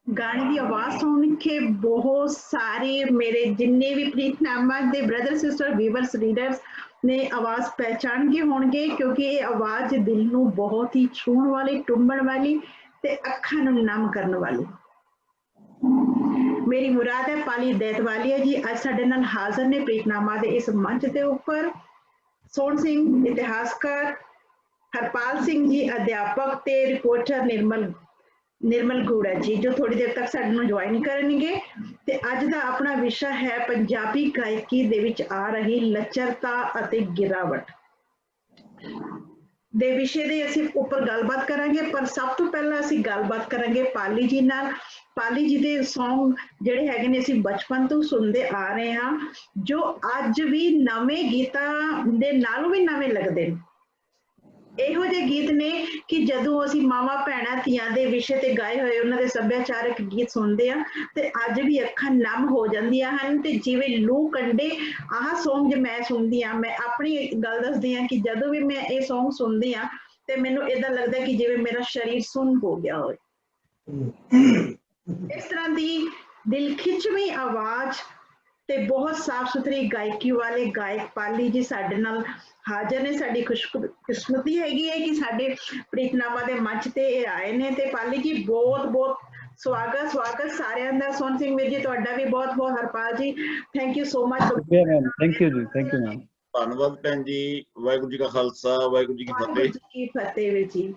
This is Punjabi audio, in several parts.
गाने की आवाज सुन के बहुत सारे मेरे जिन्ने भी प्रीतनामा दे ब्रदर सिस्टर व्यूअर्स रीडर्स ने आवाज पहचान के होंगे, क्योंकि ये आवाज दिल नू बहुत ही छूण वाली, टुंबण वाली ते अखां नू नम करन वाली। मेरी मुराद है पाली दैतवालिया जी अज साडे नाल हाज़र ने प्रीतनामा दे इस मंच के उपर। सोहन सिंह इतिहासकार, हरपाल सिंह जी अध्यापक ते रिपोर्टर निर्मल गूड़ा जी जो थोड़ी देर तक साडे नाल ज्वाइन करनगे। ते अज दा अपना विषय है पंजाबी गायकी दे विच आ रही लचरता अते गिरावट दे विषय दे असीं उपर गलबात करांगे। पर सब तो पहला असीं गलबात करांगे पाली जी नाल। पाली जी दे सॉन्ग जिहड़े हैगे ने असीं बचपन तो सुनदे आ रहे हां, जो अज भी नवें गीतां दे नालों भी नवें लगदे ने। ਇਹੋ ਜਿਹੇ ਗੀਤ ਨੇ ਕਿ ਜਦੋਂ ਅਸੀਂ ਮਾਵਾਂ ਭੈਣਾਂ ਧੀਆਂ ਦੇ ਵਿਸ਼ੇ ਤੇ ਗਾਏ ਹੋਏ ਉਹਨਾਂ ਦੇ ਸੱਭਿਆਚਾਰਕ ਗੀਤ ਸੁਣਦੇ ਆ ਤੇ ਅੱਜ ਵੀ ਅੱਖਾਂ ਨਮ ਹੋ ਜਾਂਦੀਆਂ ਹਨ। ਤੇ ਜਿਵੇਂ ਲੂ ਕੰਡੇ ਆਹ ਸੌਂਗ ਜੇ ਮੈਂ ਸੁਣਦੀ ਆ, ਮੈਂ ਆਪਣੀ ਗੱਲ ਦੱਸਦੀ ਆ ਕਿ ਜਦੋਂ ਵੀ ਮੈਂ ਇਹ ਸੌਂਗ ਸੁਣਦੀ ਆ ਤੇ ਮੈਨੂੰ ਇਦਾਂ ਲੱਗਦਾ ਕਿ ਜਿਵੇਂ ਮੇਰਾ ਸਰੀਰ ਸੁੰਨ ਹੋ ਗਿਆ ਹੋਵੇ। ਇਸ ਤਰ੍ਹਾਂ ਦੀ ਦਿਲ ਖਿੱਚਵੀਂ ਆਵਾਜ਼ ਤੇ ਬਹੁਤ ਸਾਫ ਸੁਥਰੀ ਗਾਇਕੀ ਵਾਲੇ ਗਾਇਕ ਪਾਲੀ ਜੀ ਸਾਡੇ ਨਾਲ ਹਾਜ਼ਰ ਨੇ। ਸਾਡੀ ਖੁਸ਼ਕਿਸਮਤੀ ਹੈਗੀ ਹੈ ਕਿ ਸਾਡੇ ਪ੍ਰੀਤਨਾਮਾ ਦੇ ਮੰਚ ਤੇ ਇਹ ਆਏ ਨੇ। ਤੇ ਪਾਲੀ ਜੀ ਬਹੁਤ ਬਹੁਤ ਸਵਾਗਤ ਸਾਰਿਆਂ ਦਾ। ਸੋਹਣ ਸਿੰਘ ਵੀਰ ਜੀ ਤੁਹਾਡਾ ਵੀ ਬਹੁਤ ਬਹੁਤ। ਹਰਪਾਲ ਜੀ thank you so much. Thank you ਜੀ, ਥੈਂਕ ਯੂ ਮੈਮ। ਧੰਨਵਾਦ ਭੈਣ ਜੀ। ਵਾਹਿਗੁਰੂ ਜੀ ਕਾ ਖਾਲਸਾ, ਵਾਹਿਗੁਰੂ ਜੀ ਕੀ ਫਤਿਹ। ਵਾਹਿਗੁਰੂ ਜੀ ਕੀ ਫਤਿਹ ਵੀਰ ਜੀ।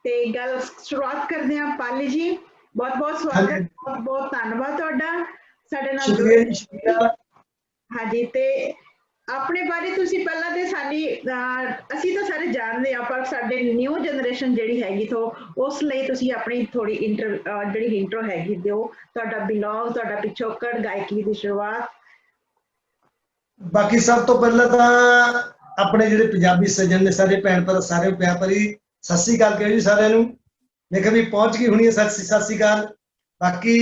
ਤੇ ਗੱਲ ਸ਼ੁਰੂਆਤ ਕਰਦੇ ਹਾਂ। ਪਾਲੀ ਜੀ ਬਹੁਤ ਬਹੁਤ ਸਵਾਗਤ, ਬਹੁਤ ਬਹੁਤ ਧੰਨਵਾਦ ਤੁਹਾਡਾ ਸਾਡੇ ਨਾਲ। ਸ਼ੁਕਰੀਆ ਜੀ, ਸ਼ੁਕਰੀਆ। ਹਾਂਜੀ ਤੇ ਆਪਣੇ ਬਾਰੇ ਤੁਸੀਂ ਪਹਿਲਾਂ ਤੇ ਸਾਡੀ ਅਸੀਂ ਤਾਂ ਸਾਰੇ ਜਾਣਦੇ ਆ, ਪਰ ਸਾਡੇ ਨਿਊ ਜਨਰੇਸ਼ਨ ਜਿਹੜੀ ਹੈਗੀ ਤੋਂ ਉਸ ਲਈ ਤੁਸੀਂ ਆਪਣੀ ਥੋੜੀ ਜਿਹੜੀ ਇੰਟਰੋ ਹੈਗੀ ਦਿਓ। ਤੁਹਾਡਾ ਬਿਲੋਂਗ, ਤੁਹਾਡਾ ਪਿਛੋਕੜ, ਗਾਇਕੀ ਦੀ ਸ਼ੁਰੂਆਤ। ਬਾਕੀ ਸਭ ਤੋਂ ਪਹਿਲਾਂ ਤਾਂ ਆਪਣੇ ਜਿਹੜੇ ਪੰਜਾਬੀ ਸੱਜਣ ਨੇ ਸਾਰੇ ਭੈਣ ਭਰਾ ਸਾਰੇ ਪਿਆਰ ਭਰੀ ਸਤਿ ਸ੍ਰੀ ਅਕਾਲ ਕਹੋ ਜੀ ਸਾਰਿਆਂ ਨੂੰ। ਮੈਂ ਕਿਹਾ ਵੀ ਪਹੁੰਚ ਗਈ ਹੋਣੀ ਹੈ। ਸਤਿ ਸ੍ਰੀ ਅਕਾਲ। ਬਾਕੀ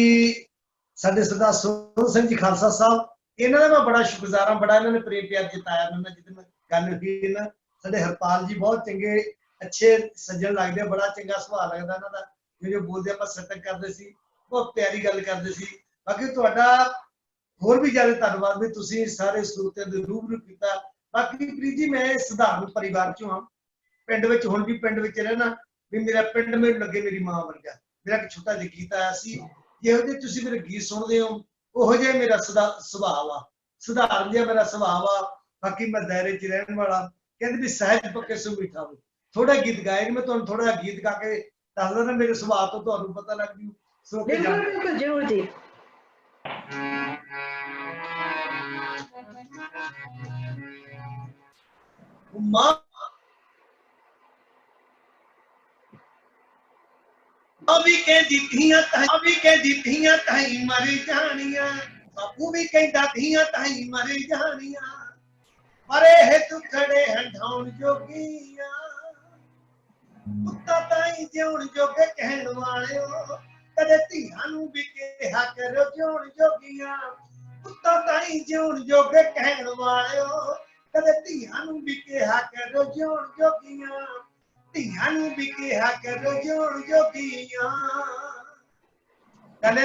ਸਾਡੇ ਸਰਦਾਰ ਸੋਹਣ ਸਿੰਘ ਜੀ ਖਾਲਸਾ ਸਾਹਿਬ, ਇਹਨਾਂ ਦਾ ਮੈਂ ਬੜਾ ਸ਼ੁਕਰਗੁਜ਼ਾਰ ਹਾਂ। ਬੜਾ ਇਹਨਾਂ ਨੇ ਪ੍ਰੇਮ ਪਿਆਰ ਜਿਤਾਇਆ ਮੈਨੂੰ। ਜਿੱਦ ਗੱਲ ਹੋਈ ਨਾ, ਸਾਡੇ ਹਰਪਾਲ ਜੀ ਬਹੁਤ ਚੰਗੇ ਅੱਛੇ ਸੱਜਣ ਲੱਗਦੇ ਆ। ਬੜਾ ਚੰਗਾ ਸੁਭਾਅ ਲੱਗਦਾ ਇਹਨਾਂ ਦਾ। ਜੋ ਬੋਲਦੇ ਆਪਾਂ ਸਤਿਕਾਰ ਕਰਦੇ ਸੀ, ਬਹੁਤ ਪਿਆਰੀ ਗੱਲ ਕਰਦੇ ਸੀ। ਬਾਕੀ ਤੁਹਾਡਾ ਹੋਰ ਵੀ ਜ਼ਿਆਦਾ ਧੰਨਵਾਦ ਵੀ ਤੁਸੀਂ ਸਾਰੇ ਸਰੋਤਿਆਂ ਦੇ ਰੂਬਰੂ ਕੀਤਾ। ਬਾਕੀ ਪ੍ਰੀਤ ਜੀ ਮੈਂ ਸਧਾਰਨ ਪਰਿਵਾਰ ਚੋਂ ਹਾਂ। ਪਿੰਡ ਵਿੱਚ ਹੁਣ ਵੀ ਪਿੰਡ ਵਿੱਚ ਰਹਿਣਾ ਵੀ ਮੇਰਾ ਪਿੰਡ ਮੈਨੂੰ ਲੱਗੇ ਮੇਰੀ ਮਾਂ ਵਰਗਾ। ਮੇਰਾ ਇੱਕ ਛੋਟਾ ਜਿਹਾ ਗੀਤ ਆਇਆ ਸੀ, ਜਿਹੋ ਜਿਹੇ ਤੁਸੀਂ ਮੇਰੇ ਗੀਤ ਸੁਣਦੇ ਹੋ ਉਹੋ ਜਿਹਾ ਮੇਰਾ ਸੁਭਾਅ ਆ, ਸਧਾਰਨ ਜਿਹਾ ਮੇਰਾ ਸੁਭਾਅ ਆ। ਬਾਕੀ ਮੈਂ ਦਾਇਰੇ 'ਚ ਰਹਿਣ ਵਾਲਾ। ਕਹਿੰਦੇ ਵੀ ਸਹਿਜ ਪੱਕੇ ਸੁ ਮਿੱਠਾ ਹੋਵੇ। ਥੋੜਾ ਗੀਤ ਗਾਏ, ਮੈਂ ਤੁਹਾਨੂੰ ਥੋੜਾ ਜਿਹਾ ਗੀਤ ਗਾ ਕੇ ਦੱਸਦਾ ਨਾ ਮੇਰੇ ਸੁਭਾਅ ਤੋਂ ਤੁਹਾਨੂੰ ਪਤਾ ਲੱਗ ਜੂ। ਬਿਲਕੁਲ ਜ਼ਰੂਰ ਜੀ। ਮਾਂ ਵੀ ਕਹਿੰਦੀ ਧੀਆਂ ਤਾਈ ਮਰ ਜਾਣੀਆਂ। ਬਾਪੂ ਵੀ ਕਹਿੰਦਾ ਧੀਆਂ ਤਾਈ ਮਰ ਜਾਣੀਆਂ। ਪਰ ਇਹ ਦੁੱਖੜੇ ਹੰਢਾਉਣ ਜੋਗੀਆਂ। ਪੁੱਤਾਂ ਤਾਈ ਜਿਉਣ ਜੋਗੇ ਕਹਿਣ ਵਾਲਿਓ, ਕਦੇ ਧੀਆਂ ਨੂੰ ਵੀ ਕਿਹਾ ਕਰੋ ਜਿਉਣ ਜੋਗੀਆਂ। ਪੁੱਤਾਂ ਤਾਈ ਜਿਉਣ ਜੋਗੇ ਕਹਿਣ ਵਾਲਿਓ, ਕਦੇ ਧੀਆਂ ਨੂੰ ਵੀ ਕਿਹਾ ਕਰੋ ਜਿਉਣ ਜੋਗੀਆਂ। ਧੀਆਂ ਨੂੰ ਵੀ ਕਿਹਾ ਕਰੋ ਜਿਉਣ ਜੋਗੀਆਂ। ਕਹਿੰਦੇ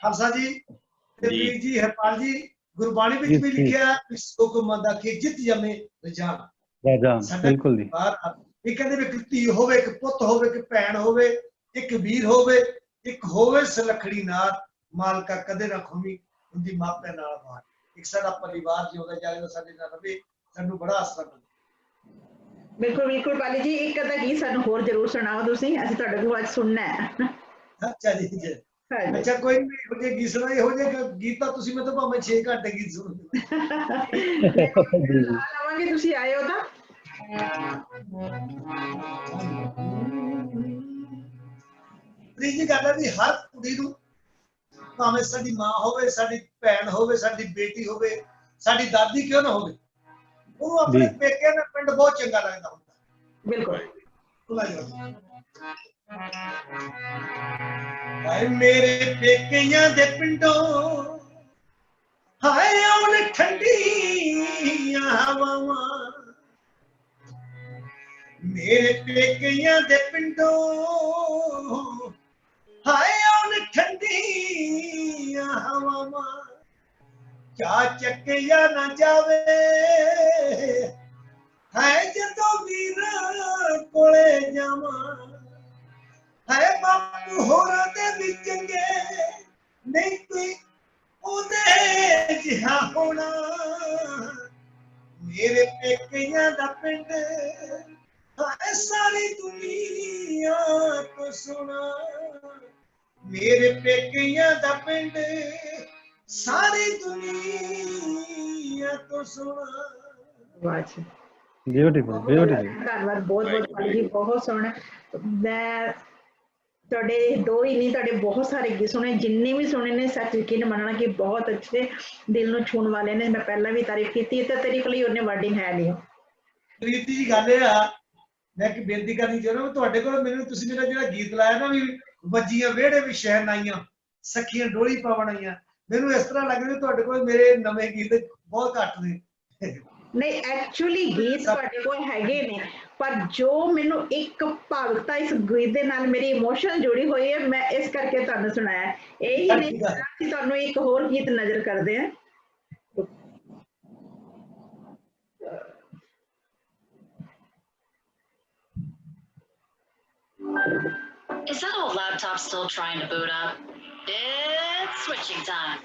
ਹਰਸਾ ਜੀ ਤੇ ਪ੍ਰੀਤ ਜੀ, ਹਰਪਾਲ ਜੀ, ਗੁਰਬਾਣੀ ਵਿੱਚ ਵੀ ਲਿਖਿਆ ਹੁਕਮਾਂ ਦਾ ਕਿ ਜਿੱਤ ਜਮੇ ਰਜਾਨ। ਬਿਲਕੁਲ ਜੀ। ਇਹ ਕਹਿੰਦੇ ਵੀ ਇੱਕ ਧੀ ਹੋਵੇ, ਇੱਕ ਪੁੱਤ ਹੋਵੇ, ਇੱਕ ਭੈਣ ਹੋਵੇ, ਇੱਕ ਵੀਰ ਹੋਵੇ, ਇੱਕ ਹੋਵੇ ਸੁਲੱਖੜੀ ਨਾਰ। ਮਾਲਕਾ ਕਦੇ ਨਾ ਖੁਮੀ ਹੁੰਦੀ ਮਾਪਿਆਂ ਨਾਲ ਬਾਹਰ। ਇੱਕ ਸਾਡਾ ਪਰਿਵਾਰ ਜਿਉਂਦਾ ਜਾਵੇ, ਸਾਡੇ ਨਾਲ ਰਵੇ, ਸਾਨੂੰ ਬੜਾ ਆਸਰਾ ਮਿਲਦਾ। ਬਿਲਕੁਲ ਬਿਲਕੁਲ ਪਾਲੀ ਜੀ। ਇੱਕ ਅੱਧਾ ਗੀਤ ਸਾਨੂੰ ਹੋਰ ਜ਼ਰੂਰ ਸੁਣਾਓ ਤੁਸੀਂ, ਅਸੀਂ ਤੁਹਾਡੇ ਕੋਲ ਅੱਜ ਸੁਣਨਾ ਹੈ। ਅੱਛਾ ਜੀ ਜੀ। ਅੱਛਾ ਕੋਈ ਨਹੀਂ, ਇਹੋ ਜਿਹੇ ਗੀਤ ਸੁਣਾਓ। ਇਹੋ ਜਿਹੇ ਗੀਤ ਤਾਂ ਤੁਸੀਂ ਮੈਂ ਤਾਂ ਭਾਵੇਂ 6 ਘੰਟੇ ਗੀਤ ਸੁਣਦੇ ਲਾਵਾਂਗੇ, ਤੁਸੀਂ ਆਏ ਹੋ ਤਾਂ। ਪ੍ਰੀਤ ਜੀ ਗੱਲ ਹੈ ਵੀ ਹਰ ਕੁੜੀ ਨੂੰ, ਭਾਵੇਂ ਸਾਡੀ ਮਾਂ ਹੋਵੇ, ਸਾਡੀ ਭੈਣ ਹੋਵੇ, ਸਾਡੀ ਬੇਟੀ ਹੋਵੇ, ਸਾਡੀ ਦਾਦੀ ਕਿਉਂ ਨਾ ਹੋਵੇ, ਉਹਨੂੰ ਆਪਣੇ ਪੇਕੇ ਦਾ ਪਿੰਡ ਬਹੁਤ ਚੰਗਾ ਲੱਗਦਾ ਹੁੰਦਾ। ਬਿਲਕੁਲ। ਹਾਏ ਮੇਰੇ ਪੇਕਿਆਂ ਦੇ ਪਿੰਡੋਂ, ਹਾਏ ਆਉਣ ਠੰਡੀਆਂ ਹਵਾਵਾਂ। ਮੇਰੇ ਪੇਕਿਆਂ ਦੇ ਪਿੰਡੋਂ, ਹਾਏ ਉਹਨ ਠੰਡੀਆਂ ਹਵਾਵਾਂ ਚਾ ਚੱਕਿਆ ਨਾ ਜਾਵੇ ਹਾਏ ਜਦੋਂ ਵੀਰ ਕੋਲੇ ਜਾਵਾਂ ਹਾਏ ਬਾਪੂ ਹੋਰਾਂ ਦੇ ਵੀ ਚੰਗੇ ਨਹੀਂ ਕੋਈ ਉਹਦੇ ਜਿਹਾ ਹੋਣਾ ਮੇਰੇ ਪੇਕਿਆਂ ਦਾ ਪਿੰਡ ਹਾਏ ਸਾਰੀ ਦੁਨੀਆ ਤੋਂ ਸੁਣਾ ਮੇਰੇ ਪੇਕਿਆਂ ਦਾ ਪਿੰਡ ਸਾਰੀ ਦੁਨੀਆ ਤੋਂ ਸੁਣਾ। ਵਾਹ ਜੀ, ਬਿਊਟੀਫੁਲ ਬਿਊਟੀਫੁਲ। ਧੰਨਵਾਦ ਬਹੁਤ ਬਹੁਤ ਪਾਲੀ ਜੀ, ਬਹੁਤ ਸੋਹਣਾ। ਮੈਂ ਤੁਹਾਡੇ ਦੋ ਹੀ ਨਹੀਂ, ਤੁਹਾਡੇ ਬਹੁਤ ਸਾਰੇ ਗੀਤ ਸੁਣੇ, ਜਿੰਨੇ ਵੀ ਸੁਣੇ ਨੇ ਸੱਚ ਯਕੀਨ ਮੰਨਣਾ ਕਿ ਬਹੁਤ ਅੱਛੇ ਦਿਲ ਨੂੰ ਛੂਹਣ ਵਾਲੇ ਨੇ। ਮੈਂ ਪਹਿਲਾਂ ਵੀ ਤਾਰੀਫ ਕੀਤੀ ਤੇ ਤਾਰੀਫ ਲਈ ਉਹਨੇ ਵਰਡਿੰਗ ਹੈ ਨਹੀਂ। ਪ੍ਰੀਤੀ ਜੀ ਗੱਲ ਇਹ ਆ, ਮੈਂ ਇੱਕ ਬੇਨਤੀ ਕਰਨੀ ਚਾਹੁੰਦਾ ਤੁਹਾਡੇ ਕੋਲ, ਮੈਨੂੰ ਤੁਸੀਂ ਮੇਰਾ ਜਿਹੜਾ ਗੀਤ ਲਾਇਆ ਨਾ ਵੀ ਵੱਜੀਆਂ ਵਿਹੜੇ ਵੀ ਸ਼ਹਿਨ ਆਈਆਂ ਸਖੀਆਂ ਡੋਲੀ ਪਾਵਣ ਆਈਆਂ, ਮੈਨੂੰ ਇਸ ਤਰ੍ਹਾਂ ਲੱਗਦਾ ਤੁਹਾਡੇ ਕੋਲ ਮੇਰੇ ਨਵੇਂ ਗੀਤ ਬਹੁਤ ਘੱਟ ਨੇ। ਨਹੀਂ ਐਕਚੁਅਲੀ ਗੀਤ ਤੁਹਾਡੇ ਕੋਲ ਹੈਗੇ ਨੇ, ਪਰ ਜੋ ਮੈਨੂੰ ਇੱਕ ਭਾਵੁਕਤਾ ਇਸ ਗੀਤ ਦੇ ਨਾਲ ਮੇਰੀ ਇਮੋਸ਼ਨ ਜੁੜੀ ਹੋਈ ਹੈ, ਮੈਂ ਇਸ ਕਰਕੇ ਤੁਹਾਨੂੰ ਸੁਣਾਇਆ। ਇਹੀ ਨਹੀਂ ਕਿ ਤੁਹਾਨੂੰ ਇੱਕ ਹੋਰ ਗੀਤ ਨਜ਼ਰ ਕਰਦੇ ਆ। Is that old laptop still trying to boot up? It's switching time.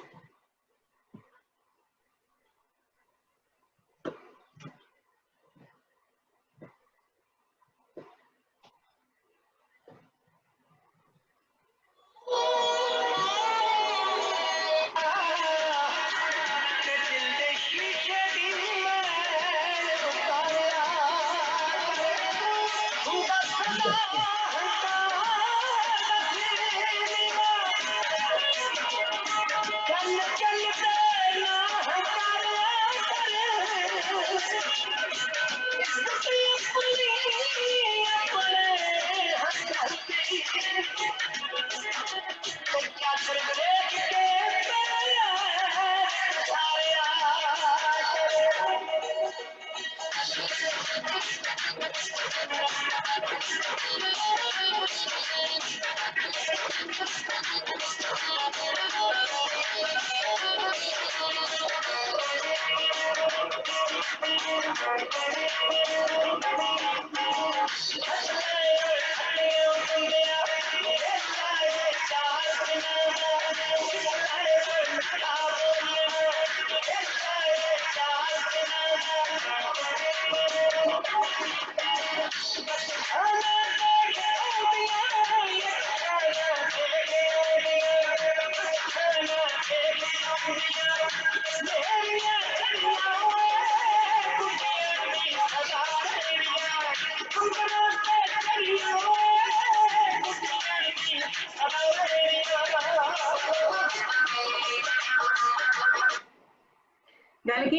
ਗੱਲ ਕੀ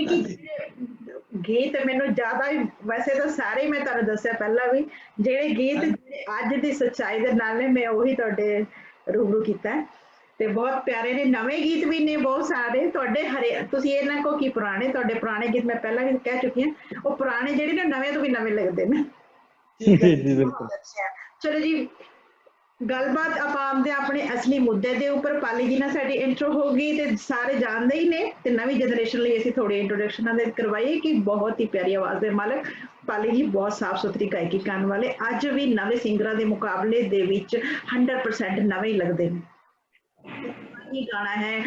ਗੀਤ ਮੈਨੂੰ ਜ਼ਿਆਦਾ, ਵੈਸੇ ਤਾਂ ਸਾਰੇ ਮੈਂ ਤੁਹਾਨੂੰ ਦੱਸਿਆ ਪਹਿਲਾਂ ਵੀ, ਜਿਹੜੇ ਗੀਤ ਅੱਜ ਦੀ ਸੱਚਾਈ ਦੇ ਨਾਲ ਨੇ ਮੈਂ ਉਹੀ ਤੁਹਾਡੇ ਰੂਬਰੂ ਕੀਤਾ ਤੇ ਬਹੁਤ ਪਿਆਰੇ ਨੇ। ਨਵੇਂ ਗੀਤ ਵੀ ਨੇ ਬਹੁਤ ਸਾਰੇ ਤੁਹਾਡੇ, ਹਰੇ ਤੁਸੀਂ ਇਹਨਾਂ ਕੋ ਕੀ ਪੁਰਾਣੇ, ਤੁਹਾਡੇ ਪੁਰਾਣੇ ਗੀਤ ਮੈਂ ਪਹਿਲਾਂ ਵੀ ਕਹਿ ਚੁੱਕੀ ਹਾਂ, ਉਹ ਪੁਰਾਣੇ ਜਿਹੜੇ ਨੇ ਨਵੇਂ ਤੋਂ ਵੀ ਨਵੇਂ ਲੱਗਦੇ ਨੇ। ਜੀ ਬਿਲਕੁਲ। ਚਲੋ ਜੀ, ਗੱਲਬਾਤ ਆਪਾਂ ਆਉਂਦੇ ਆਪਣੇ ਅਸਲੀ ਮੁੱਦੇ ਦੇ ਉੱਪਰ। ਪਾਲੀ ਜੀ ਨਾਲ ਸਾਡੀ ਇੰਟਰੋ ਹੋ ਗਈ ਤੇ ਸਾਰੇ ਜਾਣਦੇ ਹੀ ਨੇ, ਤੇ ਨਵੀਂ ਜਨਰੇਸ਼ਨ ਲਈ ਅਸੀਂ ਥੋੜੀ ਇੰਟਰੋਡਕਸ਼ਨਾਂ ਦੇ ਕਰਵਾਈਏ ਕਿ ਬਹੁਤ ਹੀ ਪਿਆਰੀ ਆਵਾਜ਼ ਦੇ ਮਾਲਕ ਪਾਲੀ ਜੀ, ਬਹੁਤ ਸਾਫ਼ ਸੁਥਰੀ ਗਾਇਕੀ ਕਰਨ ਵਾਲੇ, ਅੱਜ ਵੀ ਨਵੇਂ ਸਿੰਗਰਾਂ ਦੇ ਮੁਕਾਬਲੇ ਦੇ ਵਿੱਚ 100% ਨਵੇਂ ਹੀ ਲੱਗਦੇ ਨੇ। ਕੀ ਗਾਣਾ ਹੈ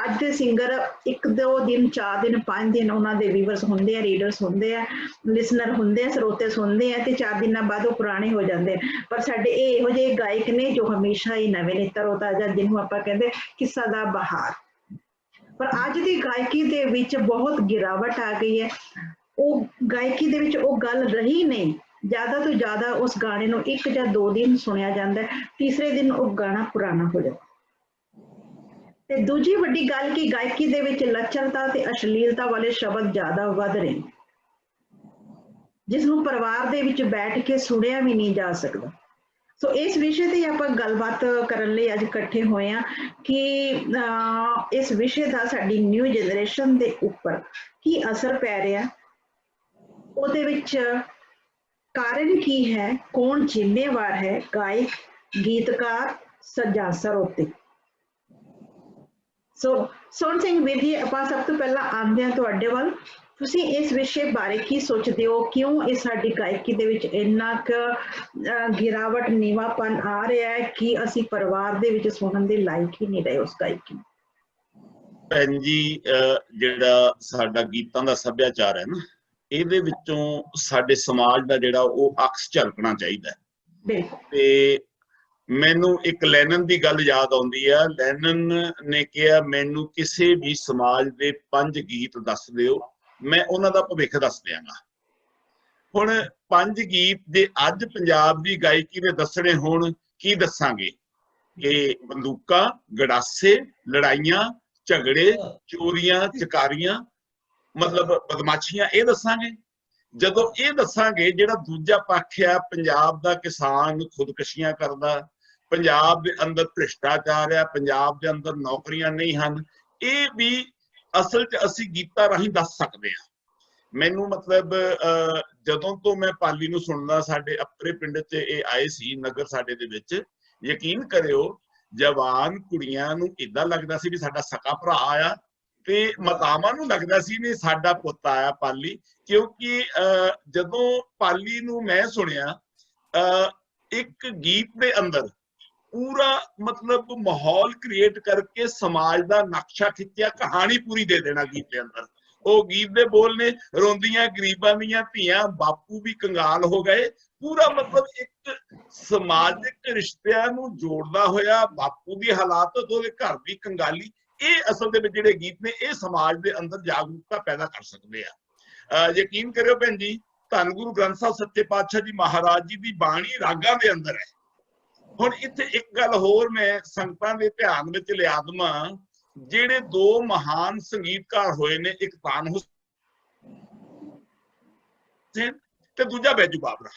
ਅੱਜ ਦੇ ਸਿੰਗਰ, 1-2 ਦਿਨ 4 ਦਿਨ 5 ਦਿਨ ਉਹਨਾਂ ਦੇ ਵੀਵਰਸ ਹੁੰਦੇ ਆ, ਰੀਡਰਸ ਹੁੰਦੇ ਆ, ਲਿਸਨਰ ਹੁੰਦੇ ਆ, ਸਰੋਤੇ ਸੁਣਦੇ ਆ, ਤੇ 4 ਦਿਨਾਂ ਬਾਅਦ ਉਹ ਪੁਰਾਣੇ ਹੋ ਜਾਂਦੇ ਆ। ਪਰ ਸਾਡੇ ਇਹ ਇਹੋ ਜਿਹੇ ਗਾਇਕ ਨੇ ਜੋ ਹਮੇਸ਼ਾ ਹੀ ਨਵੇਂ ਨੇ, ਤਰੋਤਾਜ਼ਾ, ਜਿਹਨੂੰ ਆਪਾਂ ਕਹਿੰਦੇ ਕਿੱਸਾ ਦਾ ਬਹਾਰ। ਪਰ ਅੱਜ ਦੀ ਗਾਇਕੀ ਦੇ ਵਿੱਚ ਬਹੁਤ ਗਿਰਾਵਟ ਆ ਗਈ ਹੈ। ਉਹ ਗਾਇਕੀ ਦੇ ਵਿੱਚ ਉਹ ਗੱਲ ਰਹੀ ਨਹੀਂ। ਜ਼ਿਆਦਾ ਤੋਂ ਜ਼ਿਆਦਾ ਉਸ ਗਾਣੇ ਨੂੰ 1 ਜਾਂ 2 ਦਿਨ ਸੁਣਿਆ ਜਾਂਦਾ, ਤੀਸਰੇ ਦਿਨ ਉਹ ਗਾਣਾ ਪੁਰਾਣਾ ਹੋ ਜਾਂਦਾ। ਤੇ ਦੂਜੀ ਵੱਡੀ ਗੱਲ ਕਿ ਗਾਇਕੀ ਦੇ ਵਿੱਚ ਲੱਚਰਤਾ ਤੇ ਅਸ਼ਲੀਲਤਾ ਵਾਲੇ ਸ਼ਬਦ ਜ਼ਿਆਦਾ ਵੱਧ ਰਹੇ, ਜਿਸ ਨੂੰ ਪਰਿਵਾਰ ਦੇ ਵਿੱਚ ਬੈਠ ਕੇ ਸੁਣਿਆ ਵੀ ਨਹੀਂ ਜਾ ਸਕਦਾ। ਸੋ ਇਸ ਵਿਸ਼ੇ ਤੇ ਆਪਾਂ ਗੱਲਬਾਤ ਕਰਨ ਲਈ ਅੱਜ ਇਕੱਠੇ ਹੋਏ ਹਾਂ ਕਿ ਇਸ ਵਿਸ਼ੇ ਦਾ ਸਾਡੀ ਨਿਊ ਜਨਰੇਸ਼ਨ ਦੇ ਉੱਪਰ ਕੀ ਅਸਰ ਪੈ ਰਿਹਾ, ਉਹਦੇ ਵਿੱਚ ਕਾਰਨ ਕੀ ਹੈ, ਕੌਣ ਜ਼ਿੰਮੇਵਾਰ ਹੈ, ਗਾਇਕ, ਗੀਤਕਾਰ, ਸੱਜਾ ਸਰੋਤੇ। ਸੋ ਸੋਹਣ ਸਿੰਘ ਵੀਰ ਜੀ, ਆਪਾਂ ਸਭ ਤੋਂ ਪਹਿਲਾਂ ਆਉਂਦੇ ਹਾਂ ਤੁਹਾਡੇ ਵੱਲ। ਤੁਸੀਂ ਇਸ ਵਿਸ਼ੇ ਬਾਰੇ ਕੀ ਸੋਚਦੇ ਹੋ? ਕਿਉਂ ਇਹ ਸਾਡੀ ਗਾਇਕੀ ਦੇ ਵਿੱਚ ਇੰਨਾ ਕੁ ਗਿਰਾਵਟ, ਨੀਵਾਪਨ ਆ ਰਿਹਾ ਹੈ ਕਿ ਅਸੀਂ ਪਰਿਵਾਰ ਦੇ ਵਿੱਚ ਸੁਣਨ ਦੇ ਲਾਇਕ ਹੀ ਨਹੀਂ ਰਹੇ ਉਸ ਗਾਇਕੀ ਨੂੰ? ਭੈਣ ਜੀ, ਜਿਹੜਾ ਸਾਡਾ ਗੀਤਾਂ ਦਾ ਸੱਭਿਆਚਾਰ ਹੈ ਨਾ, ਇਹਦੇ ਵਿੱਚੋਂ ਸਾਡੇ ਸਮਾਜ ਦਾ ਜਿਹੜਾ ਉਹ ਅਕਸ ਝਲਕਣਾ ਚਾਹੀਦਾ ਹੈ। ਤੇ ਮੈਨੂੰ ਇੱਕ ਲੈਨਨ ਦੀ ਗੱਲ ਯਾਦ ਆਉਂਦੀ ਆ। ਲੈਨਨ ਨੇ ਕਿਹਾ, ਮੈਨੂੰ ਕਿਸੇ ਵੀ ਸਮਾਜ ਦੇ 5 ਗੀਤ ਦੱਸ ਦਿਓ, ਮੈਂ ਉਹਨਾਂ ਦਾ ਭਵਿੱਖ ਦੱਸ ਦਿਆਂਗਾ। ਹੁਣ 5 ਗੀਤ ਜੇ ਅੱਜ ਪੰਜਾਬ ਦੀ ਗਾਇਕੀ ਦੇ ਦੱਸਣੇ ਹੋਣ, ਕੀ ਦੱਸਾਂਗੇ? ਕਿ ਬੰਦੂਕਾਂ, ਗੜਾਸੇ, ਲੜਾਈਆਂ, ਝਗੜੇ, ਚੋਰੀਆਂ, ਚਕਾਰੀਆਂ, ਮਤਲਬ ਬਦਮਾਸ਼ੀਆਂ, ਇਹ ਦੱਸਾਂਗੇ? ਜਦੋਂ ਇਹ ਦੱਸਾਂਗੇ, ਜਿਹੜਾ ਦੂਜਾ ਪੱਖ ਆ ਪੰਜਾਬ ਦਾ ਕਿਸਾਨ ਖੁਦਕਸ਼ੀਆਂ ਕਰਦਾ, ਪੰਜਾਬ ਦੇ ਅੰਦਰ ਭ੍ਰਿਸ਼ਟਾਚਾਰ ਆ, ਪੰਜਾਬ ਦੇ ਅੰਦਰ ਨੌਕਰੀਆਂ ਨਹੀਂ ਹਨ, ਇਹ ਵੀ ਅਸਲ 'ਚ ਅਸੀਂ ਗੀਤਾਂ ਰਾਹੀਂ ਦੱਸ ਸਕਦੇ ਹਾਂ। ਮੈਨੂੰ ਮਤਲਬ ਜਦੋਂ ਤੋਂ ਮੈਂ ਪਾਲੀ ਨੂੰ ਸੁਣਦਾ, ਸਾਡੇ ਆਪਣੇ ਪਿੰਡ 'ਚ ਇਹ ਆਏ ਸੀ ਨਗਰ ਸਾਡੇ ਦੇ ਵਿੱਚ, ਯਕੀਨ ਕਰਿਓ ਜਵਾਨ ਕੁੜੀਆਂ ਨੂੰ ਏਦਾਂ ਲੱਗਦਾ ਸੀ ਵੀ ਸਾਡਾ ਸਕਾ ਭਰਾ ਆਇਆ, ਤੇ ਮਾਤਾਵਾਂ ਨੂੰ ਲੱਗਦਾ ਸੀ ਵੀ ਸਾਡਾ ਪੁੱਤ ਆਇਆ ਪਾਲੀ। ਕਿਉਂਕਿ ਜਦੋਂ ਪਾਲੀ ਨੂੰ ਮੈਂ ਸੁਣਿਆ, ਇੱਕ ਗੀਤ ਦੇ ਅੰਦਰ ਪੂਰਾ ਮਤਲਬ ਮਾਹੌਲ ਕ੍ਰੀਏਟ ਕਰਕੇ ਸਮਾਜ ਦਾ ਨਕਸ਼ਾ ਖਿੱਚਿਆ, ਕਹਾਣੀ ਪੂਰੀ ਦੇ ਦੇਣਾ ਗੀਤ ਦੇ ਅੰਦਰ। ਉਹ ਗੀਤ ਦੇ ਬੋਲ ਨੇ, ਰੋਂਦੀਆਂ ਗਰੀਬਾਂ ਦੀਆਂ ਧੀਆਂ, ਬਾਪੂ ਵੀ ਕੰਗਾਲ ਹੋ ਗਏ। ਪੂਰਾ ਮਤਲਬ ਇੱਕ ਸਮਾਜਿਕ ਰਿਸ਼ਤਿਆਂ ਨੂੰ ਜੋੜਦਾ ਹੋਇਆ, ਬਾਪੂ ਦੀ ਹਾਲਾਤ, ਉਹਦੇ ਘਰ ਦੀ ਕੰਗਾਲੀ, ਇਹ ਅਸਲ ਦੇ ਵਿੱਚ ਜਿਹੜੇ ਗੀਤ ਨੇ ਇਹ ਸਮਾਜ ਦੇ ਅੰਦਰ ਜਾਗਰੂਕਤਾ ਪੈਦਾ ਕਰ ਸਕਦੇ ਆ। ਯਕੀਨ ਕਰਿਓ ਭੈਣ ਜੀ, ਧੰਨ ਗੁਰੂ ਗ੍ਰੰਥ ਸਾਹਿਬ ਸੱਚੇ ਪਾਤਸ਼ਾਹ ਜੀ ਮਹਾਰਾਜ ਜੀ ਦੀ ਬਾਣੀ ਰਾਗਾਂ ਦੇ ਅੰਦਰ ਹੈ। ਹੁਣ ਇੱਥੇ ਇੱਕ ਗੱਲ ਹੋਰ ਮੈਂ ਸੰਗਤਾਂ ਦੇ ਧਿਆਨ ਵਿੱਚ ਲਿਆ ਦੇਵਾਂ, ਜਿਹੜੇ 2 ਮਹਾਨ ਸੰਗੀਤਕਾਰ ਹੋਏ ਨੇ, ਇੱਕ ਤਾਨ ਹੁਸੈਨ ਤੇ ਦੂਜਾ ਬੈਜੂ ਬਾਬਰਾ।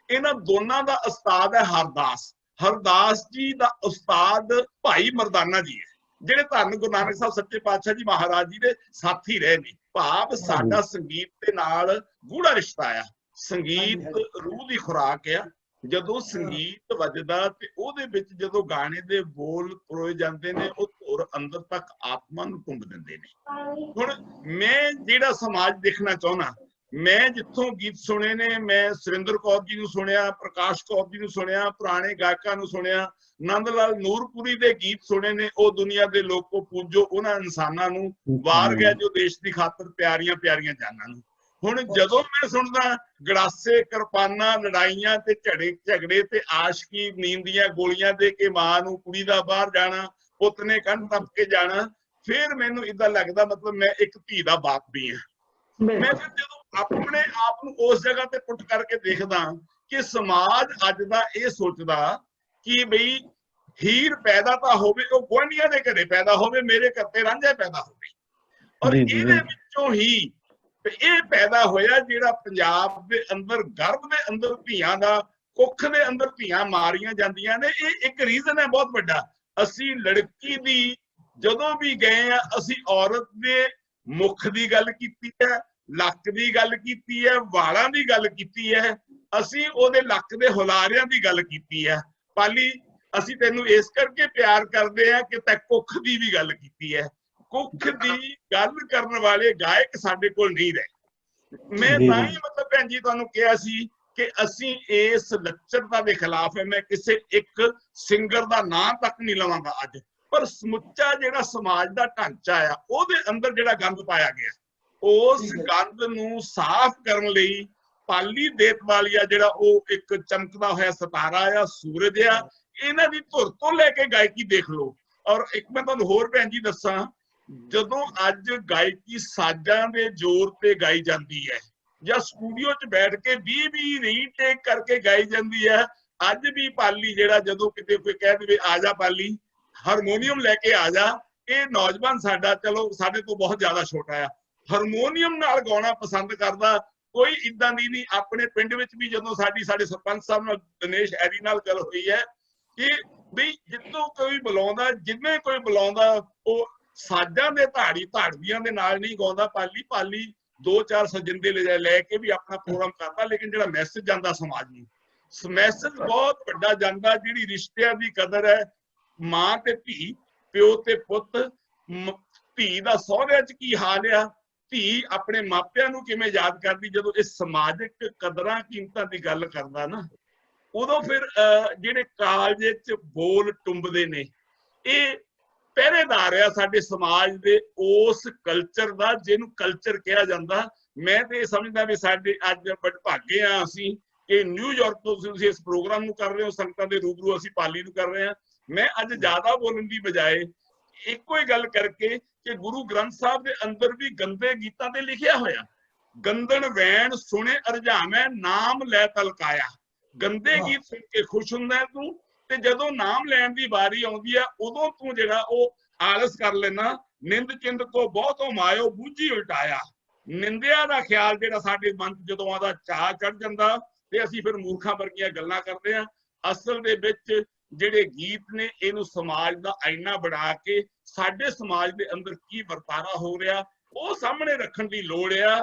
ਇਹਨਾਂ ਦੋਨਾਂ ਦਾ ਉਸਤਾਦ ਹੈ ਹਰਦਾਸ। ਹਰਦਾਸ ਜੀ ਦਾ ਉਸਤਾਦ ਭਾਈ ਮਰਦਾਨਾ ਜੀ ਹੈ, ਜਿਹੜੇ ਧੰਨ ਗੁਰੂ ਨਾਨਕ ਸਾਹਿਬ ਸੱਚੇ ਪਾਤਸ਼ਾਹ ਜੀ ਮਹਾਰਾਜ ਜੀ ਦੇ ਸਾਥੀ ਰਹੇ ਨੇ। ਭਾਵ ਸਾਡਾ ਸੰਗੀਤ ਦੇ ਨਾਲ ਗੂੜਾ ਰਿਸ਼ਤਾ ਆ। ਸੰਗੀਤ ਰੂਹ ਦੀ ਖੁਰਾਕ ਆ। ਜਦੋਂ ਸੰਗੀਤ ਵੱਜਦਾ ਤੇ ਉਹਦੇ ਵਿੱਚ ਜਦੋਂ ਗਾਣੇ ਦੇ ਬੋਲ ਪਰੋਏ ਜਾਂਦੇ ਨੇ, ਉਹ ਧੁਰ ਅੰਦਰ ਤੱਕ ਆਤਮਾ ਨੂੰ ਟੁੰਬ ਦਿੰਦੇ ਨੇ। ਹੁਣ ਮੈਂ ਜਿਹੜਾ ਸਮਾਜ ਦੇਖਣਾ ਚਾਹੁੰਦਾ, ਮੈਂ ਜਿੱਥੋਂ ਗੀਤ ਸੁਣੇ ਨੇ, ਮੈਂ ਸੁਰਿੰਦਰ ਕੌਰ ਜੀ ਨੂੰ ਸੁਣਿਆ, ਪ੍ਰਕਾਸ਼ ਕੌਰ ਜੀ ਨੂੰ ਸੁਣਿਆ, ਪੁਰਾਣੇ ਗਾਇਕਾਂ ਨੂੰ ਸੁਣਿਆ, ਨੰਦ ਲਾਲ ਨੂਰਪੁਰੀ ਦੇ ਗੀਤ ਸੁਣੇ ਨੇ। ਉਹ ਦੁਨੀਆ ਦੇ ਲੋਕੋ ਪੂਜੋ ਉਹਨਾਂ ਇਨਸਾਨਾਂ ਨੂੰ, ਵਾਰ ਗਿਆ ਜੋ ਦੇਸ਼ ਦੀ ਖਾਤਰ ਪਿਆਰੀਆਂ ਪਿਆਰੀਆਂ ਜਾਨਾਂ ਨੂੰ। ਹੁਣ ਜਦੋਂ ਮੈਂ ਸੁਣਦਾ ਗੜਾਸੇ, ਕਿਰਪਾਨਾਂ, ਲੜਾਈਆਂ ਤੇ ਝਗੜੇ ਤੇ ਆਸ਼ਕੀ, ਨੀਂਦ ਦੀਆਂ ਗੋਲੀਆਂ ਦੇ ਕੇ ਮਾਂ ਨੂੰ ਕੁੜੀ ਦਾ ਬਾਹਰ ਜਾਣਾ, ਪੁੱਤ ਨੇ ਕੰਨ ਟੱਪ ਕੇ ਜਾਣਾ, ਫਿਰ ਮੈਨੂੰ ਏਦਾਂ ਲੱਗਦਾ ਮਤਲਬ ਮੈਂ ਇੱਕ ਧੀ ਦਾ ਬਾਪ ਵੀ ਹਾਂ। ਮੈਂ ਫਿਰ ਜਦੋਂ ਆਪਣੇ ਆਪ ਨੂੰ ਉਸ ਜਗ੍ਹਾ ਤੇ ਪੁੱਟ ਕਰਕੇ ਦੇਖਦਾ ਕਿ ਸਮਾਜ ਅੱਜ ਦਾ ਇਹ ਸੋਚਦਾ ਕਿ ਬਈ ਹੀਰ ਪੈਦਾ ਤਾਂ ਹੋਵੇ, ਉਹ ਗੁਆਂਢੀਆਂ ਦੇ ਘਰੇ ਪੈਦਾ ਹੋਵੇ, ਮੇਰੇ ਘਰ ਤੇ ਰਾਂਝਾ ਪੈਦਾ ਹੋਵੇ। ਔਰ ਇਹਦੇ ਵਿੱਚੋਂ ਹੀ ਇਹ ਪੈਦਾ ਹੋਇਆ ਜਿਹੜਾ ਪੰਜਾਬ ਦੇ ਅੰਦਰ, ਗਰਭ ਦੇ ਅੰਦਰ ਧੀਆਂ ਦਾ, ਕੁੱਖ ਦੇ ਅੰਦਰ ਧੀਆਂ ਮਾਰੀਆਂ ਜਾਂਦੀਆਂ ਨੇ। ਇਹ ਇੱਕ ਰੀਜ਼ਨ ਹੈ ਬਹੁਤ ਵੱਡਾ। ਅਸੀਂ ਲੜਕੀ ਦੀ ਜਦੋਂ ਵੀ ਗਏ ਆ, ਅਸੀਂ ਔਰਤ ਦੇ ਮੁਖ ਦੀ ਗੱਲ ਕੀਤੀ ਹੈ, ਲੱਕ ਦੀ ਗੱਲ ਕੀਤੀ ਹੈ, ਵਾਲਾਂ ਦੀ ਗੱਲ ਕੀਤੀ ਹੈ, ਅਸੀਂ ਉਹਦੇ ਲੱਕ ਦੇ ਹੁਲਾਰਿਆਂ ਦੀ ਗੱਲ ਕੀਤੀ ਹੈ। ਪਾਲੀ, ਅਸੀਂ ਤੈਨੂੰ ਇਸ ਕਰਕੇ ਪਿਆਰ ਕਰਦੇ ਆ ਕਿ ਤੈਂ ਕੁੱਖ ਦੀ ਵੀ ਗੱਲ ਕੀਤੀ ਹੈ। ਕੁੱਖ ਦੀ ਗੱਲ ਕਰਨ ਵਾਲੇ ਗਾਇਕ ਸਾਡੇ ਕੋਲ ਨਹੀਂ ਰਹੇ। ਮੈਂ ਤਾਂ ਹੀ ਮਤਲਬ ਭੈਣ ਜੀ ਤੁਹਾਨੂੰ ਕਿਹਾ ਸੀ ਕਿ ਅਸੀਂ ਇਸ ਲੱਚਰਤਾ ਦੇ ਖਿਲਾਫ ਹੈ। ਮੈਂ ਕਿਸੇ ਇੱਕ ਸਿੰਗਰ ਦਾ ਨਾਂ ਤੱਕ ਨਹੀਂ ਲਵਾਂਗਾ ਅੱਜ, ਪਰ ਸਮੁੱਚਾ ਜਿਹੜਾ ਸਮਾਜ ਦਾ ਢਾਂਚਾ ਆ, ਉਹਦੇ ਅੰਦਰ ਜਿਹੜਾ ਗੰਦ ਪਾਇਆ ਗਿਆ, ਉਸ ਗੰਦ ਨੂੰ ਸਾਫ਼ ਕਰਨ ਲਈ ਪਾਲੀ ਦੇਤਵਾਲੀਆ ਜਿਹੜਾ ਉਹ ਇੱਕ ਚਮਕਦਾ ਹੋਇਆ ਸਿਤਾਰਾ ਆ, ਸੂਰਜ ਆ, ਇਹਨਾਂ ਦੀ ਧੁਰ ਤੋਂ ਲੈ ਕੇ ਗਾਇਕੀ ਦੇਖ ਲਓ। ਔਰ ਇੱਕ ਮੈਂ ਤੁਹਾਨੂੰ ਹੋਰ ਭੈਣ ਜੀ ਦੱਸਾਂ, ਜਦੋਂ ਅੱਜ ਗਾਇਕੀ ਸਾਜ਼ਾਂ ਦੇ ਜ਼ੋਰ ਤੇ ਗਾਈ ਜਾਂਦੀ ਹੈ ਜਾਂ ਸਟੂਡੀਓ 'ਚ ਬੈਠ ਕੇ 20 ਰੀਟੇਕ ਕਰਕੇ ਗਾਈ ਜਾਂਦੀ ਹੈ, ਅੱਜ ਵੀ ਪਾਲੀ ਜਿਹੜਾ ਜਦੋਂ ਕਿਤੇ ਕੋਈ ਕਹਿ ਦੇਵੇ ਆ ਜਾ ਪਾਲੀ ਹਾਰਮੋਨੀਅਮ ਲੈ ਕੇ ਆ ਜਾ, ਇਹ ਨੌਜਵਾਨ ਸਾਡਾ, ਚਲੋ ਸਾਡੇ ਤੋਂ ਬਹੁਤ ਜ਼ਿਆਦਾ ਛੋਟਾ ਆ, ਹਾਰਮੋਨੀਅਮ ਨਾਲ ਗਾਉਣਾ ਪਸੰਦ ਕਰਦਾ। ਕੋਈ ਇਦਾਂ ਦੀ ਨਹੀਂ। ਆਪਣੇ ਪਿੰਡ ਵਿੱਚ ਵੀ ਜਦੋਂ ਸਾਡੇ ਸਰਪੰਚ ਸਾਹਿਬ ਨਾਲ, ਦਿਨੇਸ਼ ਐਰੀ ਨਾਲ ਗੱਲ ਹੋਈ ਹੈ ਕਿ ਵੀ ਜਿੱਦੋਂ ਕੋਈ ਬੁਲਾਉਂਦਾ, ਜਿੰਨੇ ਕੋਈ ਬੁਲਾਉਂਦਾ, ਉਹ ਸਾਜ਼ਾਂ ਦੇ ਧਾੜੀਆਂ ਦੇ ਨਾਲ ਨਹੀਂ ਗਾਉਂਦਾ। ਪਾਲੀ 2-4 ਸਜਿੰਦੇ ਲੈ ਕੇ ਵੀ ਆਪਣਾ ਪ੍ਰੋਗਰਾਮ ਕਰਦਾ, ਲੇਕਿਨ ਜਿਹੜਾ ਮੈਸੇਜ ਜਾਂਦਾ ਸਮਾਜ ਨੂੰ, ਮੈਸੇਜ ਬਹੁਤ ਵੱਡਾ ਜਾਂਦਾ। ਜਿਹੜੀ ਰਿਸ਼ਤਿਆਂ ਦੀ ਕਦਰ ਹੈ, ਮਾਂ ਤੇ ਧੀ, ਪਿਓ ਤੇ ਪੁੱਤ, ਧੀ ਦਾ ਸਹੁਰਿਆਂ 'ਚ ਕੀ ਹਾਲ ਆ, ਧੀ ਆਪਣੇ ਮਾਪਿਆਂ ਨੂੰ ਕਿਵੇਂ ਯਾਦ ਕਰਦੀ। ਜਦੋਂ ਇਹ ਸਮਾਜਿਕ ਕਦਰਾਂ ਕੀਮਤਾਂ ਦੀ ਗੱਲ ਕਰਦਾ ਨਾ, ਉਦੋਂ ਫਿਰ ਜਿਹੜੇ ਕਾਲਜੇ 'ਚ ਬੋਲ ਟੁੰਬਦੇ ਨੇ, ਇਹ ਪਹਿਰੇਦਾਰ ਆ ਸਾਡੇ ਸਮਾਜ ਦੇ ਉਸ ਕਲਚਰ ਦਾ ਜਿਹਨੂੰ ਕਲਚਰ ਕਿਹਾ ਜਾਂਦਾ। ਮੈਂ ਤੇ ਇਹ ਸਮਝਦਾ ਵੀ ਸਾਡੇ ਅੱਜ ਵਡਭਾਗੇ ਆ ਅਸੀਂ ਕਿ ਨਿਊਯਾਰਕ ਤੋਂ ਤੁਸੀਂ ਇਸ ਪ੍ਰੋਗਰਾਮ ਨੂੰ ਕਰ ਰਹੇ ਹੋ, ਸੰਗਤਾਂ ਦੇ ਰੂਬਰੂ ਅਸੀਂ ਪਾਲੀ ਨੂੰ ਕਰ ਰਹੇ ਹਾਂ। ਮੈਂ ਅੱਜ ਜ਼ਿਆਦਾ ਬੋਲਣ ਦੀ ਬਜਾਏ ਇੱਕੋ ਹੀ ਗੱਲ ਕਰਕੇ ਕਿ ਗੁਰੂ ਗ੍ਰੰਥ ਸਾਹਿਬ ਦੇ ਅੰਦਰ ਵੀ ਗੰਦੇ ਗੀਤਾਂ ਤੇ ਲਿਖਿਆ ਹੋਇਆ, ਗੰਦਣ ਵੈਣ ਸੁਣੇ ਅਰਝਾਵੇਂ ਨਾਮ ਲੈ ਤਲਕਾਇਆ। ਗੰਦੇ ਗੀਤ ਸੁਣ ਕੇ ਖੁਸ਼ ਹੁੰਦਾ ਤੂੰ, ਤੇ ਜਦੋਂ ਨਾਮ ਲੈਣ ਦੀ ਵਾਰੀ ਆਉਂਦੀ ਆ ਉਦੋਂ ਤੂੰ ਜਿਹੜਾ ਉਹ ਆਲਸ ਕਰ ਲੈਣਾ। ਨਿੰਦ ਚਿੰਦ ਕੋ ਬਹੁਤੋਂ ਮਾਇਓ ਬੂਝੀ ਉਲਟਾਇਆ। ਨਿੰਦਿਆ ਦਾ ਖਿਆਲ ਜਿਹੜਾ ਸਾਡੇ ਮਨ 'ਚ ਜਦੋਂ ਆਦਾ ਚਾਅ ਚੜ ਜਾਂਦਾ ਤੇ ਅਸੀਂ ਫਿਰ ਮੂਰਖਾਂ ਵਰਗੀਆਂ ਗੱਲਾਂ ਕਰਦੇ ਆ। ਅਸਲ ਦੇ ਵਿੱਚ ਜਿਹੜੇ ਗੀਤ ਨੇ ਇਹਨੂੰ ਸਮਾਜ ਦਾ ਆਇਨਾ ਬਣਾ ਕੇ ਸਾਡੇ ਸਮਾਜ ਦੇ ਅੰਦਰ ਕੀ ਵਰਤਾਰਾ ਹੋ ਰਿਹਾ ਉਹ ਸਾਹਮਣੇ ਰੱਖਣ ਦੀ ਲੋੜ ਆ।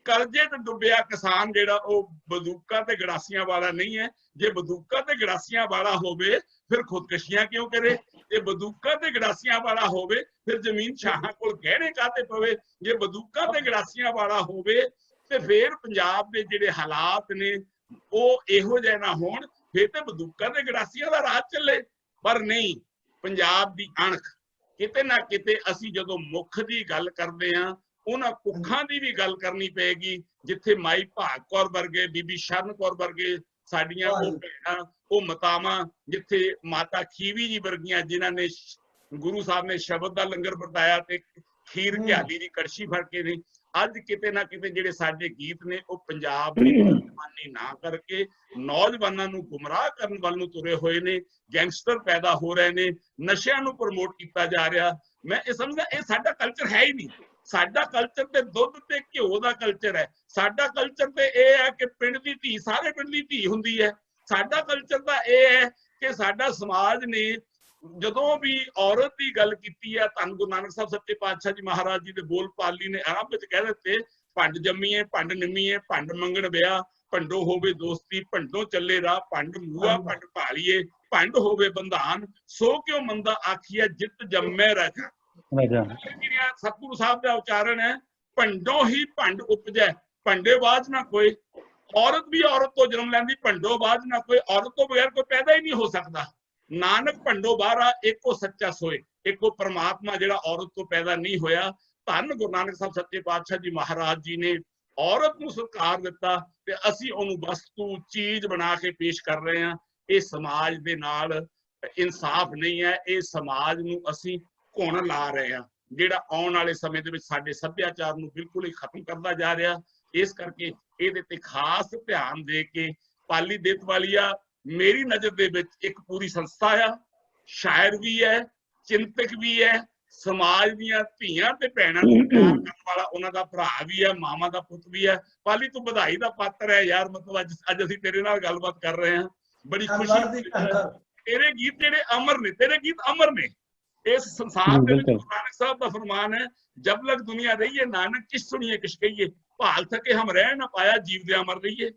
ਕਰਜ਼ੇ ਤੇ ਡੁੱਬਿਆ ਕਿਸਾਨ ਜਿਹੜਾ ਉਹ ਬੰਦੂਕਾਂ ਤੇ ਗੜਾਸੀਆਂ ਵਾਲਾ ਨਹੀਂ ਹੈ। ਜੇ ਬੰਦੂਕਾਂ ਤੇ ਗੜਾਸੀਆਂ ਵਾਲਾ ਹੋਵੇ ਫਿਰ ਖੁਦਕਸ਼ੀਆਂ ਕਿਉਂ ਕਰੇ? ਜੇ ਬੰਦੂਕਾਂ ਤੇ ਗੜਾਸੀਆਂ ਵਾਲਾ ਹੋਵੇ ਫਿਰ ਜ਼ਮੀਨ ਸ਼ਾਹਾਂ ਕੋਲ ਗਹਿਣੇ ਕਾਹਤੇ ਪਵੇ? ਜੇ ਬੰਦੂਕਾਂ ਤੇ ਗੜਾਸੀਆਂ ਵਾਲਾ ਹੋਵੇ ਤੇ ਫਿਰ ਪੰਜਾਬ ਦੇ ਜਿਹੜੇ ਹਾਲਾਤ ਨੇ ਉਹ ਇਹੋ ਜਿਹੇ ਨਾ ਹੋਣ, ਫਿਰ ਤੇ ਬੰਦੂਕਾਂ ਤੇ ਗੜਾਸੀਆਂ ਦਾ ਰਾਜ ਚੱਲੇ। ਪਰ ਨਹੀਂ, ਪੰਜਾਬ ਦੀ ਅਣਖ ਕਿਤੇ ਨਾ ਕਿਤੇ ਅਸੀਂ ਜਦੋਂ ਮੁੱਖ ਦੀ ਗੱਲ ਕਰਦੇ ਹਾਂ ਉਹਨਾਂ ਕੁੱਖਾਂ ਦੀ ਵੀ ਗੱਲ ਕਰਨੀ ਪਏਗੀ, ਜਿੱਥੇ ਮਾਈ ਭਾਗ ਕੌਰ ਵਰਗੇ, ਬੀਬੀ ਸ਼ਰਨ ਕੌਰ ਵਰਗੇ ਸਾਡੀਆਂ ਉਹ ਭੈਣਾਂ, ਉਹ ਮਾਤਾਵਾਂ, ਜਿੱਥੇ ਮਾਤਾ ਖੀਵੀ ਜੀ ਵਰਗੀਆਂ ਜਿਨ੍ਹਾਂ ਨੇ ਗੁਰੂ ਸਾਹਿਬ ਨੇ ਸ਼ਬਦ ਦਾ ਲੰਗਰ ਵਰਤਾਇਆ ਤੇ ਖੀਰ ਘਿਆਲੀ ਦੀ ਕੜਛੀ ਫੜ ਕੇ ਨੇ। ਅੱਜ ਕਿਤੇ ਨਾ ਕਿਤੇ ਜਿਹੜੇ ਸਾਡੇ ਗੀਤ ਨੇ ਉਹ ਪੰਜਾਬ ਦੀ ਨੌਜਵਾਨੀ ਨਾ ਕਰਕੇ ਨੌਜਵਾਨਾਂ ਨੂੰ ਗੁੰਮਰਾਹ ਕਰਨ ਵੱਲ ਨੂੰ ਤੁਰੇ ਹੋਏ ਨੇ। ਗੈਂਗਸਟਰ ਪੈਦਾ ਹੋ ਰਹੇ ਨੇ, ਨਸ਼ਿਆਂ ਨੂੰ ਪ੍ਰਮੋਟ ਕੀਤਾ ਜਾ ਰਿਹਾ। ਮੈਂ ਇਹ ਸਮਝਦਾ ਇਹ ਸਾਡਾ ਕਲਚਰ ਹੈ ਹੀ ਨਹੀਂ। ਸਾਡਾ ਕਲਚਰ ਤੇ ਦੁੱਧ ਤੇ ਘਿਓ ਦਾ ਕਲਚਰ ਹੈ। ਸਾਡਾ ਕਲਚਰ ਤੇ ਇਹ ਹੈ ਕਿ ਪਿੰਡ ਦੀ ਧੀ ਸਾਰੇ ਪਿੰਡ ਦੀ ਧੀ ਹੁੰਦੀ ਹੈ। ਸਾਡਾ ਕਲਚਰ ਤਾਂ ਇਹ ਹੈ ਕਿ ਸਾਡਾ ਸਮਾਜ ਨੇ ਜਦੋਂ ਵੀ ਔਰਤ ਦੀ ਗੱਲ ਕੀਤੀ ਹੈ, ਧੰਨ ਗੁਰੂ ਨਾਨਕ ਸਾਹਿਬ ਸੱਚੇ ਪਾਤਸ਼ਾਹ ਜੀ ਮਹਾਰਾਜ ਜੀ ਦੇ ਬੋਲ ਪਾਲੀ ਨੇ ਆਰੰਭ ਵਿੱਚ ਕਹਿ ਦਿੱਤੇ, ਭੰਡ ਜੰਮੀਏ ਭੰਡ ਨਿੰਮੀਏ ਭੰਡ ਮੰਗਣ ਵਿਆਹ, ਭੰਡੋ ਹੋਵੇ ਦੋਸਤੀ ਭੰਡੋ ਚੱਲੇ ਰਾਹ, ਭੰਡ ਮੂਆ ਭੰਡ ਭਾਲੀਏ, ਭੰਡ ਹੋਵੇ ਬੰਧਾਨ, ਸੋ ਕਿਉ ਮੰਦਾ ਆਖੀਏ ਜਿੱਤ ਜੰਮੇ ਰਾਜਾ। ਸਤਿਗੁਰੂ ਸਾਹਿਬ ਦਾ ਉਚਾਰਨ ਹੈ, ਭੰਡੋ ਹੀ ਭੰਡ ਉਪਜੈ ਭੰਡੇ ਬਾਝ ਨਾ ਕੋਈ। ਔਰਤ ਵੀ ਔਰਤ ਤੋਂ ਜਨਮ ਲੈਂਦੀ, ਭੰਡੋ ਬਾਝ ਨਾ ਕੋਈ। ਔਰਤ ਤੋਂ ਬਗੈਰ ਕੋਈ ਪੈਦਾ ਹੀ ਨਹੀਂ ਹੋ ਸਕਦਾ। ਨਾਨਕ ਭੰਡੋ ਬਾਹਰਾ ਇੱਕੋ ਸੱਚਾ ਸੋਏ। ਇੱਕੋ ਪਰਮਾਤਮਾ ਜਿਹੜਾ ਔਰਤ ਤੋਂ ਪੈਦਾ ਨਹੀਂ ਹੋਇਆ। ਧੰਨ ਗੁਰੂ ਨਾਨਕ ਸਾਹਿਬ ਸੱਚੇ ਪਾਤਸ਼ਾਹ ਜੀ ਮਹਾਰਾਜ ਜੀ ਨੇ ਔਰਤ ਨੂੰ ਸਤਿਕਾਰ ਦਿੱਤਾ ਤੇ ਅਸੀਂ ਉਹਨੂੰ ਵਸਤੂ ਚੀਜ਼ ਬਣਾ ਕੇ ਪੇਸ਼ ਕਰ ਰਹੇ ਹਾਂ। ਇਹ ਸਮਾਜ ਦੇ ਨਾਲ ਇਨਸਾਫ ਨਹੀਂ ਹੈ। ਇਹ ਸਮਾਜ ਨੂੰ ਅਸੀਂ ਘੁਣ ਲਾ ਰਹੇ ਹਾਂ, ਜਿਹੜਾ ਆਉਣ ਵਾਲੇ ਸਮੇਂ ਦੇ ਵਿੱਚ ਸਾਡੇ ਸੱਭਿਆਚਾਰ ਨੂੰ ਬਿਲਕੁਲ ਹੀ ਖਤਮ ਕਰਦਾ ਜਾ ਰਿਹਾ। ਇਸ ਕਰਕੇ ਇਹਦੇ ਤੇ ਖਾਸ ਧਿਆਨ ਦੇ ਕੇ ਪਾਲੀ ਦੇਤਵਾਲੀਆ ਮੇਰੀ ਨਜ਼ਰ ਦੇ ਵਿੱਚ ਇੱਕ ਪੂਰੀ ਸੰਸਥਾ ਆ। ਸ਼ਾਇਰ ਵੀ ਹੈ, ਚਿੰਤਕ ਵੀ ਹੈ, ਸਮਾਜ ਦੀਆਂ ਧੀਆਂ ਤੇ ਭੈਣਾਂ ਨੂੰ ਪਿਆਰ ਕਰਨ ਵਾਲਾ ਉਹਨਾਂ ਦਾ ਭਰਾ ਵੀ ਹੈ, ਮਾਵਾਂ ਦਾ ਪੁੱਤ ਵੀ ਹੈ। ਪਾਲੀ ਤੂੰ ਵਧਾਈ ਦਾ ਪਾਤਰ ਹੈ ਯਾਰ। ਮਤਲਬ ਅੱਜ ਅਸੀਂ ਤੇਰੇ ਨਾਲ ਗੱਲਬਾਤ ਕਰ ਰਹੇ ਹਾਂ, ਬੜੀ ਖੁਸ਼ੀ। ਤੇਰੇ ਗੀਤ ਜਿਹੜੇ ਅਮਰ ਨੇ, ਤੇਰੇ ਗੀਤ ਅਮਰ ਨੇ ਇਸ ਸੰਸਾਰ ਦੇ ਵਿੱਚ। ਗੁਰੂ ਨਾਨਕ ਸਾਹਿਬ ਦਾ ਫਰਮਾਨ ਹੈ, ਜਬ ਲਗ ਦੁਨੀਆ ਰਹੀਏ ਨਾਨਕ ਕਿਸ ਸੁਣੀਏ ਕਿਸ ਕਹੀਏ, ਭਾਲ ਥਕੇ ਹਮ ਰਹਿ ਨਾ ਪਾਇਆ ਜੀਵ ਦੇ ਅਮਰ ਰਹੀਏ।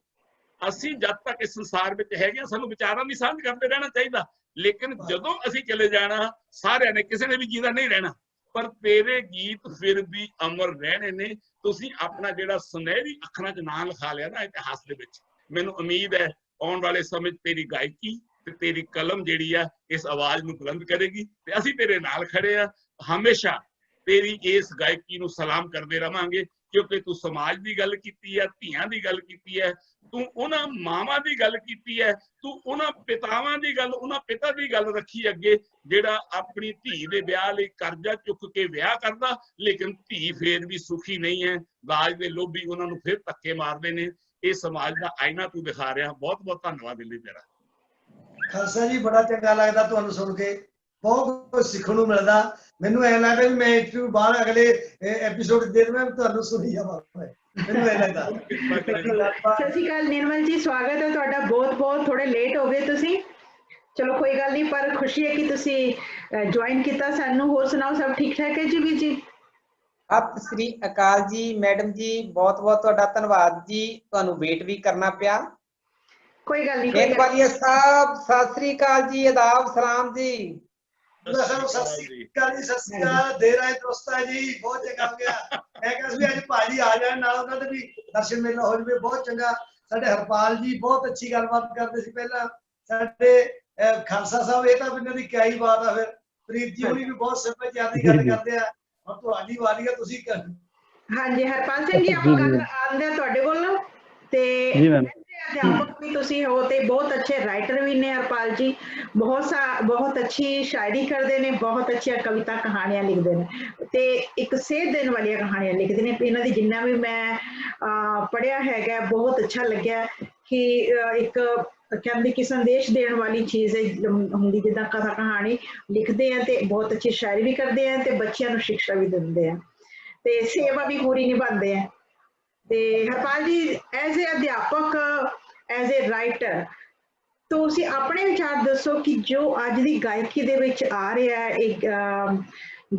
ਅਸੀਂ ਜਦ ਤੱਕ ਇਸ ਸੰਸਾਰ ਵਿੱਚ ਹੈਗੇ ਸਾਨੂੰ ਵਿਚਾਰਾਂ ਦੀ ਸਾਂਝ ਕਰਦੇ ਰਹਿਣਾ ਚਾਹੀਦਾ, ਲੇਕਿਨ ਜਦੋਂ ਅਸੀਂ ਚਲੇ ਜਾਣਾ ਸਾਰਿਆਂ ਨੇ, ਕਿਸੇ ਨੇ ਵੀ ਜਿੰਦਾ ਨਹੀਂ ਰਹਿਣਾ। ਪਰ ਤੇਰੇ ਗੀਤ ਫਿਰ ਵੀ ਅਮਰ ਰਹਿਣੇ ਨੇ। ਤੁਸੀਂ ਆਪਣਾ ਜਿਹੜਾ ਸੁਨਹਿਰੀ ਅੱਖਰਾਂ 'ਚ ਨਾਂ ਲਿਖਾ ਲਿਆ ਨਾ ਇਤਿਹਾਸ ਦੇ ਵਿੱਚ, ਮੈਨੂੰ ਉਮੀਦ ਹੈ ਆਉਣ ਵਾਲੇ ਸਮੇਂ 'ਚ ਤੇਰੀ ਗਾਇਕੀ ਤੇ ਤੇਰੀ ਕਲਮ ਜਿਹੜੀ ਆ ਇਸ ਆਵਾਜ਼ ਨੂੰ ਬੁਲੰਦ ਕਰੇਗੀ ਤੇ ਅਸੀਂ ਤੇਰੇ ਨਾਲ ਖੜੇ ਆ। ਹਮੇਸ਼ਾ ਤੇਰੀ ਇਸ ਗਾਇਕੀ ਨੂੰ ਸਲਾਮ ਕਰਦੇ ਰਵਾਂਗੇ, ਕਿਉਂਕਿ ਤੂੰ ਸਮਾਜ ਦੀ ਗੱਲ ਕੀਤੀ ਹੈ, ਧੀਆਂ ਦੀ ਗੱਲ ਕੀਤੀ ਹੈ, ਤੂੰ ਉਹਨਾਂ ਮਾਵਾਂ ਦੀ ਗੱਲ ਕੀਤੀ ਹੈ, ਤੂੰ ਉਹਨਾਂ ਪਿਤਾਵਾਂ ਦੀ ਗੱਲ, ਉਹਨਾਂ ਪਿਤਾ ਦੀ ਗੱਲ ਰੱਖੀ ਅੱਗੇ ਜਿਹੜਾ ਆਪਣੀ ਧੀ ਦੇ ਵਿਆਹ ਲਈ ਕਰਜ਼ਾ ਚੁੱਕ ਕੇ ਵਿਆਹ ਕਰਦਾ, ਲੇਕਿਨ ਧੀ ਫੇਰ ਵੀ ਸੁਖੀ ਨਹੀਂ ਹੈ। ਦਾਜ ਦੇ ਲੋਭੀ ਉਹਨਾਂ ਨੂੰ ਫਿਰ ਧੱਕੇ ਮਾਰਦੇ ਨੇ। ਇਹ ਸਮਾਜ ਦਾ ਆਇਨਾ ਤੂੰ ਦਿਖਾ ਰਿਹਾ। ਬਹੁਤ ਬਹੁਤ ਧੰਨਵਾਦ ਦਿੱਲੀ ਤੇਰਾ। ਖਾਲਸਾ ਜੀ, ਬੜਾ ਚੰਗਾ ਲੱਗਦਾ ਤੁਹਾਨੂੰ ਸੁਣ ਕੇ, ਬਹੁਤ ਕੁਝ ਸਿੱਖਣ ਨੂੰ ਮਿਲਦਾ। ਮੈਨੂੰ ਐਂ ਲੱਗਦਾ ਵੀ ਮੈਂ ਇੰਟਰਵਿਊ ਬਾਅਦ ਅਗਲੇ ਐਪੀਸੋਡ ਦੇ ਮੈਂ ਤੁਹਾਨੂੰ ਸੁਣੀ ਜਾਵਾਂ। ਮੈਨੂੰ ਐਂ ਲੱਗਦਾ। ਸਤਿ ਸ਼੍ਰੀ ਅਕਾਲ ਨਿਰਮਲ ਜੀ, ਸਵਾਗਤ ਹੈ ਤੁਹਾਡਾ। ਬਹੁਤ ਬਹੁਤ ਥੋੜੇ ਲੇਟ ਹੋ ਗਏ ਤੁਸੀਂ, ਚਲੋ ਕੋਈ ਗੱਲ ਨਹੀਂ, ਪਰ ਖੁਸ਼ੀ ਹੈ ਕਿ ਤੁਸੀਂ ਜੁਆਇਨ ਕੀਤਾ ਸਾਨੂੰ। ਹੋਰ ਸੁਣਾਓ, ਸਭ ਠੀਕ ਠਾਕ ਹੈ ਜੀ? ਵੀਰ ਜੀ ਸਤਿ ਸ੍ਰੀ ਅਕਾਲ ਜੀ। ਮੈਡਮ ਜੀ ਬਹੁਤ ਬਹੁਤ ਤੁਹਾਡਾ ਧੰਨਵਾਦ ਜੀ, ਤੁਹਾਨੂੰ ਵੇਟ ਵੀ ਕਰਨਾ ਪਿਆ। ਕੋਈ ਗੱਲ ਨਹੀਂ। ਸਾਹਿਬ ਸਤਿ ਸ੍ਰੀ ਅਕਾਲ ਜੀ, ਆਦਾਬ ਸਲਾਮ ਜੀ। ਉਹਨਾਂ ਸਾਨੂੰ ਸਤਿ ਸ੍ਰੀ ਅਕਾਲ ਜੀ, ਸਤਿ ਸ੍ਰੀ ਅਕਾਲ। ਦੇਰ ਆਏ ਦੋਸਤਾਂ ਜੀ, ਬਹੁਤ ਚੰਗਾ ਹੋ ਗਿਆ। ਮੈਂ ਕਿਹਾ ਸੀ ਅੱਜ ਭਾਜੀ ਆ ਜਾਣ, ਨਾਲ ਉਹਨਾਂ ਦੇ ਵੀ ਦਰਸ਼ਨ ਮੇਲਾ ਹੋ ਜਾਵੇ, ਬਹੁਤ ਚੰਗਾ। ਸਾਡੇ ਹਰਪਾਲ ਜੀ ਬਹੁਤ ਅੱਛੀ ਗੱਲਬਾਤ ਕਰਦੇ ਸੀ ਪਹਿਲਾਂ। ਸਾਡੇ ਖਾਲਸਾ ਸਾਹਿਬ, ਇਹ ਤਾਂ ਇਹਨਾਂ ਦੀ ਕਿਆ ਹੀ ਬਾਤ ਆ। ਫਿਰ ਪ੍ਰੀਤ ਜੀ ਹੁਣੀ ਵੀ ਬਹੁਤ ਸੱਭਿਆਚਾਰ ਦੀ ਗੱਲ ਕਰਦੇ ਆ। ਹੁਣ ਤੁਹਾਡੀ ਵਾਰੀ ਆ, ਤੁਸੀਂ ਹਾਂਜੀ ਹਰਪਾਲ ਸਿੰਘ ਜੀ, ਆਪਾਂ ਗੱਲ ਆਉਂਦੇ ਆ ਤੁਹਾਡੇ ਕੋਲ। ਤੇ ਅਧਿਆਪਕ ਵੀ ਤੁਸੀਂ ਹੋ ਤੇ ਬਹੁਤ ਅੱਛੇ ਰਾਈਟਰ ਵੀ ਨੇ ਹਰਪਾਲ ਜੀ। ਬਹੁਤ ਅੱਛੀ ਸ਼ਾਇਰੀ ਕਰਦੇ ਨੇ, ਬਹੁਤ ਅੱਛੀਆਂ ਕਵਿਤਾ ਕਹਾਣੀਆਂ ਲਿਖਦੇ ਨੇ ਤੇ ਇੱਕ ਸੇਧ ਦੇਣ ਵਾਲੀਆਂ ਕਹਾਣੀਆਂ ਲਿਖਦੇ ਨੇ। ਇਹਨਾਂ ਦੀ ਜਿੰਨਾ ਵੀ ਮੈਂ ਪੜ੍ਹਿਆ ਹੈਗਾ, ਬਹੁਤ ਅੱਛਾ ਲੱਗਿਆ ਕਿ ਇੱਕ ਕਹਿੰਦੇ ਕਿ ਸੰਦੇਸ਼ ਦੇਣ ਵਾਲੀ ਚੀਜ਼ ਹੁੰਦੀ, ਜਿੱਦਾਂ ਕਥਾ ਕਹਾਣੀ ਲਿਖਦੇ ਆ ਤੇ ਬਹੁਤ ਅੱਛੀ ਸ਼ਾਇਰੀ ਵੀ ਕਰਦੇ ਆ ਤੇ ਬੱਚਿਆਂ ਨੂੰ ਸਿੱਖਿਆ ਵੀ ਦਿੰਦੇ ਆ ਤੇ ਸੇਵਾ ਵੀ ਪੂਰੀ ਨਿਭਾਉਂਦੇ ਆ। ਤੇ ਹਰਪਾਲ ਜੀ, ਐਜ਼ ਏ ਅਧਿਆਪਕ, ਐਜ਼ ਏ ਰਾਈਟਰ, ਤੁਸੀਂ ਆਪਣੇ ਵਿਚਾਰ ਦੱਸੋ ਕਿ ਜੋ ਅੱਜ ਦੀ ਗਾਇਕੀ ਦੇ ਵਿੱਚ ਆ ਰਿਹਾ ਹੈ, ਇੱਕ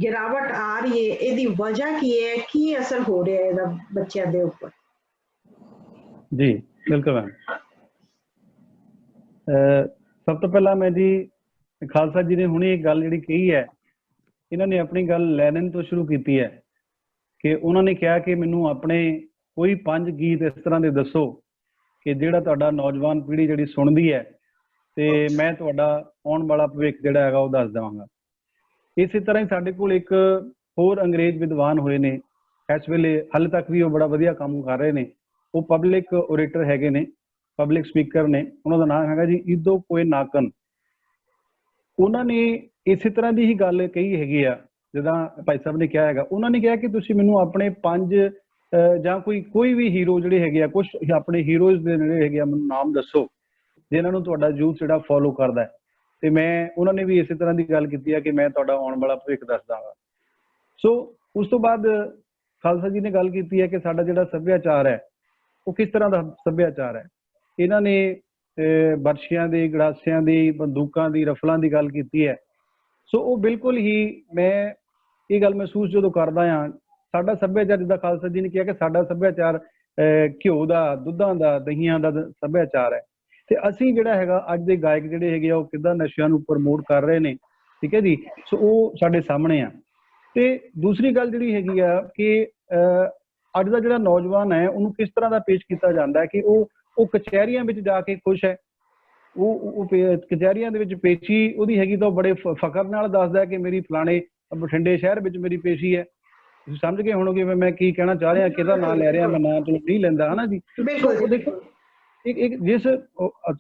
ਗਿਰਾਵਟ ਆ ਰਹੀ ਹੈ, ਇਹਦੀ ਵਜ੍ਹਾ ਕੀ ਹੈ, ਕੀ ਅਸਰ ਹੋ ਰਿਹਾ ਇਹਦਾ ਬੱਚਿਆਂ ਦੇ ਉੱਪਰ? ਜੀ ਬਿਲਕੁਲ ਮੈਮ। ਸਭ ਤੋਂ ਪਹਿਲਾਂ ਮੈਂ ਜੀ, ਖਾਲਸਾ ਜੀ ਨੇ ਹੁਣੇ ਇੱਕ ਗੱਲ ਜਿਹੜੀ ਕਹੀ ਹੈ, ਇਹਨਾਂ ਨੇ ਆਪਣੀ ਗੱਲ ਲੈਨਨ ਤੋਂ ਸ਼ੁਰੂ ਕੀਤੀ ਹੈ ਕਿ ਉਹਨਾਂ ਨੇ ਕਿਹਾ ਕਿ ਮੈਨੂੰ ਆਪਣੇ ਕੋਈ 5 ਗੀਤ ਇਸ ਤਰ੍ਹਾਂ ਦੇ ਦੱਸੋ ਕਿ ਜਿਹੜਾ ਤੁਹਾਡਾ ਨੌਜਵਾਨ ਪੀੜ੍ਹੀ ਜਿਹੜੀ ਸੁਣਦੀ ਹੈ ਤੇ ਮੈਂ ਤੁਹਾਡਾ ਆਉਣ ਵਾਲਾ ਭਵਿੱਖ ਜਿਹੜਾ ਹੈਗਾ ਉਹ ਦੱਸ ਦੇਵਾਂਗਾ। ਇਸੇ ਤਰ੍ਹਾਂ ਹੀ ਸਾਡੇ ਕੋਲ ਇੱਕ ਹੋਰ ਅੰਗਰੇਜ਼ ਵਿਦਵਾਨ ਹੋਏ ਨੇ, ਇਸ ਵੇਲੇ ਹਾਲੇ ਤੱਕ ਵੀ ਉਹ ਬੜਾ ਵਧੀਆ ਕੰਮ ਕਰ ਰਹੇ ਨੇ। ਉਹ ਪਬਲਿਕ ਓਰੇਟਰ ਹੈਗੇ ਨੇ, ਪਬਲਿਕ ਸਪੀਕਰ ਨੇ। ਉਹਨਾਂ ਦਾ ਨਾਮ ਹੈਗਾ ਜੀ ਈਦੋ ਕੋਏਨਾਕਨ। ਉਹਨਾਂ ਨੇ ਇਸੇ ਤਰ੍ਹਾਂ ਦੀ ਹੀ ਗੱਲ ਕਹੀ ਹੈਗੀ ਆ ਜਿੱਦਾਂ ਭਾਈ ਸਾਹਿਬ ਨੇ ਕਿਹਾ ਹੈਗਾ। ਉਹਨਾਂ ਨੇ ਕਿਹਾ ਕਿ ਤੁਸੀਂ ਮੈਨੂੰ ਆਪਣੇ 5 ਜਾਂ ਕੋਈ ਵੀ ਹੀਰੋ ਜਿਹੜੇ ਹੈਗੇ ਆ, ਕੁਝ ਆਪਣੇ ਹੀਰੋਜ਼ ਦੇ ਜਿਹੜੇ ਹੈਗੇ ਆ, ਮੈਨੂੰ ਨਾਮ ਦੱਸੋ ਜਿਨ੍ਹਾਂ ਨੂੰ ਤੁਹਾਡਾ ਯੂਥ ਜਿਹੜਾ ਫੋਲੋ ਕਰਦਾ ਹੈ। ਤੇ ਮੈਂ ਉਹਨਾਂ ਨੇ ਵੀ ਇਸੇ ਤਰ੍ਹਾਂ ਦੀ ਗੱਲ ਕੀਤੀ ਹੈ ਕਿ ਮੈਂ ਤੁਹਾਡਾ ਆਉਣ ਵਾਲਾ ਭਵਿੱਖ ਦੱਸ ਦਾਂਗਾ। ਸੋ ਉਸ ਤੋਂ ਬਾਅਦ ਖਾਲਸਾ ਜੀ ਨੇ ਗੱਲ ਕੀਤੀ ਹੈ ਕਿ ਸਾਡਾ ਜਿਹੜਾ ਸੱਭਿਆਚਾਰ ਹੈ ਉਹ ਕਿਸ ਤਰ੍ਹਾਂ ਦਾ ਸੱਭਿਆਚਾਰ ਹੈ। ਇਹਨਾਂ ਨੇ ਬਰਸ਼ੀਆਂ ਦੀ, ਗੜਾਸਿਆਂ ਦੀ, ਬੰਦੂਕਾਂ ਦੀ, ਰਫਲਾਂ ਦੀ ਗੱਲ ਕੀਤੀ ਹੈ। ਸੋ ਉਹ ਬਿਲਕੁਲ ਹੀ ਮੈਂ ਇਹ ਗੱਲ ਮਹਿਸੂਸ ਜਦੋਂ ਕਰਦਾ ਹਾਂ, ਸਾਡਾ ਸੱਭਿਆਚਾਰ, ਜਿੱਦਾਂ ਖਾਲਸਾ ਜੀ ਨੇ ਕਿਹਾ ਕਿ ਸਾਡਾ ਸੱਭਿਆਚਾਰ ਘਿਓ ਦਾ, ਦੁੱਧਾਂ ਦਾ, ਦਹੀਆਂ ਦਾ ਸੱਭਿਆਚਾਰ ਹੈ। ਤੇ ਅਸੀਂ ਜਿਹੜਾ ਹੈਗਾ ਅੱਜ ਦੇ ਗਾਇਕ ਜਿਹੜੇ ਹੈਗੇ ਆ ਉਹ ਕਿੱਦਾਂ ਨਸ਼ਿਆਂ ਨੂੰ ਪ੍ਰਮੋਟ ਕਰ ਰਹੇ ਨੇ, ਠੀਕ ਹੈ ਜੀ। ਸੋ ਉਹ ਸਾਡੇ ਸਾਹਮਣੇ ਆ। ਤੇ ਦੂਸਰੀ ਗੱਲ ਜਿਹੜੀ ਹੈਗੀ ਆ ਕਿ ਅੱਜ ਦਾ ਜਿਹੜਾ ਨੌਜਵਾਨ ਹੈ ਉਹਨੂੰ ਕਿਸ ਤਰ੍ਹਾਂ ਦਾ ਪੇਸ਼ ਕੀਤਾ ਜਾਂਦਾ ਹੈ ਕਿ ਉਹ ਕਚਹਿਰੀਆਂ ਵਿੱਚ ਜਾ ਕੇ ਖੁਸ਼ ਹੈ। ਉਹ ਕਚਹਿਰੀਆਂ ਦੇ ਵਿੱਚ ਪੇਸ਼ੀ ਉਹਦੀ ਹੈਗੀ ਤਾਂ ਉਹ ਬੜੇ ਫਖਰ ਨਾਲ ਦੱਸਦਾ ਕਿ ਮੇਰੀ ਫਲਾਣੇ ਬਠਿੰਡੇ ਸ਼ਹਿਰ ਵਿੱਚ ਮੇਰੀ ਪੇਸ਼ੀ ਹੈ। ਤੁਸੀਂ ਸਮਝ ਗਏ ਹੋਣਗੇ ਮੈਂ ਕੀ ਕਹਿਣਾ ਚਾਹ ਰਿਹਾ, ਕਿਹਦਾ ਨਾਂ ਲੈ ਰਿਹਾ, ਮੈਂ ਨਾਂ ਚਲੋ ਨਹੀਂ ਲੈਂਦਾ, ਹਨਾ ਜੀ। ਉਹ ਦੇਖੋ ਇੱਕ ਜਿਸ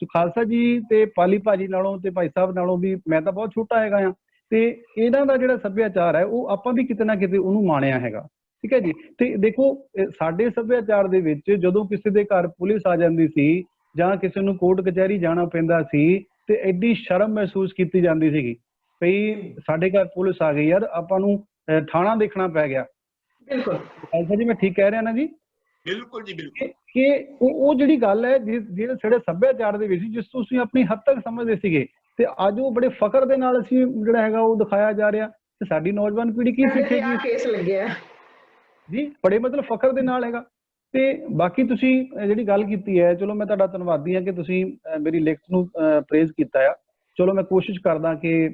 ਖਾਲਸਾ ਜੀ ਤੇ ਪਾਲੀ ਭਾਜੀ ਨਾਲੋਂ ਤੇ ਭਾਈ ਸਾਹਿਬ ਨਾਲੋਂ ਵੀ ਮੈਂ ਤਾਂ ਬਹੁਤ ਛੋਟਾ ਹੈਗਾ ਆ, ਤੇ ਇਹਨਾਂ ਦਾ ਜਿਹੜਾ ਸੱਭਿਆਚਾਰ ਹੈ ਉਹ ਆਪਾਂ ਵੀ ਕਿਤੇ ਨਾ ਕਿਤੇ ਉਹਨੂੰ ਮਾਣਿਆ ਹੈਗਾ, ਠੀਕ ਹੈ ਜੀ। ਤੇ ਦੇਖੋ ਸਾਡੇ ਸੱਭਿਆਚਾਰ ਦੇ ਵਿੱਚ ਜਦੋਂ ਕਿਸੇ ਦੇ ਘਰ ਪੁਲਿਸ ਆ ਜਾਂਦੀ ਸੀ ਜਾਂ ਕਿਸੇ ਨੂੰ ਕੋਰਟ ਕਚਹਿਰੀ ਜਾਣਾ ਪੈਂਦਾ ਸੀ ਤੇ ਐਡੀ ਸ਼ਰਮ ਮਹਿਸੂਸ ਕੀਤੀ ਜਾਂਦੀ ਸੀਗੀ ਭਈ ਸਾਡੇ ਘਰ ਪੁਲਿਸ ਆ ਗਈ ਯਾਰ, ਆਪਾਂ ਨੂੰ ਥਾਣਾ ਦੇਖਣਾ ਪੈ ਗਿਆ। ਬਿਲਕੁਲ ਖਾਲਸਾ ਜੀ, ਮੈਂ ਠੀਕ ਕਹਿ ਰਿਹਾ ਨਾ ਜੀ? ਬਿਲਕੁਲ ਜੀ, ਬਿਲਕੁਲ। ਕਿ ਉਹ ਜਿਹੜੀ ਗੱਲ ਹੈ ਜਿਹੜੇ ਸਾਡੇ ਸੱਭਿਆਚਾਰ ਦੇ ਵਿੱਚ ਜਿਸ ਤੋਂ ਅਸੀਂ ਆਪਣੀ ਹੱਦ ਤੱਕ ਸਮਝਦੇ ਸੀਗੇ ਤੇ ਅੱਜ ਉਹ ਬੜੇ ਫਖਰ ਦੇ ਨਾਲ ਅਸੀਂ ਜਿਹੜਾ ਹੈਗਾ ਉਹ ਦਿਖਾਇਆ ਜਾ ਰਿਹਾ। ਤੇ ਸਾਡੀ ਨੌਜਵਾਨ ਪੀੜ੍ਹੀ ਕੀ ਸਿੱਖੇਗੀ ਕੇਸ ਲੱਗਿਆ ਜੀ, ਬੜੇ ਮਤਲਬ ਫਖਰ ਦੇ ਨਾਲ ਹੈਗਾ। ਤੇ ਬਾਕੀ ਤੁਸੀਂ ਜਿਹੜੀ ਗੱਲ ਕੀਤੀ ਹੈ, ਚਲੋ ਮੈਂ ਤੁਹਾਡਾ ਧੰਨਵਾਦੀ ਹਾਂ ਕਿ ਤੁਸੀਂ ਮੇਰੀ ਲਿਖਤ ਨੂੰ ਪ੍ਰੇਜ਼ ਕੀਤਾ ਆ। ਚਲੋ ਮੈਂ ਕੋਸ਼ਿਸ਼ ਕਰਦਾ ਕਿ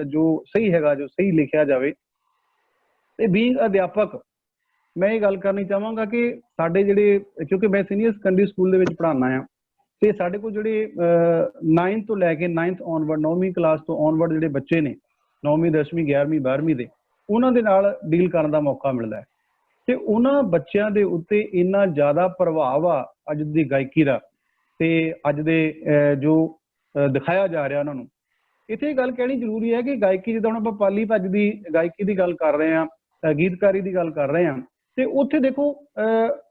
ਜੋ ਸਹੀ ਹੈਗਾ, ਜੋ ਸਹੀ ਲਿਖਿਆ ਜਾਵੇ। ਤੇ ਬੀਇੰਗ ਅਧਿਆਪਕ ਮੈਂ ਇਹ ਗੱਲ ਕਰਨੀ ਚਾਹਾਂਗਾ ਕਿ ਸਾਡੇ ਜਿਹੜੇ, ਕਿਉਂਕਿ ਮੈਂ ਸੀਨੀਅਰ ਸੈਕੰਡਰੀ ਸਕੂਲ ਦੇ ਵਿੱਚ ਪੜ੍ਹਾਉਣਾ ਆ, ਤੇ ਸਾਡੇ ਕੋਲ ਜਿਹੜੇ 9th ਤੋਂ ਲੈ ਕੇ 9th ਔਨਵਰਡ, 9ਵੀਂ ਕਲਾਸ ਤੋਂ ਔਨਵਰਡ ਜਿਹੜੇ ਬੱਚੇ ਨੇ, 9ਵੀਂ 10ਵੀਂ 11ਵੀਂ 12ਵੀਂ ਦੇ, ਉਹਨਾਂ ਦੇ ਨਾਲ ਡੀਲ ਕਰਨ ਦਾ ਮੌਕਾ ਮਿਲਦਾ ਹੈ। ਤੇ ਉਹਨਾਂ ਬੱਚਿਆਂ ਦੇ ਉੱਤੇ ਇੰਨਾ ਜ਼ਿਆਦਾ ਪ੍ਰਭਾਵ ਆ ਅੱਜ ਦੀ ਗਾਇਕੀ ਦਾ ਤੇ ਅੱਜ ਦੇ ਜੋ ਦਿਖਾਇਆ ਜਾ ਰਿਹਾ ਉਹਨਾਂ ਨੂੰ। ਇੱਥੇ ਇਹ ਗੱਲ ਕਹਿਣੀ ਜ਼ਰੂਰੀ ਹੈ ਕਿ ਗਾਇਕੀ, ਜਿੱਦਾਂ ਹੁਣ ਆਪਾਂ ਪਾਲੀ ਭੱਜ ਦੀ ਗਾਇਕੀ ਦੀ ਗੱਲ ਕਰ ਰਹੇ ਹਾਂ, ਗੀਤਕਾਰੀ ਦੀ ਗੱਲ ਕਰ ਰਹੇ ਹਾਂ, ਤੇ ਉੱਥੇ ਦੇਖੋ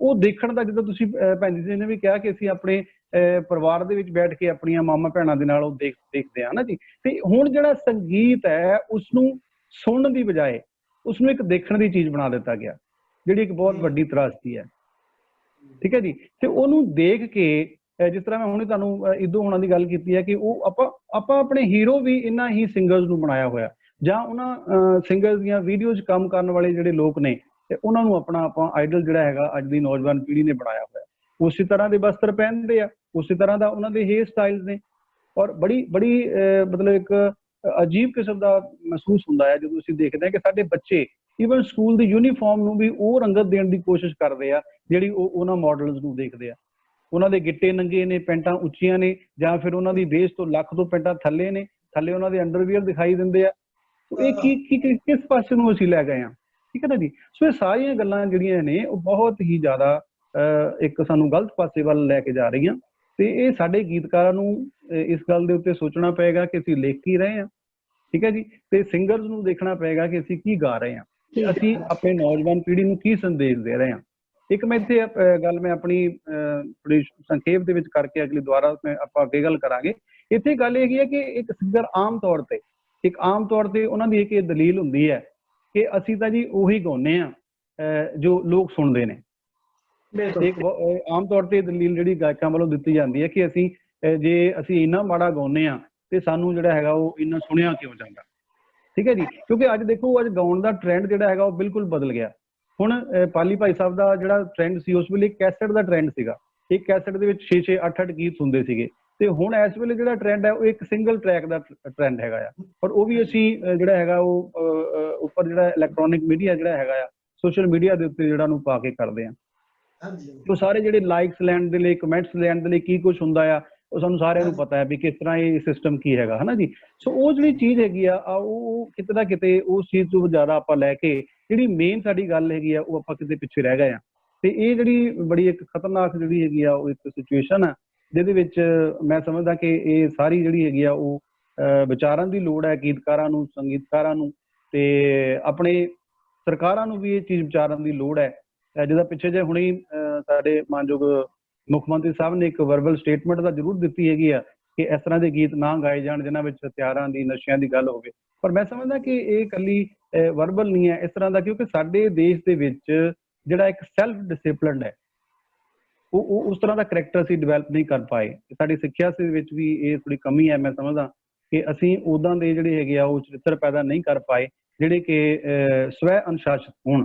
ਉਹ ਦੇਖਣ ਦਾ, ਜਿੱਦਾਂ ਤੁਸੀਂ ਭੈਣ ਜੀ ਨੇ ਵੀ ਕਿਹਾ ਕਿ ਅਸੀਂ ਆਪਣੇ ਪਰਿਵਾਰ ਦੇ ਵਿੱਚ ਬੈਠ ਕੇ ਆਪਣੀਆਂ ਮਾਮਾ ਭੈਣਾਂ ਦੇ ਨਾਲ ਉਹ ਦੇਖਦੇ ਹਾਂ ਨਾ ਜੀ। ਤੇ ਹੁਣ ਜਿਹੜਾ ਸੰਗੀਤ ਹੈ ਉਸਨੂੰ ਸੁਣਨ ਦੀ ਬਜਾਏ ਉਸਨੂੰ ਇੱਕ ਦੇਖਣ ਦੀ ਚੀਜ਼ ਬਣਾ ਦਿੱਤਾ ਗਿਆ, ਜਿਹੜੀ ਇੱਕ ਬਹੁਤ ਵੱਡੀ ਤਰਾਸਦੀ ਹੈ, ਠੀਕ ਹੈ ਜੀ। ਤੇ ਉਹਨੂੰ ਦੇਖ ਕੇ, ਜਿਸ ਤਰ੍ਹਾਂ ਮੈਂ ਹੁਣੇ ਤੁਹਾਨੂੰ ਈਦੋ ਹੋਣਾ ਦੀ ਗੱਲ ਕੀਤੀ ਹੈ ਕਿ ਉਹ ਆਪਾਂ ਆਪਣੇ ਹੀਰੋ ਵੀ ਇਹਨਾਂ ਹੀ ਸਿੰਗਰਸ ਨੂੰ ਬਣਾਇਆ ਹੋਇਆ, ਜਾਂ ਉਹਨਾਂ ਸਿੰਗਰਸ ਦੀਆਂ ਵੀਡੀਓਜ਼ ਕੰਮ ਕਰਨ ਵਾਲੇ ਜਿਹੜੇ ਲੋਕ ਨੇ ਤੇ ਉਹਨਾਂ ਨੂੰ ਆਪਣਾ ਆਪਾਂ ਆਈਡਲ ਜਿਹੜਾ ਹੈਗਾ ਅੱਜ ਦੀ ਨੌਜਵਾਨ ਪੀੜ੍ਹੀ ਨੇ ਬਣਾਇਆ ਹੋਇਆ। ਉਸੇ ਤਰ੍ਹਾਂ ਦੇ ਵਸਤਰ ਪਹਿਨਦੇ ਆ, ਉਸੇ ਤਰ੍ਹਾਂ ਦਾ ਉਹਨਾਂ ਦੇ ਹੇਅਰ ਸਟਾਈਲਸ ਨੇ, ਔਰ ਬੜੀ ਮਤਲਬ ਇੱਕ ਅਜੀਬ ਕਿਸਮ ਦਾ ਮਹਿਸੂਸ ਹੁੰਦਾ ਹੈ ਜਦੋਂ ਅਸੀਂ ਦੇਖਦੇ ਹਾਂ ਕਿ ਸਾਡੇ ਬੱਚੇ ਈਵਨ ਸਕੂਲ ਦੀ ਯੂਨੀਫਾਰਮ ਨੂੰ ਵੀ ਉਹ ਰੰਗਤ ਦੇਣ ਦੀ ਕੋਸ਼ਿਸ਼ ਕਰਦੇ ਆ ਜਿਹੜੀ ਉਹ ਉਹਨਾਂ ਮਾਡਲਸ ਨੂੰ ਦੇਖਦੇ ਆ। ਉਹਨਾਂ ਦੇ ਗਿੱਟੇ ਨੰਗੇ ਨੇ, ਪੈਂਟਾਂ ਉੱਚੀਆਂ ਨੇ, ਜਾਂ ਫਿਰ ਉਹਨਾਂ ਦੀ ਬੇਸ ਤੋਂ ਲੱਕ ਤੋਂ ਪੈਂਟਾਂ ਥੱਲੇ ਨੇ, ਥੱਲੇ ਉਹਨਾਂ ਦੇ ਅੰਡਰਵੀਅਰ ਦਿਖਾਈ ਦਿੰਦੇ ਆ। ਇਹ ਕਿਸ ਪਾਸੇ ਨੂੰ ਅਸੀਂ ਲੈ ਗਏ ਆ? ਠੀਕ ਹੈ ਨਾ ਜੀ। ਸੋ ਇਹ ਸਾਰੀਆਂ ਗੱਲਾਂ ਜਿਹੜੀਆਂ ਨੇ ਉਹ ਬਹੁਤ ਹੀ ਜ਼ਿਆਦਾ ਇੱਕ ਸਾਨੂੰ ਗਲਤ ਪਾਸੇ ਵੱਲ ਲੈ ਕੇ ਜਾ ਰਹੀਆਂ, ਤੇ ਇਹ ਸਾਡੇ ਗੀਤਕਾਰਾਂ ਨੂੰ ਇਸ ਗੱਲ ਦੇ ਉੱਤੇ ਸੋਚਣਾ ਪਏਗਾ ਕਿ ਅਸੀਂ ਲਿਖ ਕੀ ਰਹੇ ਹਾਂ, ਠੀਕ ਹੈ ਜੀ, ਤੇ ਸਿੰਗਰਸ ਨੂੰ ਦੇਖਣਾ ਪਏਗਾ ਕਿ ਅਸੀਂ ਕੀ ਗਾ ਰਹੇ ਹਾਂ, ਅਸੀਂ ਆਪਣੇ ਨੌਜਵਾਨ ਪੀੜ੍ਹੀ ਨੂੰ ਕੀ ਸੰਦੇਸ਼ ਦੇ ਰਹੇ ਹਾਂ। ਇੱਕ ਮੈਂ ਇੱਥੇ ਗੱਲ ਮੈਂ ਆਪਣੀ ਥੋੜੀ ਸੰਖੇਪ ਦੇ ਵਿੱਚ ਕਰਕੇ ਅਗਲੀ ਦੁਆਰਾ ਆਪਾਂ ਅੱਗੇ ਗੱਲ ਕਰਾਂਗੇ। ਇੱਥੇ ਗੱਲ ਇਹ ਹੈ ਕਿ ਇੱਕ ਸਿੰਗਰ ਆਮ ਤੌਰ ਤੇ ਉਹਨਾਂ ਦੀ ਇੱਕ ਇਹ ਦਲੀਲ ਹੁੰਦੀ ਹੈ ਕਿ ਅਸੀਂ ਤਾਂ ਜੀ ਉਹੀ ਗਾਉਂਦੇ ਹਾਂ ਜੋ ਲੋਕ ਸੁਣਦੇ ਨੇ। ਇੱਕ ਆਮ ਤੌਰ ਤੇ ਦਲੀਲ ਜਿਹੜੀ ਗਾਇਕਾਂ ਵੱਲੋਂ ਦਿੱਤੀ ਜਾਂਦੀ ਹੈ ਕਿ ਜੇ ਅਸੀਂ ਇੰਨਾ ਮਾੜਾ ਗਾਉਂਦੇ ਹਾਂ ਤੇ ਸਾਨੂੰ ਜਿਹੜਾ ਹੈਗਾ ਉਹ ਇੰਨਾ ਸੁਣਿਆ ਕਿਉਂ ਜਾਂਦਾ, ਠੀਕ ਹੈ ਜੀ। ਕਿਉਂਕਿ ਅੱਜ ਦੇਖੋ, ਅੱਜ ਗਾਉਣ ਦਾ ਟ੍ਰੈਂਡ ਜਿਹੜਾ ਹੈਗਾ ਉਹ ਬਿਲਕੁਲ ਬਦਲ ਗਿਆ। ਹੁਣ ਪਾਲੀ ਭਾਈ ਸਾਹਿਬ ਦਾ ਜਿਹੜਾ ਟ੍ਰੈਂਡ ਸੀ, ਉਸ ਵੇਲੇ ਕੈਸਟ ਦਾ ਟ੍ਰੈਂਡ ਸੀਗਾ। ਇੱਕ ਕੈਸਟ ਦੇ ਵਿੱਚ 6-6 8-8 ਗੀਤ ਹੁੰਦੇ ਸੀਗੇ, ਤੇ ਹੁਣ ਇਸ ਵੇਲੇ ਜਿਹੜਾ ਟ੍ਰੈਂਡ ਹੈ ਉਹ ਇੱਕ ਸਿੰਗਲ ਟਰੈਕ ਦਾ ਟ੍ਰੈਂਡ ਹੈਗਾ ਆ। ਪਰ ਉਹ ਵੀ ਅਸੀਂ ਜਿਹੜਾ ਹੈਗਾ ਉਹ ਉੱਪਰ ਜਿਹੜਾ ਇਲੈਕਟ੍ਰੋਨਿਕ ਮੀਡੀਆ ਜਿਹੜਾ ਹੈਗਾ ਆ, ਸੋਸ਼ਲ ਮੀਡੀਆ ਦੇ ਉੱਤੇ ਜਿਹੜਾ ਨੂੰ ਪਾ ਕੇ ਕਰਦੇ ਆ। ਉਹ ਸਾਰੇ ਜਿਹੜੇ ਲਾਈਕਸ ਲੈਣ ਦੇ ਲਈ, ਕਮੈਂਟਸ ਲੈਣ ਦੇ ਲਈ ਕੀ ਕੁਛ ਹੁੰਦਾ ਆ, ਉਹ ਸਾਨੂੰ ਸਾਰਿਆਂ ਨੂੰ ਪਤਾ ਹੈ ਵੀ ਕਿਸ ਤਰ੍ਹਾਂ ਇਹ ਸਿਸਟਮ ਕੀ ਹੈਗਾ, ਹਨਾ ਜੀ। ਸੋ ਉਹ ਜਿਹੜੀ ਚੀਜ਼ ਹੈਗੀ ਆ ਉਹ ਕਿਤੇ ਨਾ ਕਿਤੇ ਉਸ ਚੀਜ਼ ਤੋਂ ਜ਼ਿਆਦਾ ਆਪਾਂ ਲੈ ਕੇ ਜਿਹੜੀ ਮੇਨ ਸਾਡੀ ਗੱਲ ਹੈਗੀ ਆ ਉਹ ਆਪਾਂ ਕਿਤੇ ਪਿੱਛੇ ਰਹਿ ਗਏ ਆ। ਤੇ ਇਹ ਜਿਹੜੀ ਬੜੀ ਇੱਕ ਖਤਰਨਾਕ ਜਿਹੜੀ ਹੈਗੀ ਆ ਉਹ ਇੱਕ ਸਿਚੁਏਸ਼ਨ ਆ, ਜਿਹਦੇ ਵਿੱਚ ਮੈਂ ਸਮਝਦਾ ਕਿ ਇਹ ਸਾਰੀ ਜਿਹੜੀ ਹੈਗੀ ਆ ਉਹ ਵਿਚਾਰਨ ਦੀ ਲੋੜ ਹੈ ਗੀਤਕਾਰਾਂ ਨੂੰ, ਸੰਗੀਤਕਾਰਾਂ ਨੂੰ, ਤੇ ਆਪਣੇ ਸਰਕਾਰਾਂ ਨੂੰ ਵੀ ਇਹ ਚੀਜ਼ ਵਿਚਾਰਨ ਦੀ ਲੋੜ ਹੈ। ਜਿਹਦਾ ਪਿੱਛੇ ਜੇ ਹੁਣੇ ਸਾਡੇ ਮਾਨਯੋਗ ਮੁੱਖ ਮੰਤਰੀ ਸਾਹਿਬ ਨੇ ਇੱਕ ਵਰਬਲ ਸਟੇਟਮੈਂਟ ਤਾਂ ਜ਼ਰੂਰ ਦਿੱਤੀ ਹੈਗੀ ਆ ਕਿ ਇਸ ਤਰ੍ਹਾਂ ਦੇ ਗੀਤ ਨਾ ਗਾਏ ਜਾਣ ਜਿਨ੍ਹਾਂ ਵਿੱਚ ਹਥਿਆਰਾਂ ਦੀ, ਨਸ਼ਿਆਂ ਦੀ ਗੱਲ ਹੋਵੇ। ਪਰ ਮੈਂ ਸਮਝਦਾ ਕਿ ਇਹ ਇਕੱਲੀ ਵਰਬਲ ਨਹੀਂ ਹੈ ਇਸ ਤਰ੍ਹਾਂ ਦਾ, ਕਿਉਂਕਿ ਸਾਡੇ ਦੇਸ਼ ਦੇ ਵਿੱਚ ਜਿਹੜਾ ਇੱਕ ਸੈਲਫ ਡਿਸਿਪਲਿਨਡ ਹੈ ਉਹ ਉਸ ਤਰ੍ਹਾਂ ਦਾ ਕਰੈਕਟਰ ਅਸੀਂ ਡਿਵੈਲਪ ਨਹੀਂ ਕਰ ਪਾਏ। ਸਾਡੀ ਸਿੱਖਿਆ ਦੇ ਵਿੱਚ ਵੀ ਇਹ ਥੋੜੀ ਕਮੀ ਹੈ। ਮੈਂ ਸਮਝਦਾ ਕਿ ਅਸੀਂ ਉਦਾਂ ਦੇ ਜਿਹੜੇ ਹੈਗੇ ਆ ਉਹ ਚਰਿੱਤਰ ਪੈਦਾ ਨਹੀਂ ਕਰ ਪਾਏ ਜਿਹੜੇ ਕਿ ਸਵੈ ਅਨੁਸ਼ਾਸਿਤ ਹੋਣ।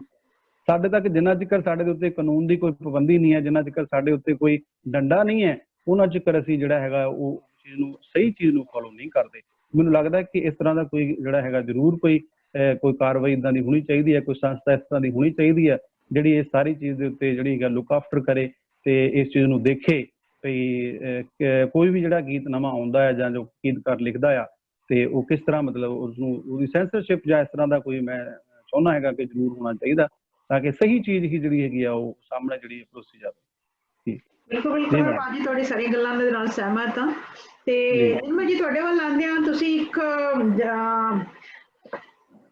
ਸਾਡੇ ਤੱਕ ਜਿੰਨਾ ਚਿਰ ਸਾਡੇ ਦੇ ਉੱਤੇ ਕਾਨੂੰਨ ਦੀ ਕੋਈ ਪਾਬੰਦੀ ਨਹੀਂ ਹੈ, ਜਿੰਨਾ ਚਿਰ ਸਾਡੇ ਉੱਤੇ ਕੋਈ ਡੰਡਾ ਨਹੀਂ ਹੈ, ਉਹਨਾਂ ਚਿਰ ਅਸੀਂ ਜਿਹੜਾ ਹੈਗਾ ਉਹ ਚੀਜ਼ ਨੂੰ, ਸਹੀ ਚੀਜ਼ ਨੂੰ ਫੋਲੋ ਨਹੀਂ ਕਰਦੇ। ਮੈਨੂੰ ਲੱਗਦਾ ਕਿ ਇਸ ਤਰ੍ਹਾਂ ਦਾ ਕੋਈ ਜਿਹੜਾ ਹੈਗਾ ਜ਼ਰੂਰ ਕੋਈ ਕਾਰਵਾਈ ਇੱਦਾਂ ਦੀ ਹੋਣੀ ਚਾਹੀਦੀ ਹੈ, ਕੋਈ ਸੰਸਥਾ ਇਸ ਤਰ੍ਹਾਂ ਦੀ ਹੋਣੀ ਚਾਹੀਦੀ ਹੈ ਜਿਹੜੀ ਇਸ ਸਾਰੀ ਚੀਜ਼ ਦੇ ਉੱਤੇ ਜਿਹੜੀ ਹੈਗਾ ਲੁੱਕ ਆਫਟਰ ਕਰੇ ਤੇ ਇਸ ਚੀਜ਼ ਨੂੰ ਦੇਖੇ ਵੀ ਕੋਈ ਵੀ ਜਿਹੜਾ ਗੀਤ ਨਵਾਂ ਆਉਂਦਾ ਹੈ ਜਾਂ ਜੋ ਗੀਤਕਾਰ ਲਿਖਦਾ ਆ ਤੇ ਉਹ ਕਿਸ ਤਰ੍ਹਾਂ ਮਤਲਬ ਉਸਨੂੰ ਉਹਦੀ ਸੈਂਸਰਸ਼ਿਪ ਜਾਂ ਇਸ ਤਰ੍ਹਾਂ ਦਾ ਕੋਈ ਮੈਂ ਚਾਹੁੰਦਾ ਹੈਗਾ ਕਿ ਜ਼ਰੂਰ ਹੋਣਾ ਚਾਹੀਦਾ ਤਾਂ ਕਿ ਸਹੀ ਚੀਜ਼ ਹੀ ਜਿਹੜੀ ਹੈਗੀ ਆ ਉਹ ਸਾਹਮਣੇ ਜਿਹੜੀ ਪਰੋਸੀ ਜਾਵੇ। ਬਿਲਕੁਲ ਭਾਜੀ, ਤੁਹਾਡੀ ਸਾਰੀ ਗੱਲਾਂ ਦੇ ਨਾਲ ਸਹਿਮਤ ਹਾਂ। ਤੇ ਨਿਰਮਲ ਜੀ, ਤੁਹਾਡੇ ਵੱਲ ਆਉਂਦੇ ਆ, ਤੁਸੀਂ ਇੱਕ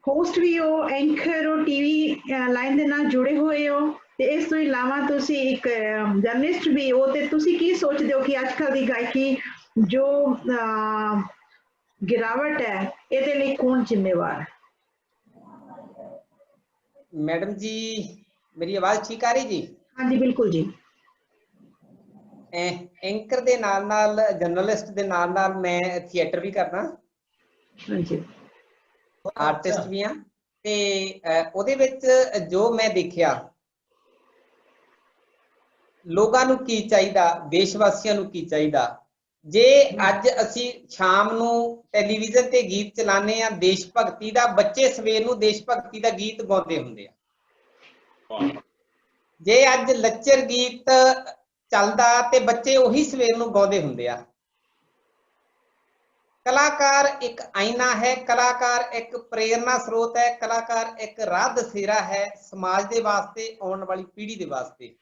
ਹੋਸਟ ਵੀ ਹੋ, ਐਂਕਰ ਹੋ, ਟੀਵੀ ਲਾਈਨ ਦੇ ਨਾਲ ਜੁੜੇ ਹੋਏ ਹੋ, ਤੇ ਇਸ ਤੋਂ ਇਲਾਵਾ ਤੁਸੀਂ ਇੱਕ ਜਰਨਲਿਸਟ ਵੀ ਹੋ। ਤੇ ਤੁਸੀਂ ਕੀ ਸੋਚਦੇ ਹੋ ਕਿ ਅੱਜ ਕੱਲ੍ਹ ਦੀ ਗਾਇਕੀ ਜੋ ਗਿਰਾਵਟ ਹੈ ਇਹਦੇ ਲਈ ਕੌਣ ਜ਼ਿੰਮੇਵਾਰ ਹੈ? ਮੈਡਮ ਜੀ, ਮੇਰੀ ਆਵਾਜ਼ ਠੀਕ ਆ ਰਹੀ ਜੀ? ਹਾਂਜੀ ਬਿਲਕੁਲ ਜੀ। ਐਂਕਰ ਦੇ ਨਾਲ ਨਾਲ, ਜਰਨਲਿਸਟ ਦੇ ਨਾਲ ਨਾਲ ਮੈਂ ਥੀਏਟਰ ਵੀ ਕਰਦਾ, ਹਾਂਜੀ, ਆਰਟਿਸਟ ਵੀ ਹਾਂ। ਤੇ ਉਹਦੇ ਵਿੱਚ ਜੋ ਮੈਂ ਦੇਖਿਆ, ਲੋਕਾਂ ਨੂੰ ਕੀ ਚਾਹੀਦਾ, ਦੇਸ਼ ਵਾਸੀਆਂ ਨੂੰ ਕੀ ਚਾਹੀਦਾ। ਜੇ ਅੱਜ ਅਸੀਂ ਸ਼ਾਮ ਨੂੰ ਟੈਲੀਵਿਜ਼ਨ ਤੇ ਗੀਤ ਚਲਾਉਂਦੇ ਆ ਦੇਸ਼ ਭਗਤੀ ਦਾ, ਬੱਚੇ ਸਵੇਰ ਨੂੰ ਦੇਸ਼ ਭਗਤੀ ਦਾ ਗੀਤ ਗਾਉਂਦੇ ਹੁੰਦੇ ਆ। ਜੇ ਅੱਜ ਲੱਚਰ ਗੀਤ ਚੱਲਦਾ ਤੇ ਬੱਚੇ ਉਹੀ ਸਵੇਰ ਨੂੰ ਗਾਉਂਦੇ ਹੁੰਦੇ ਆ। ਕਲਾਕਾਰ ਇੱਕ ਆਈਨਾ ਹੈ, ਕਲਾਕਾਰ ਇੱਕ ਪ੍ਰੇਰਨਾ ਸਰੋਤ ਹੈ, ਕਲਾਕਾਰ ਇੱਕ ਰਾਹ ਦਸੇਰਾ ਹੈ ਸਮਾਜ ਦੇ ਵਾਸਤੇ, ਆਉਣ ਵਾਲੀ ਪੀੜ੍ਹੀ ਦੇ ਵਾਸਤੇ।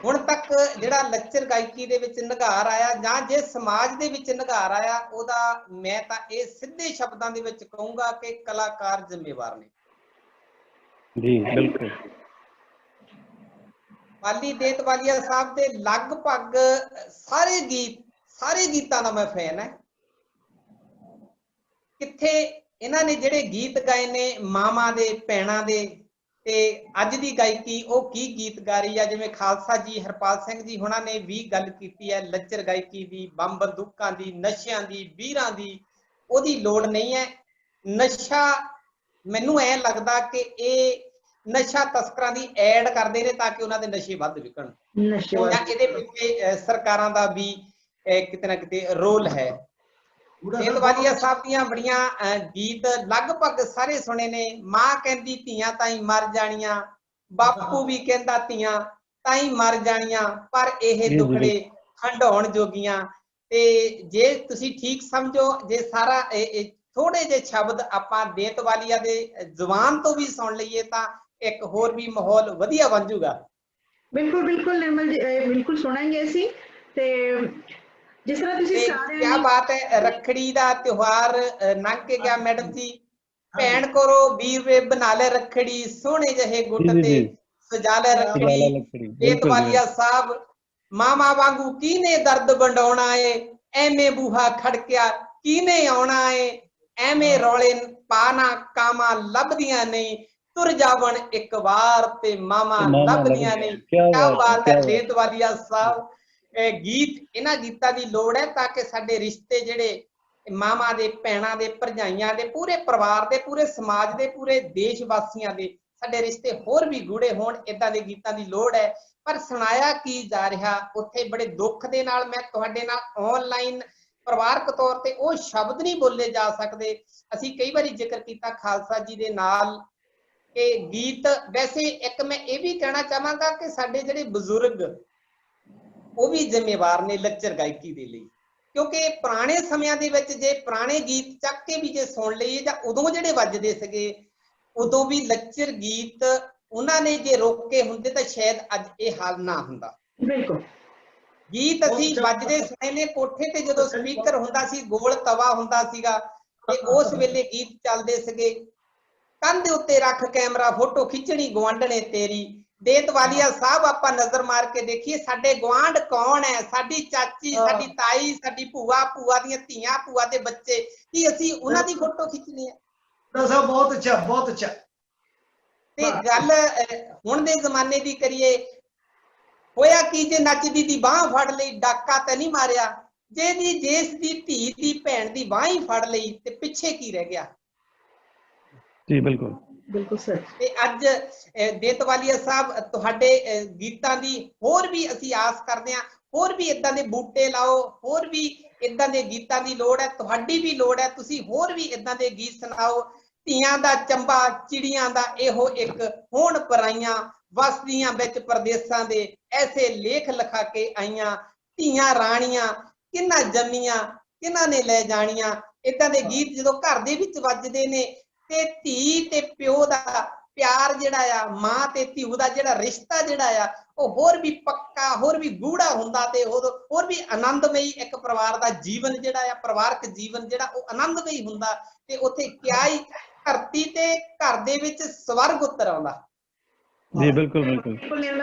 ਹੁਣ ਤੱਕ ਜਿਹੜਾ ਲੱਚਰ ਗਾਇਕੀ ਦੇ ਵਿੱਚ ਨਿਘਾਰ ਆਇਆ, ਜਾਂ ਜੇ ਸਮਾਜ ਦੇ ਵਿੱਚ ਨਿਘਾਰ ਆਇਆ, ਉਹਦਾ ਮੈਂ ਤਾਂ ਇਹ ਸਿੱਧੇ ਸ਼ਬਦਾਂ ਦੇ ਵਿੱਚ ਕਹੂੰਗਾ ਕਿ ਕਲਾਕਾਰ ਜ਼ਿੰਮੇਵਾਰ ਨੇ ਜੀ। ਬਿਲਕੁਲ। ਪਾਲੀ ਦੇਤਵਾਲੀਆ ਸਾਹਿਬ ਦੇ ਲਗਭਗ ਸਾਰੇ ਗੀਤਾਂ ਦਾ ਮੈਂ ਫੈਨ ਹੈ। ਕਿੱਥੇ ਇਹਨਾਂ ਨੇ ਜਿਹੜੇ ਗੀਤ ਗਾਏ ਨੇ ਮਾਵਾਂ ਦੇ, ਭੈਣਾਂ ਦੇ, ਤੇ ਅੱਜ ਦੀ ਗਾਇਕੀ ਉਹ ਕੀ ਗੀਤ ਗਾ ਰਹੀ ਆ। ਜਿਵੇਂ ਖਾਲਸਾ ਜੀ, ਹਰਪਾਲ ਸਿੰਘ ਜੀ ਹੁਣਾਂ ਨੇ ਵੀ ਗੱਲ ਕੀਤੀ ਹੈ ਲੱਚਰ ਗਾਇਕੀ ਦੀ, ਬੰਬ ਬੰਦੂਕਾਂ ਦੀ, ਨਸ਼ਿਆਂ ਦੀ, ਵੀਰਾਂ ਦੀ। ਉਹਦੀ ਲੋੜ ਨਹੀਂ ਹੈ। ਨਸ਼ਾ, ਮੈਨੂੰ ਐ ਲੱਗਦਾ ਕਿ ਇਹ ਨਸ਼ਾ ਤਸਕਰਾਂ ਦੀ ਐਡ ਕਰਦੇ ਨੇ ਤਾਂ ਕਿ ਉਹਨਾਂ ਦੇ ਨਸ਼ੇ ਵੱਧ ਵਿਕਣ, ਜਾਂ ਇਹਦੇ ਪਿੱਛੇ ਸਰਕਾਰਾਂ ਦਾ ਵੀ ਕਿਤੇ ਨਾ ਕਿਤੇ ਰੋਲ ਹੈ। ਦੇਤਵਾਲੀਆ ਸਾਹਿਬ ਦੀਆਂ ਬੜੀਆਂ ਗੀਤ ਲਗਭਗ ਸਾਰੇ ਸੁਣੇ ਨੇ। ਮਾਂ ਕਹਿੰਦੀ ਧੀਆਂ ਤਾਈਂ ਮਰ ਜਾਣੀਆਂ, ਬਾਪੂ ਵੀ ਕਹਿੰਦਾ ਧੀਆਂ ਤਾਈਂ ਮਰ ਜਾਣੀਆਂ, ਪਰ ਇਹ ਦੁਖੜੇ ਹੰਡਾਉਣ ਜੋਗੀਆਂ। ਤੇ ਜੇ ਤੁਸੀਂ ਠੀਕ ਸਮਝੋ, ਜੇ ਸਾਰਾ ਥੋੜੇ ਜਿਹੇ ਸ਼ਬਦ ਆਪਾਂ ਦੇਤਵਾਲੀਆ ਦੇ ਜ਼ੁਬਾਨ ਤੋਂ ਵੀ ਸੁਣ ਲਈਏ ਤਾਂ ਇੱਕ ਹੋਰ ਵੀ ਮਾਹੌਲ ਵਧੀਆ ਬਣ ਜਾਊਗਾ। ਬਿਲਕੁਲ ਬਿਲकुल निर्मल जी, बिल्कुल सुनेंगे ਅਸੀਂ। ਤੇ ਜਿਸ ਤਰ੍ਹਾਂ ਤੁਸੀਂ ਸਾਰਿਆਂ ਕੀ ਬਾਤ ਹੈ, ਰੱਖੜੀ ਦਾ ਤਿਉਹਾਰ ਲੰਘ ਕੇ ਗਿਆ ਮੈਡਮ ਜੀ। ਭੈਣ ਕੋਰੋ ਵੀਰ ਵੇ ਬਣਾ ਲੈ ਰੱਖੜੀ, ਸੋਹਣੇ ਜਿਹੇ ਗੁੱਟ ਤੇ ਸਜਾ ਲੈ ਰੱਖੜੀ। ਦੇਤਵਾਲੀਆ ਸਾਹਿਬ ਮਾਮਾ ਵਾਂਗੂ ਕਿਹਨੇ ਦਰਦ ਵੰਡਾਉਣਾ ਏ, ਐਵੇਂ ਬੂਹਾ ਖੜਕਿਆ ਕਿਹਨੇ ਆਉਣਾ ਏ, ਐਵੇਂ ਰੌਲੇ ਪਾਣਾ ਕਾਵਾਂ ਲੱਭਦੀਆਂ ਨਹੀਂ, ਤੁਰ ਜਾਵਣ ਇੱਕ ਵਾਰ ਤੇ ਮਾਮਾ ਲੱਭਦੀਆਂ ਨਹੀਂ। ਕਿਆ ਬਾਤ ਹੈ ਦੇਤਵਾਲੀਆ ਸਾਹਿਬ। ਗੀਤ, ਇਹਨਾਂ ਗੀਤਾਂ ਦੀ ਲੋੜ ਹੈ ਤਾਂ ਕਿ ਸਾਡੇ ਰਿਸ਼ਤੇ ਜਿਹੜੇ ਮਾਵਾਂ ਦੇ, ਭੈਣਾਂ ਦੇ, ਭਰਜਾਈਆਂ ਦੇ, ਪੂਰੇ ਪਰਿਵਾਰ ਦੇ, ਪੂਰੇ ਸਮਾਜ ਦੇ, ਪੂਰੇ ਦੇਸ਼ ਵਾਸੀਆਂ ਦੇ ਸਾਡੇ ਰਿਸ਼ਤੇ ਹੋਰ ਵੀ ਗੂੜੇ ਹੋਣ। ਏਦਾਂ ਦੇ ਗੀਤਾਂ ਦੀ ਲੋੜ ਹੈ। ਪਰ ਸੁਣਾਇਆ ਕੀ ਜਾ ਰਿਹਾ ਉੱਥੇ ਬੜੇ ਦੁੱਖ ਦੇ ਨਾਲ ਮੈਂ ਤੁਹਾਡੇ ਨਾਲ ਆਨਲਾਈਨ ਪਰਿਵਾਰਕ ਤੌਰ ਤੇ ਉਹ ਸ਼ਬਦ ਨਹੀਂ ਬੋਲੇ ਜਾ ਸਕਦੇ। ਅਸੀਂ ਕਈ ਵਾਰੀ ਜ਼ਿਕਰ ਕੀਤਾ ਖਾਲਸਾ ਜੀ ਦੇ ਨਾਲ ਕਿ ਗੀਤ, ਵੈਸੇ ਇੱਕ ਮੈਂ ਇਹ ਵੀ ਕਹਿਣਾ ਚਾਹਾਂਗਾ ਕਿ ਸਾਡੇ ਜਿਹੜੇ ਬਜ਼ੁਰਗ ਉਹ ਵੀ ਜ਼ਿੰਮੇਵਾਰ ਨੇ ਲੱਚਰ ਗਾਇਕੀ ਦੇ ਲਈ, ਕਿਉਂਕਿ ਪੁਰਾਣੇ ਸਮਿਆਂ ਦੇ ਵਿੱਚ ਜੇ ਪੁਰਾਣੇ ਗੀਤ ਚੱਕ ਕੇ ਵੀ ਜੇ ਸੁਣ ਲਈਏ ਜਾਂ ਉਦੋਂ ਜਿਹੜੇ ਵੱਜਦੇ ਸੀਗੇ, ਉਦੋਂ ਵੀ ਲੱਚਰ ਗੀਤ ਉਹਨਾਂ ਨੇ ਜੇ ਰੋਕੇ ਹੁੰਦੇ ਤਾਂ ਸ਼ਾਇਦ ਅੱਜ ਇਹ ਹਾਲ ਨਾ ਹੁੰਦਾ। ਬਿਲਕੁਲ ਗੀਤ ਅਸੀਂ ਵੱਜਦੇ ਸੁਣੇ ਨੇ ਕੋਠੇ ਤੇ, ਜਦੋਂ ਸਪੀਕਰ ਹੁੰਦਾ ਸੀ, ਗੋਲ ਤਵਾ ਹੁੰਦਾ ਸੀਗਾ ਤੇ ਉਸ ਵੇਲੇ ਗੀਤ ਚੱਲਦੇ ਸੀਗੇ। ਕੰਧ ਉੱਤੇ ਰੱਖ ਕੈਮਰਾ, ਫੋਟੋ ਖਿੱਚਣੀ ਗੁਆਂਢਣੇ ਤੇਰੀ। ਦੇਤਵਾਲੀਆ ਸਾਹਿਬ ਆਪਾਂ ਨਜ਼ਰ ਮਾਰ ਕੇ ਦੇਖੀਏ ਸਾਡੇ ਗੁਆਂਢ ਕੌਣ ਹੈ, ਸਾਡੀ ਚਾਚੀ, ਸਾਡੀ ਤਾਈ, ਸਾਡੀ ਭੂਆ, ਭੂਆ ਦੀਆਂ ਧੀਆਂ, ਭੂਆ ਦੇ ਬੱਚੇ, ਕੀ ਅਸੀਂ ਉਹਨਾਂ ਦੀ ਫੋਟੋ ਖਿੱਚਣੀ ਹੈ? ਬਹੁਤ ਅੱਛਾ, ਬਹੁਤ ਅੱਛਾ। ਤੇ ਗੱਲ ਹੁਣ ਦੇ ਜ਼ਮਾਨੇ ਦੀ ਕਰੀਏ, ਹੋਇਆ ਕੀ ਜੇ ਨੱਚਦੀ ਦੀ ਬਾਹ ਫੜ ਲਈ, ਡਾਕਾ ਤਾਂ ਨਹੀਂ ਮਾਰਿਆ। ਜੇ ਦੀ ਜਿਸ ਦੀ ਧੀ ਦੀ ਭੈਣ ਦੀ ਬਾਹ ਹੀ ਫੜ ਲਈ ਤੇ ਪਿੱਛੇ ਕੀ ਰਹਿ ਗਿਆ? ਜੀ ਬਿਲਕੁਲ ਬਿਲਕੁਲ ਸਰ। ਤੇ ਅੱਜ ਦੇਤਵਾਲੀਆ ਸਾਹਿਬ ਤੁਹਾਡੇ ਗੀਤਾਂ ਦੀ ਹੋਰ ਵੀ ਅਸੀਂ ਆਸ ਕਰਦੇ ਹਾਂ, ਹੋਰ ਵੀ ਇਦਾਂ ਦੇ ਬੂਟੇ ਲਾਓ, ਹੋਰ ਵੀ ਇਦਾਂ ਦੇ ਗੀਤਾਂ ਦੀ ਲੋੜ ਹੈ, ਤੁਹਾਡੀ ਵੀ ਲੋੜ ਹੈ। ਤੁਸੀਂ ਹੋਰ ਵੀ ਇਦਾਂ ਦੇ ਗੀਤ ਸੁਣਾਓ। ਧੀਆਂ ਦਾ ਚੰਬਾ, ਚਿੜੀਆਂ ਦਾ ਇਹੋ ਇੱਕ ਹੋਣ ਪਰਾਈਆਂ, ਵਸਦੀਆਂ ਵਿੱਚ ਪ੍ਰਦੇਸਾਂ ਦੇ ਐਸੇ ਲੇਖ ਲਿਖਾ ਕੇ ਆਈਆਂ, ਧੀਆਂ ਰਾਣੀਆਂ ਕਿੰਨਾ ਜੰਮੀਆਂ ਕਿਹਨਾਂ ਨੇ ਲੈ ਜਾਣੀਆਂ। ਇਦਾਂ ਦੇ ਗੀਤ ਜਦੋਂ ਘਰ ਦੇ ਵਿੱਚ ਵੱਜਦੇ ਨੇ ਤੇ ਧੀ ਤੇ ਪਿਓ ਦਾ ਪਿਆਰ ਜਿਹੜਾ ਆ, ਮਾਂ ਤੇ ਧੀਓ ਦਾ ਜਿਹੜਾ ਰਿਸ਼ਤਾ ਜਿਹੜਾ ਆ, ਉਹ ਹੋਰ ਵੀ ਪੱਕਾ, ਹੋਰ ਵੀ ਗੂੜਾ ਹੁੰਦਾ ਤੇ ਹੋਰ ਵੀ ਆਨੰਦਮਈ ਇੱਕ ਪਰਿਵਾਰ ਦਾ ਜੀਵਨ ਜਿਹੜਾ ਆ, ਪਰਿਵਾਰਕ ਜੀਵਨ ਜਿਹੜਾ ਉਹ ਆਨੰਦਮਈ ਹੁੰਦਾ। ਤੇ ਉੱਥੇ ਕਿਆ ਹੀ ਧਰਤੀ ਤੇ ਘਰ ਦੇ ਵਿੱਚ ਸਵਰਗ ਉਤਰ ਆਉਂਦਾ। ਜੀ ਬਿਲਕੁਲ ਬਿਲਕੁਲ।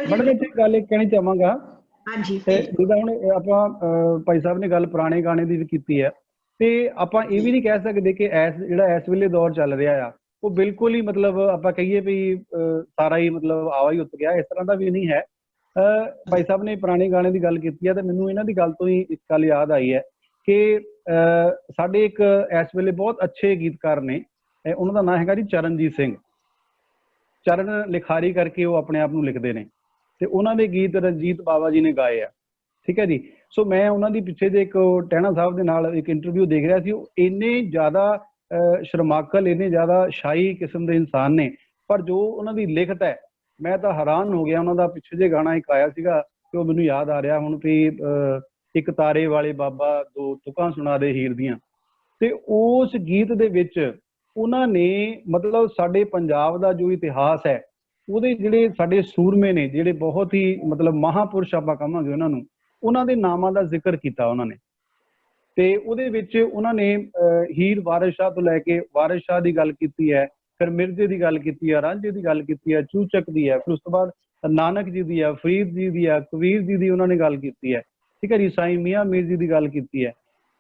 ਮੈਡਮ ਇੱਥੇ ਗੱਲ ਇਹ ਕਹਿਣੀ ਚਾਹਾਂਗਾ, ਹਾਂਜੀ, ਜਿੱਦਾਂ ਹੁਣ ਆਪਾਂ ਭਾਈ ਸਾਹਿਬ ਨੇ ਗੱਲ ਪੁਰਾਣੇ ਗਾਣੇ ਦੀ ਵੀ ਕੀਤੀ ਹੈ, ਤੇ ਆਪਾਂ ਇਹ ਵੀ ਨਹੀਂ ਕਹਿ ਸਕਦੇ ਕਿ ਜਿਹੜਾ ਇਸ ਵੇਲੇ ਦੌਰ ਚੱਲ ਰਿਹਾ ਆ ਉਹ ਬਿਲਕੁਲ ਹੀ ਮਤਲਬ ਆਪਾਂ ਕਹੀਏ ਵੀ ਸਾਰਾ ਹੀ ਮਤਲਬ ਆਵਾ ਹੀ ਉੱਤ ਗਿਆ, ਇਸ ਤਰ੍ਹਾਂ ਦਾ ਵੀ ਨਹੀਂ ਹੈ। ਭਾਈ ਸਾਹਿਬ ਨੇ ਪੁਰਾਣੇ ਗਾਣੇ ਦੀ ਗੱਲ ਕੀਤੀ ਹੈ ਤੇ ਮੈਨੂੰ ਇਹਨਾਂ ਦੀ ਗੱਲ ਤੋਂ ਹੀ ਇੱਕ ਗੱਲ ਯਾਦ ਆਈ ਹੈ ਕਿ ਸਾਡੇ ਇੱਕ ਇਸ ਵੇਲੇ ਬਹੁਤ ਅੱਛੇ ਗੀਤਕਾਰ ਨੇ, ਉਹਨਾਂ ਦਾ ਨਾਂ ਹੈਗਾ ਜੀ ਚਰਨਜੀਤ ਸਿੰਘ। ਚਰਨ ਲਿਖਾਰੀ ਕਰਕੇ ਉਹ ਆਪਣੇ ਆਪ ਨੂੰ ਲਿਖਦੇ ਨੇ ਤੇ ਉਹਨਾਂ ਦੇ ਗੀਤ ਰਣਜੀਤ ਬਾਵਾ ਜੀ ਨੇ ਗਾਏ ਆ, ਠੀਕ ਹੈ ਜੀ। ਸੋ ਮੈਂ ਉਹਨਾਂ ਦੀ ਪਿੱਛੇ ਜੇ ਇੱਕ ਟਹਿਣਾ ਸਾਹਿਬ ਦੇ ਨਾਲ ਇੱਕ ਇੰਟਰਵਿਊ ਦੇਖ ਰਿਹਾ ਸੀ, ਉਹ ਇੰਨੇ ਜ਼ਿਆਦਾ ਸ਼ਰਮਾਕਲ, ਇੰਨੇ ਜ਼ਿਆਦਾ ਸ਼ਾਹੀ ਕਿਸਮ ਦੇ ਇਨਸਾਨ ਨੇ, ਪਰ ਜੋ ਉਹਨਾਂ ਦੀ ਲਿਖਤ ਹੈ ਮੈਂ ਤਾਂ ਹੈਰਾਨ ਹੋ ਗਿਆ। ਉਹਨਾਂ ਦਾ ਪਿੱਛੇ ਜੇ ਗਾਣਾ ਇੱਕ ਆਇਆ ਸੀਗਾ ਤੇ ਉਹ ਮੈਨੂੰ ਯਾਦ ਆ ਰਿਹਾ ਹੁਣ ਵੀ, ਇੱਕ ਤਾਰੇ ਵਾਲੇ ਬਾਬਾ ਦੋ ਤੁਕਾਂ ਸੁਣਾ ਦੇ ਹੀਰ ਦੀਆਂ, ਤੇ ਉਸ ਗੀਤ ਦੇ ਵਿੱਚ ਉਹਨਾਂ ਨੇ ਮਤਲਬ ਸਾਡੇ ਪੰਜਾਬ ਦਾ ਜੋ ਇਤਿਹਾਸ ਹੈ ਉਹਦੇ ਜਿਹੜੇ ਸਾਡੇ ਸੂਰਮੇ ਨੇ, ਜਿਹੜੇ ਬਹੁਤ ਹੀ ਮਤਲਬ ਮਹਾਂਪੁਰਸ਼ ਆਪਾਂ ਕਹਾਂਗੇ ਉਹਨਾਂ ਨੂੰ, ਉਹਨਾਂ ਦੇ ਨਾਮਾਂ ਦਾ ਜ਼ਿਕਰ ਕੀਤਾ ਉਹਨਾਂ ਨੇ। ਤੇ ਉਹਦੇ ਵਿੱਚ ਉਹਨਾਂ ਨੇ ਹੀਰ ਵਾਰਿਸ ਸ਼ਾਹ ਤੋਂ ਲੈ ਕੇ ਵਾਰਿਸ ਸ਼ਾਹ ਦੀ ਗੱਲ ਕੀਤੀ ਹੈ, ਫਿਰ ਮਿਰਜ਼ੇ ਦੀ ਗੱਲ ਕੀਤੀ ਹੈ, ਰਾਂਝੇ ਦੀ ਗੱਲ ਕੀਤੀ ਹੈ, ਚੂਚਕ ਦੀ ਹੈ, ਫਿਰ ਉਸ ਤੋਂ ਬਾਅਦ ਨਾਨਕ ਜੀ ਦੀ ਹੈ, ਫਰੀਦ ਜੀ ਦੀ ਹੈ, ਕਬੀਰ ਜੀ ਦੀ ਉਹਨਾਂ ਨੇ ਗੱਲ ਕੀਤੀ ਹੈ, ਠੀਕ ਹੈ ਜੀ, ਸਾਈਂ ਮੀਆਂ ਮੀਰ ਜੀ ਦੀ ਗੱਲ ਕੀਤੀ ਹੈ,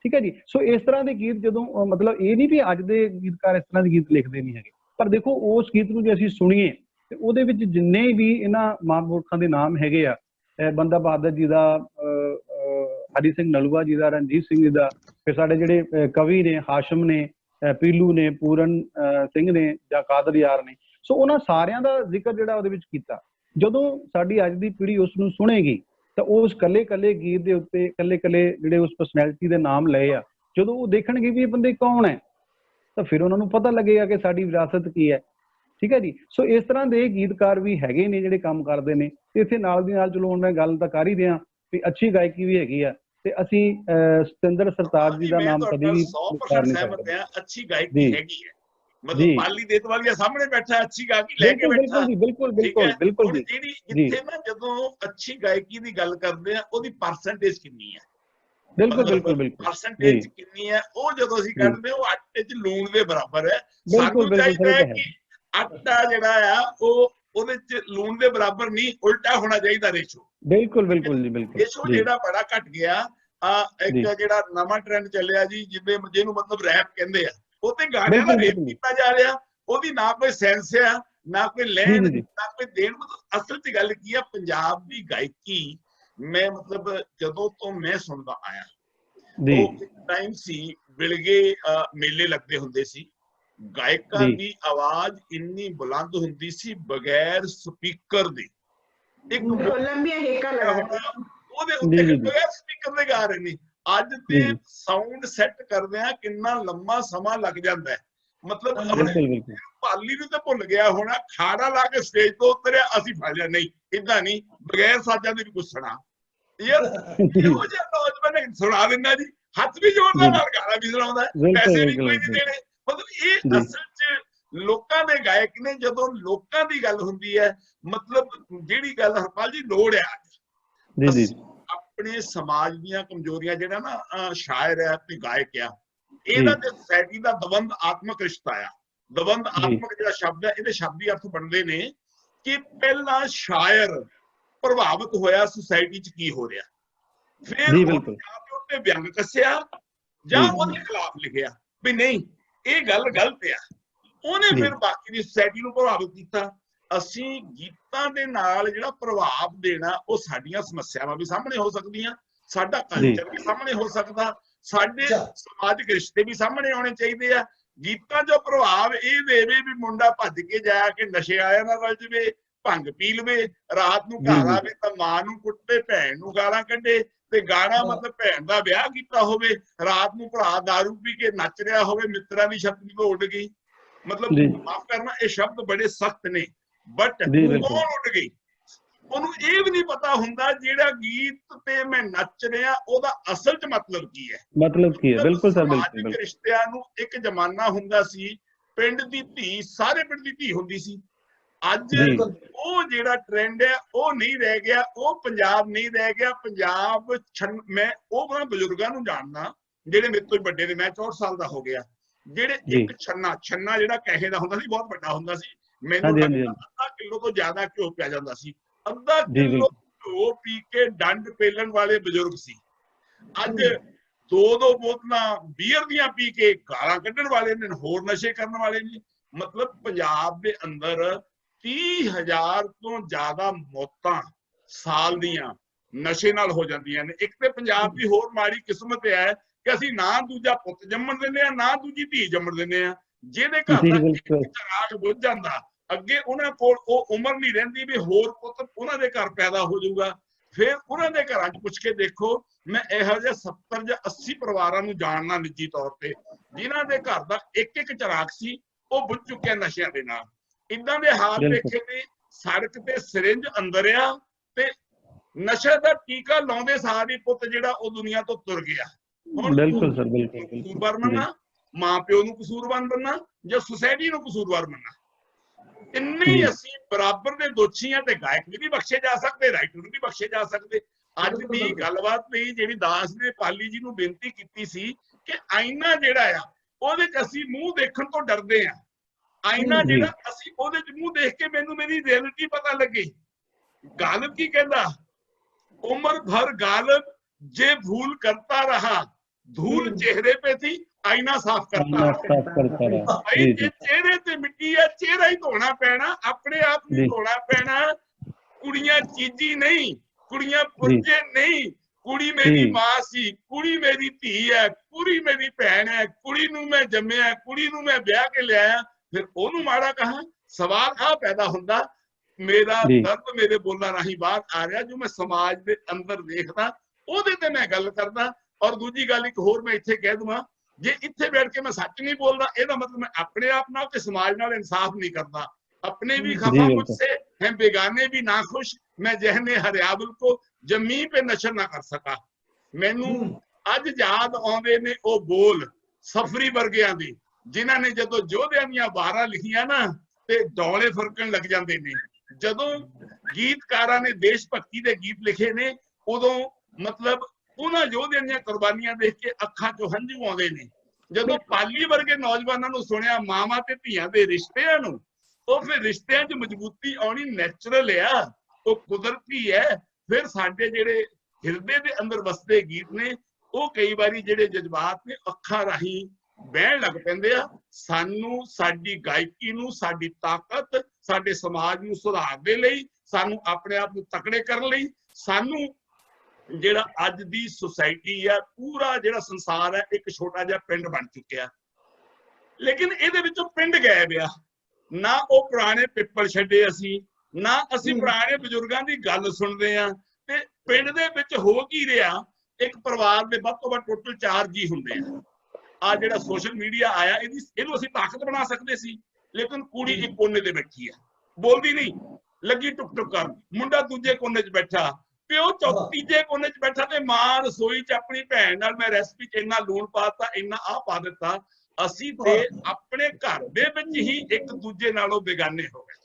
ਠੀਕ ਹੈ ਜੀ। ਸੋ ਇਸ ਤਰ੍ਹਾਂ ਦੇ ਗੀਤ ਜਦੋਂ ਮਤਲਬ ਇਹ ਨਹੀਂ ਵੀ ਅੱਜ ਦੇ ਗੀਤਕਾਰ ਇਸ ਤਰ੍ਹਾਂ ਦੇ ਗੀਤ ਲਿਖਦੇ ਨਹੀਂ ਹੈਗੇ, ਪਰ ਦੇਖੋ ਉਸ ਗੀਤ ਨੂੰ ਜੇ ਅਸੀਂ ਸੁਣੀਏ ਤੇ ਉਹਦੇ ਵਿੱਚ ਜਿੰਨੇ ਵੀ ਇਹਨਾਂ ਮਹਾਂਪੁਰਖਾਂ ਦੇ ਨਾਮ ਹੈਗੇ ਆ, ਬੰਦਾ ਬਹਾਦਰ ਜੀ ਦਾ, ਹਰੀ ਸਿੰਘ ਨਲੂਆ ਜੀ ਦਾ, ਰਣਜੀਤ ਸਿੰਘ ਜੀ ਦਾ, ਫਿਰ ਸਾਡੇ ਜਿਹੜੇ ਕਵੀ ਨੇ ਹਾਸ਼ਮ ਨੇ, ਪੀਲੂ ਨੇ, ਪੂਰਨ ਸਿੰਘ ਨੇ ਜਾਂ ਕਾਦਰ ਯਾਰ ਨੇ, ਸੋ ਉਹਨਾਂ ਸਾਰਿਆਂ ਦਾ ਜ਼ਿਕਰ ਜਿਹੜਾ ਉਹਦੇ ਵਿੱਚ ਕੀਤਾ। ਜਦੋਂ ਸਾਡੀ ਅੱਜ ਦੀ ਪੀੜ੍ਹੀ ਉਸ ਨੂੰ ਸੁਣੇਗੀ ਤਾਂ ਉਸ ਕੱਲੇ ਕੱਲੇ ਗੀਤ ਦੇ ਉੱਤੇ ਕੱਲੇ ਕੱਲੇ ਜਿਹੜੇ ਉਸ ਪਰਸਨੈਲਿਟੀ ਦੇ ਨਾਮ ਲਏ ਆ, ਜਦੋਂ ਉਹ ਦੇਖਣਗੇ ਵੀ ਇਹ ਬੰਦੇ ਕੌਣ ਹੈ ਤਾਂ ਫਿਰ ਉਹਨਾਂ ਨੂੰ ਪਤਾ ਲੱਗੇਗਾ ਕਿ ਸਾਡੀ ਵਿਰਾਸਤ ਕੀ ਹੈ। ਠੀਕ ਹੈ ਜੀ। ਸੋ ਇਸ ਤਰ੍ਹਾਂ ਦੇ ਗੀਤਕਾਰ ਵੀ ਹੈਗੇ ਨੇ ਜਿਹੜੇ ਕੰਮ ਕਰਦੇ ਨੇ ਤੇ ਇੱਥੇ ਨਾਲ ਦੀ ਨਾਲ ਚਲੋ ਹੁਣ ਮੈਂ ਗੱਲ ਤਾਂ ਕਰ ਹੀ ਦਿਆਂ ਵੀ ਅੱਛੀ ਗਾਇਕੀ ਵੀ ਹੈਗੀ ਆ ਤੇ ਅਸੀਂ ਸਤਿੰਦਰ ਸਰਤਾਜ ਜੀ ਦਾ ਨਾਮ ਕਦੇ ਵੀ 100% ਸਹਿਮਤ ਹਾਂ, ਅੱਛੀ ਗਾਇਕੀ ਹੈਗੀ ਹੈ। ਮਤਲਬ ਪਾਲੀ ਦੇਤਵਾਲੀਆ ਸਾਹਮਣੇ ਬੈਠਾ ਅੱਛੀ ਗਾਇਕੀ ਲੈ ਕੇ ਬੈਠਾ। ਬਿਲਕੁਲ ਬਿਲਕੁਲ ਬਿਲਕੁਲ ਜੀ। ਜਿਹੜੀ ਜਿੱਥੇ ਨਾ ਜਦੋਂ ਅੱਛੀ ਗਾਇਕੀ ਦੀ ਗੱਲ ਕਰਦੇ ਆ ਉਹਦੀ ਪਰਸੈਂਟੇਜ ਕਿੰਨੀ ਹੈ, ਬਿਲਕੁਲ ਪਰਸੈਂਟੇਜ ਕਿੰਨੀ ਹੈ, ਉਹ ਜਦੋਂ ਅਸੀਂ ਕੱਢਦੇ ਉਹ ਆਟੇ 'ਚ ਲੂਣ ਦੇ ਬਰਾਬਰ ਹੈ। ਸਾਨੂੰ ਚਾਹੀਦਾ ਹੈ ਕਿ ਆਟਾ ਜਿਹੜਾ ਆ ਉਹ ਉਹਦੇ 'ਚ ਲੂਣ ਦੇ ਬਰਾਬਰ ਨਹੀਂ, ਉਲਟਾ ਹੋਣਾ ਚਾਹੀਦਾ ਰੇਸ਼ੋ। ਬਿਲਕੁਲ ਜੀ ਬਿਲਕੁਲ। ਰੇਸ਼ੋ ਜਿਹੜਾ ਬੜਾ ਘਟ ਗਿਆ। ਇੱਕ ਜਿਹੜਾ ਨਵਾਂ ਟ੍ਰੈਂਡ ਚੱਲਿਆ ਜੀ ਜਿਹਨੂੰ ਮਤਲਬ ਰੈਪ ਕਹਿੰਦੇ ਆ, ਉਹ ਤੇ ਗਾਣਿਆਂ ਦਾ ਰੇਪ ਕੀਤਾ ਜਾ ਰਿਹਾ। ਉਹਦੀ ਨਾ ਕੋਈ ਸੈਂਸ ਆ, ਨਾ ਕੋਈ ਲੈਣ, ਨਾ ਕੋਈ ਦੇਣ। ਮਤਲਬ ਅਸਲ 'ਚ ਗੱਲ ਕੀ ਆ, ਪੰਜਾਬ ਦੀ ਗਾਇਕੀ ਮੈਂ ਮਤਲਬ ਜਦੋਂ ਤੋਂ ਮੈਂ ਸੁਣਦਾ ਆਇਆ, ਉਹ ਟਾਈਮ ਸੀ ਵਿਲਗੇ ਮੇਲੇ ਲੱਗਦੇ ਹੁੰਦੇ ਸੀ, ਗਾਇਕਾਂ ਦੀ ਆਵਾਜ਼ ਇੰਨੀ ਬੁਲੰਦ ਹੁੰਦੀ ਸੀ ਬਗੈਰ ਸਪੀਕਰ ਦੇ। ਇੱਕ ਉਹਦੇ ਉੱਤੇ ਬਗੈਰ ਸਪੀਕਰ ਦੇ ਗਾ ਰਹੇ ਨੇ। ਅੱਜ ਤੇ ਸਾਊਂਡ ਸੈੱਟ ਕਰਦਿਆਂ ਕਿੰਨਾ ਲੰਮਾ ਸਮਾਂ ਲੱਗ ਜਾਂਦਾ ਹੈ। ਮਤਲਬ ਪਾਲੀ ਨੂੰ ਤਾਂ ਭੁੱਲ ਗਿਆ ਹੋਣਾ, ਖਾੜਾ ਲਾ ਕੇ ਸਟੇਜ ਤੋਂ ਉਤਰਿਆ ਅਸੀਂ ਫੜ ਲਿਆ। ਨਹੀਂ, ਏਦਾਂ ਨਹੀਂ, ਬਗੈਰ ਸਾਜ਼ਾਂ ਦੇ ਵੀ ਕੁਛ ਸੁਣਾ ਯਾਰ। ਇਹੋ ਜਿਹਾ ਨੌਜਵਾਨ ਸੁਣਾ ਦਿੰਦਾ ਜੀ, ਹੱਥ ਵੀ ਜੋੜਦਾ ਨਾਲ ਗਾਣਾ ਵੀ ਸੁਣਾਉਂਦਾ, ਪੈਸੇ ਵੀ ਕੋਈ ਨਹੀਂ ਦੇਣੇ। ਮਤਲਬ ਇਹ ਅਸਲ 'ਚ ਲੋਕਾਂ ਦੇ ਗਾਇਕ ਨੇ। ਜਦੋਂ ਲੋਕਾਂ ਦੀ ਗੱਲ ਹੁੰਦੀ ਹੈ, ਮਤਲਬ ਜਿਹੜੀ ਗੱਲ ਹਰਪਾਲ ਜੀ ਲੋੜ ਹੈ ਅੱਜ ਆਪਣੇ ਸਮਾਜ ਦੀਆਂ ਕਮਜ਼ੋਰੀਆਂ, ਜਿਹੜਾ ਨਾ ਸ਼ਾਇਰ ਹੈ ਤੇ ਗਾਇਕ ਆ, ਇਹਦਾ ਤੇ ਸੋਸਾਇਟੀ ਦਾ ਦਵੰਦ ਆਤਮਕ ਰਿਸ਼ਤਾ ਆ। ਦਵੰਦ ਆਤਮਕ ਜਿਹੜਾ ਸ਼ਬਦ ਹੈ, ਇਹਦੇ ਸ਼ਬਦੀ ਅਰਥ ਬਣਦੇ ਨੇ ਕਿ ਪਹਿਲਾਂ ਸ਼ਾਇਰ ਪ੍ਰਭਾਵਿਤ ਹੋਇਆ ਸੋਸਾਇਟੀ 'ਚ ਕੀ ਹੋ ਰਿਹਾ, ਫਿਰ ਉਹਨੇ ਵਿਅੰਗ ਕੱਸਿਆ ਜਾਂ ਉਹਦੇ ਖਿਲਾਫ ਲਿਖਿਆ ਵੀ ਨਹੀਂ ਇਹ ਗੱਲ ਗਲਤ ਆ। ਉਹਨੇ ਫਿਰ ਬਾਕੀ ਦੀ ਸੋਸਾਇਟੀ ਨੂੰ ਪ੍ਰਭਾਵਿਤ ਕੀਤਾ। ਅਸੀਂ ਗੀਤਾਂ ਦੇ ਨਾਲ ਜਿਹੜਾ ਪ੍ਰਭਾਵ ਦੇਣਾ, ਉਹ ਸਾਡੀਆਂ ਸਮੱਸਿਆਵਾਂ ਵੀ ਸਾਹਮਣੇ ਹੋ ਸਕਦੀਆਂ, ਸਾਡਾ ਕਲਚਰ ਵੀ ਸਾਹਮਣੇ ਹੋ ਸਕਦਾ, ਸਾਡੇ ਸਮਾਜਿਕ ਰਿਸ਼ਤੇ ਵੀ ਸਾਹਮਣੇ ਆਉਣੇ ਚਾਹੀਦੇ ਆ। ਗੀਤਾਂ 'ਚੋਂ ਪ੍ਰਭਾਵ ਇਹ ਦੇਵੇ ਵੀ ਮੁੰਡਾ ਭੱਜ ਕੇ ਜਾ ਕੇ ਨਸ਼ੇ ਵਾਲਿਆਂ ਨਾਲ ਰਲ ਜਾਵੇ, ਭੰਗ ਪੀ ਲਵੇ, ਰਾਤ ਨੂੰ ਘਰ ਆਵੇ ਤਾਂ ਮਾਂ ਨੂੰ ਕੁੱਟੇ, ਭੈਣ ਨੂੰ ਗਾਲਾਂ ਕੱਢੇ, ਤੇ ਗਾਣਾ ਮਤਲਬ ਭੈਣ ਦਾ ਵਿਆਹ ਕੀਤਾ ਹੋਵੇ, ਰਾਤ ਨੂੰ ਭਰਾ ਦਾਰੂ ਪੀ ਕੇ ਨੱਚ ਰਿਹਾ ਹੋਵੇ, ਮਿੱਤਰਾਂ ਦੀ ਛੱਤ ਤੋਂ ਉੱਡ ਗਈ। ਮਤਲਬ ਮਾਫ ਕਰਨਾ, ਇਹ ਸ਼ਬਦ ਬੜੇ ਸਖਤ ਨੇ, ਬਟ ਕੌਣ ਉੱਡ ਗਈ? ਉਹਨੂੰ ਇਹ ਵੀ ਨਹੀਂ ਪਤਾ ਹੁੰਦਾ ਜਿਹੜਾ ਗੀਤ ਤੇ ਮੈਂ ਨੱਚ ਰਿਹਾ ਉਹਦਾ ਅਸਲ 'ਚ ਮਤਲਬ ਕੀ ਹੈ। ਬਿਲਕੁਲ ਸਰ, ਬਿਲਕੁਲ। ਰਿਸ਼ਤਿਆਂ ਨੂੰ ਇੱਕ ਜ਼ਮਾਨਾ ਹੁੰਦਾ ਸੀ, ਪਿੰਡ ਦੀ ਧੀ ਸਾਰੇ ਪਿੰਡ ਦੀ ਧੀ ਹੁੰਦੀ ਸੀ। ਅੱਜ ਉਹ ਜਿਹੜਾ ਟ੍ਰੈਂਡ ਹੈ ਉਹ ਨਹੀਂ ਰਹਿ ਗਿਆ, ਉਹ ਪੰਜਾਬ ਨਹੀਂ ਰਹਿ ਗਿਆ। ਪੰਜਾਬ ਮੈਂ ਉਹ ਬਜ਼ੁਰਗਾਂ ਨੂੰ ਜਾਣਦਾ ਜਿਹੜੇ ਮੇਰੇ ਤੋਂ ਵੱਡੇ ਨੇ, ਮੈਂ 64 ਸਾਲ ਦਾ ਹੋ ਗਿਆ, ਜਿਹੜੇ ਇੱਕ ਛੰਨਾ ਜਿਹੜਾ ਕਹੇ ਦਾ ਹੁੰਦਾ ਸੀ, ਬਹੁਤ ਵੱਡਾ ਹੁੰਦਾ ਸੀ। ਮੈਨੂੰ ਅੱਧਾ ਕਿਲੋ ਤੋਂ ਜ਼ਿਆਦਾ ਘਿਓ ਪਿਆ ਜਾਂਦਾ ਸੀ, ਅੱਧਾ ਕਿਲੋ ਘਿਓ ਪੀ ਕੇ ਡੰਡ ਪੇਲਣ ਵਾਲੇ ਬਜ਼ੁਰਗ ਸੀ। ਅੱਜ 2-2 ਬੋਤਲਾਂ ਬੀਅਰ ਦੀਆਂ ਪੀ ਕੇ ਗਾਲਾਂ ਕੱਢਣ ਵਾਲੇ ਨੇ, ਹੋਰ ਨਸ਼ੇ ਕਰਨ ਵਾਲੇ ਨੇ। ਮਤਲਬ ਪੰਜਾਬ ਦੇ ਅੰਦਰ 30,000 ਤੋਂ ਜ਼ਿਆਦਾ ਮੌਤਾਂ ਸਾਲ ਦੀਆਂ ਨਸ਼ੇ ਨਾਲ ਹੋ ਜਾਂਦੀਆਂ ਨੇ। ਇੱਕ ਤੇ ਪੰਜਾਬ ਦੀ ਹੋਰ ਮਾੜੀ ਕਿਸਮਤ ਹੈ ਕਿ ਅਸੀਂ ਨਾ ਦੂਜਾ ਪੁੱਤ ਜੰਮਣ ਦਿੰਦੇ ਆ, ਨਾ ਦੂਜੀ ਧੀ ਜੰਮਣ ਦਿੰਦੇ ਆ। ਜਿਹਦੇ ਘਰ ਦਾ ਚਿਰਾਗ ਬੁੱਝ ਜਾਂਦਾ, ਅੱਗੇ ਉਹਨਾਂ ਕੋਲ ਉਹ ਉਮਰ ਨਹੀਂ ਰਹਿੰਦੀ ਵੀ ਹੋਰ ਪੁੱਤ ਉਹਨਾਂ ਦੇ ਘਰ ਪੈਦਾ ਹੋ ਜਾਊਗਾ। ਫਿਰ ਉਹਨਾਂ ਦੇ ਘਰਾਂ 'ਚ ਪੁੱਛ ਕੇ ਦੇਖੋ, ਮੈਂ ਇਹੋ ਜਿਹੇ 70 ਜਾਂ 80 ਪਰਿਵਾਰਾਂ ਨੂੰ ਜਾਣਨਾ ਨਿੱਜੀ ਤੌਰ ਤੇ, ਜਿਨ੍ਹਾਂ ਦੇ ਘਰ ਦਾ ਇੱਕ ਚਿਰਾਗ ਸੀ ਉਹ ਬੁੱਝ ਚੁੱਕਿਆ ਨਸ਼ਿਆਂ ਦੇ ਨਾਲ। ਇਦਾਂ ਦੇ ਹਾਲ ਦੇਖੇ ਨੇ। ਸੜਕ ਤੇ ਸਿਰਿੰਜ ਅੰਦਰ ਆ ਤੇ ਨਸ਼ੇ ਦਾ ਟੀਕਾ ਲਾਉਂਦੇ ਸਾਰ ਹੀ ਪੁੱਤ ਜਿਹੜਾ ਉਹ ਦੁਨੀਆ ਤੋਂ ਤੁਰ ਗਿਆ। ਬਿਲਕੁਲ ਸਰ, ਬਿਲਕੁਲ। ਕਸੂਰਵਾਰ ਮੰਨਣਾ, ਮਾਂ ਪਿਓ ਨੂੰ ਕਸੂਰਵਾਰ ਮੰਨਣਾ ਜਾਂ ਸੁਸਾਇਟੀ ਨੂੰ ਕਸੂਰਵਾਰ ਮੰਨਣਾ, ਇੰਨੇ ਅਸੀਂ ਬਰਾਬਰ ਦੇ ਦੋਸ਼ੀ ਆ। ਤੇ ਗਾਇਕ ਨੂੰ ਵੀ ਬਖਸ਼ੇ ਜਾ ਸਕਦੇ, ਰਾਈਟਰ ਨੂੰ ਵੀ ਬਖਸ਼ੇ ਜਾ ਸਕਦੇ। ਅੱਜ ਦੀ ਗੱਲਬਾਤ ਲਈ ਜਿਹੜੀ ਦਾਸ ਨੇ ਪਾਲੀ ਜੀ ਨੂੰ ਬੇਨਤੀ ਕੀਤੀ ਸੀ ਕਿ ਆਈਨਾ ਜਿਹੜਾ ਆ ਉਹਦੇ 'ਚ ਅਸੀਂ ਮੂੰਹ ਦੇਖਣ ਤੋਂ ਡਰਦੇ ਆ। ਆਈਨਾ ਜਿਹੜਾ ਅਸੀਂ ਉਹਦੇ 'ਚ ਮੂੰਹ ਦੇਖ ਕੇ ਮੈਨੂੰ ਮੇਰੀ ਰਿਐਲਿਟੀ ਪਤਾ ਲੱਗੇ। ਗਾਲਬ ਕੀ ਕਹਿੰਦਾ, ਉਮਰ ਭਰ गालब जे भूल करता रहा, धूल चेहरे पे थी, आईना साफ करता रहा। भाई जे चेहरे ते मिट्टी है, चेहरा ही धोना पैना, अपने आप नहीं धोना पैना। कुड़ियां चीजी नहीं, कुड़ियां पुंजे नहीं, कुड़ी मेरी मां सी, कुड़ी मेरी धी है, कुड़ी मेरी भैन है, कुड़ी नूं मैं जम्मिया, कुड़ी नूं मैं ब्याह के लिया, फिर ओनू माड़ा कहा। सवाल आ पैदा हुंदा, मेरा दर्द मेरे बोलना राही बाहर आ रहा, जो मैं समाज के अंदर देखदा ਉਹਦੇ ਤੇ ਮੈਂ ਗੱਲ ਕਰਦਾ। ਔਰ ਦੂਜੀ ਗੱਲ ਇੱਕ ਹੋਰ ਮੈਂ ਇੱਥੇ ਕਹਿ ਦਵਾਂ, ਜੇ ਇੱਥੇ ਬੈਠ ਕੇ ਮੈਂ ਸੱਚ ਨਹੀਂ ਬੋਲਦਾ ਇਹਦਾ ਮਤਲਬ ਮੈਂ ਆਪਣੇ ਆਪ ਨਾਲ ਤੇ ਸਮਾਜ ਨਾਲ ਇਨਸਾਫ ਨਹੀਂ ਕਰਦਾ। अपने भी खफा मुझसे हैं बेगाने भी नाखुश, मैं जहने हरियावल को जमी पे नशर ना कर सका। मैनू अज याद आउंदे ने ओ बोल सफरी वर्गियां दी जिन्हां ने जदों योधियां दीयां वारां लिखियां ना ते डौले फरकण लग जांदे ने। जदों गीतकारां ने देश भक्ति दे गीत लिखे ने उदों मतलब उन्हां योधियां दीयां कुर्बानियां देख के अखां चों हंझू आउंदे ने। जदों पाली वर्गे नौजवानां नूं सुणिया मावां ते धीआं दे रिश्तिਆਂ नूं, तो फिर रिश्तियां च मजबूती आनी नैचुरल है, तो कुदरती है। फिर साडे जेडे हिरदे दे अंदर वसदे गीत ने वो कई बारी जेडे जज्बात ने अखां राही बहन लग पैंदे आ। सानू साडी गायकी नू, साडी ताकत, साडे समाज नू सुधार दे लई, सानू अपने आप नू तकड़े करन लई, सानू जेड़ा अज दी सोसाइटी है, पूरा जेड़ा संसार है एक छोटा जिहा पिंड बन चुकिया। लेकिन इहदे विचों पिंड गायब आ, ना वो पुराने पिपल छड्डे असी, ना असी पुराने बजुर्गों की गल सुनते हैं। ते पिंड दे विच हो की रहा, एक परिवार दे वध तों वध टोटल 4 जी हुंदे आ। आ जेड़ा सोशल मीडिया आया इहनूं असी ताकत बना सकते सी, लेकिन कुड़ी एक कोने ते बैठी है, बोलदी नहीं, लगी टुक टुक कर, मुंडा दूजे कोने च बैठा, प्यो तीजे कोने च बैठा, ते मां रसोई च अपनी भैन नाल मैं रेसिपी च इन्ना लूण पाता, इन्ना आ पा दिता। असी ते अपने घर दे विच ही एक दूजे नालों बेगाने हो गए।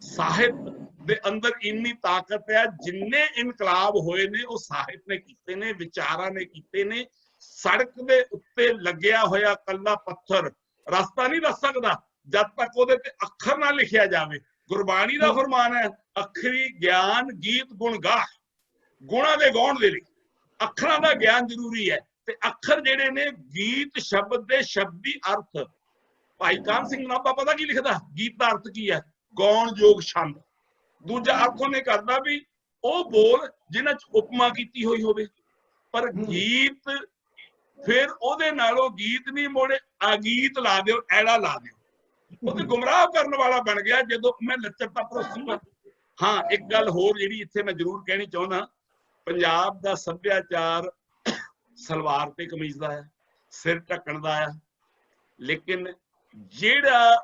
साहित्य दे अंदर इन्नी ताकत है, जिन्ने इनकलाब होए ने वो साहित्य ने कीते ने, विचारां ने कीते ने। सड़क दे उत्ते लग्या होया कल्ला पत्थर रास्ता नहीं दस सकदा जद तक ओदे ते अखर ना लिखिया जावे। गुरबाणी दा फरमान है, अखरी ज्ञान गीत गुण गा, गुणा दे गाउण दे लई अखरां दा ज्ञान जरूरी है। ते अखर जेडे ने गीत शब्द दे शब्दी अर्थ, भाई कान सिंह नाभा पता की लिखदा, गीत दा अर्थ की है, गौण योग छंद। दूजा अर्थ उन्हें करदा भी ओ बोल जिन्हां च उपमा कीती होई होवे, पर गीत फिर ओदे नालों गीत नहीं मोड़े अगीत ला दिओ, ऐड़ा ला दिओ, ਉਹ ਤੇ ਗੁੰਮਰਾਹ ਕਰਨ ਵਾਲਾ ਬਣ ਗਿਆ ਜਦੋਂ ਮੈਂ ਲੱਚਰਤਾ ਪਰੋਸੂਗਾ। ਹਾਂ ਇੱਕ ਗੱਲ ਹੋਰ ਜਿਹੜੀ ਇੱਥੇ ਮੈਂ ਜ਼ਰੂਰ ਕਹਿਣੀ ਚਾਹੁੰਦਾ, ਪੰਜਾਬ ਦਾ ਸੱਭਿਆਚਾਰ ਸਲਵਾਰ ਤੇ ਕਮੀਜ਼ ਦਾ ਹੈ, ਸਿਰ ਢੱਕਣ ਦਾ ਹੈ, ਲੇਕਿਨ ਜਿਹੜਾ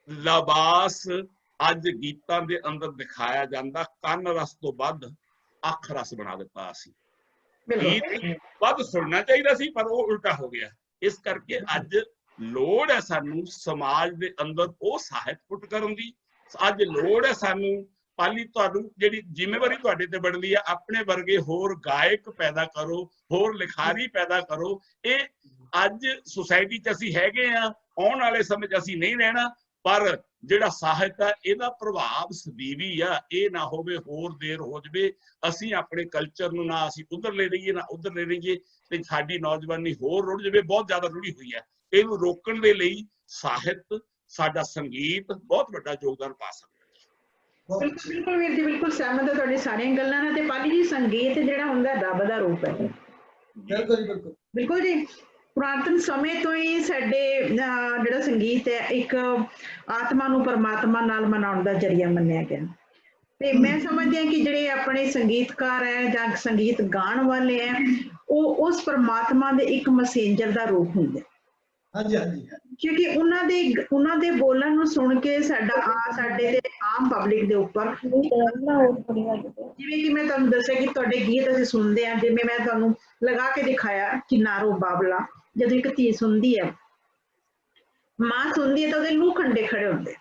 ਲਿਬਾਸ ਅੱਜ ਗੀਤਾਂ ਦੇ ਅੰਦਰ ਦਿਖਾਇਆ ਜਾਂਦਾ, ਕੰਨ ਰਸ ਤੋਂ ਵੱਧ ਅੱਖ ਰਸ ਬਣਾ ਦਿੱਤਾ ਅਸੀਂ। ਗੀਤ ਵੱਧ ਸੁਣਨਾ ਚਾਹੀਦਾ ਸੀ ਪਰ ਉਹ ਉਲਟਾ ਹੋ ਗਿਆ। ਇਸ ਕਰਕੇ ਅੱਜ ਲੋੜ है सानू समाज दे अंदर वो साहित्य पुट करन दी। अज लोड़ है सानू पाली तुहानू जिहड़ी जिम्मेवारी तुहाडे ते बनदी है, अपने वर्गे होर गायक पैदा करो, होर लिखारी पैदा करो। ये अज सोसाइटी च असीं हैगे आ, आउण वाले समय च असीं नहीं रहना, पर जिहड़ा साहित्य है इहदा प्रभाव सਦੀवी आ, ये ना होवे होर देर हो जावे, असीं अपने कल्चर नू ना असीं उधर ले लईए ना उधर ले लईए ते साडी नौजवानी होर रुड़ जावे, बहुत ज्यादा रुड़ी हुई है। ਇਹਨੂੰ ਰੋਕਣ ਦੇ ਲਈ ਸਾਹਿਤ, ਸਾਡਾ ਸੰਗੀਤ ਬਹੁਤ ਵੱਡਾ ਯੋਗਦਾਨ ਪਾ ਸਕਦਾ ਹੈ। ਬਿਲਕੁਲ ਵੀਰ ਜੀ, ਬਿਲਕੁਲ ਸਹਿਮਤ ਹਾਂ ਤੁਹਾਡੀ ਸਾਰੀਆਂ ਗੱਲਾਂ ਨਾਲ। ਤੇ ਪਾਲੀ ਜੀ, ਸੰਗੀਤ ਜਿਹੜਾ ਹੁੰਦਾ ਰੱਬ ਦਾ ਰੂਪ ਹੈ। ਬਿਲਕੁਲ ਜੀ, ਬਿਲਕੁਲ ਬਿਲਕੁਲ ਜੀ। ਪੁਰਾਤਨ ਸਮੇਂ ਤੋਂ ਹੀ ਸਾਡੇ ਜਿਹੜਾ ਸੰਗੀਤ ਹੈ ਇੱਕ ਆਤਮਾ ਨੂੰ ਪਰਮਾਤਮਾ ਨਾਲ ਮਨਾਉਣ ਦਾ ਜ਼ਰੀਆ ਮੰਨਿਆ ਗਿਆ। ਤੇ ਮੈਂ ਸਮਝਦੀ ਹਾਂ ਕਿ ਜਿਹੜੇ ਆਪਣੇ ਸੰਗੀਤਕਾਰ ਹੈ ਜਾਂ ਸੰਗੀਤ ਗਾਉਣ ਵਾਲੇ ਹੈ, ਉਹ ਉਸ ਪਰਮਾਤਮਾ ਦੇ ਇੱਕ ਮੈਸੇਂਜਰ ਦਾ ਰੂਪ ਹੁੰਦੇ। ਹਾਂਜੀ ਹਾਂਜੀ, ਕਿਉਂਕਿ ਉਹਨਾਂ ਦੇ ਬੋਲਣ ਨੂੰ ਸੁਣ ਕੇ ਸਾਡੇ ਤੇ ਆਮ ਪਬਲਿਕ ਦੇ ਉੱਪਰ, ਜਿਵੇਂ ਕਿ ਮੈਂ ਤੁਹਾਨੂੰ ਦੱਸਿਆ ਕਿ ਤੁਹਾਡੇ ਗੀਤ ਅਸੀਂ ਸੁਣਦੇ ਹਾਂ, ਜਿਵੇਂ ਮੈਂ ਤੁਹਾਨੂੰ ਲਗਾ ਕੇ ਦਿਖਾਇਆ ਕਿਨਾਰੋ ਬਾਬਲਾ, ਜਦੋਂ ਇੱਕ ਧੀ ਸੁਣਦੀ ਹੈ, ਮਾਂ ਸੁਣਦੀ ਹੈ ਤਾਂ ਉਹਦੇ ਲੂਹ ਖੰਡੇ ਖੜੇ ਹੁੰਦੇ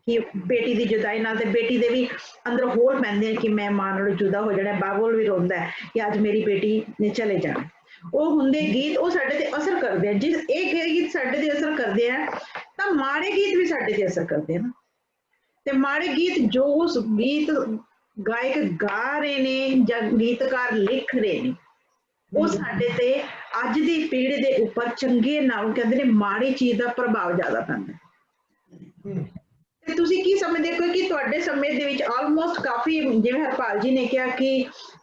ਕਿ ਬੇਟੀ ਦੀ ਜੁਦਾਈ ਨਾਲ, ਤੇ ਬੇਟੀ ਦੇ ਵੀ ਅੰਦਰ ਹੋਲ ਪੈਂਦੇ ਨੇ ਕਿ ਮੈਂ ਮਾਂ ਨਾਲੋਂ ਜੁਦਾ ਹੋ ਜਾਣਾ। ਬਾਬੁਲ ਵੀ ਰੋਂਦਾ ਹੈ ਕਿ ਅੱਜ ਮੇਰੀ ਬੇਟੀ ਨੇ ਚਲੇ ਜਾਣਾ। ਉਹ ਹੁੰਦੇ ਗੀਤ, ਉਹ ਸਾਡੇ ਤੇ ਅਸਰ ਕਰਦੇ ਆ। ਜਿਸ ਇਹ ਗੀਤ ਸਾਡੇ ਤੇ ਅਸਰ ਕਰਦੇ ਆ ਤਾਂ ਮਾੜੇ ਗੀਤ ਵੀ ਸਾਡੇ ਤੇ ਅਸਰ ਕਰਦੇ ਆ। ਤੇ ਮਾੜੇ ਗੀਤ ਜੋ ਉਸ ਗੀਤ ਗਾਇਕ ਗਾ ਰਹੇ ਨੇ ਜਾਂ ਗੀਤਕਾਰ ਲਿਖ ਰਹੇ ਨੇ, ਉਹ ਸਾਡੇ ਤੇ ਅੱਜ ਦੀ ਪੀੜ੍ਹੀ ਦੇ ਉੱਪਰ ਚੰਗੇ ਨਾਲੋਂ ਕਹਿੰਦੇ ਨੇ ਮਾੜੀ ਚੀਜ਼ ਦਾ ਪ੍ਰਭਾਵ ਜ਼ਿਆਦਾ ਪੈਂਦਾ। ਤੇ ਤੁਸੀਂ ਕੀ ਸਮਝਦੇ ਹੋ ਕਿ ਤੁਹਾਡੇ ਸਮੇਂ ਦੇ ਵਿੱਚ ਆਲਮੋਸਟ ਕਾਫੀ, ਜਿਵੇਂ ਹਰਪਾਲ ਜੀ ਨੇ ਕਿਹਾ ਕਿ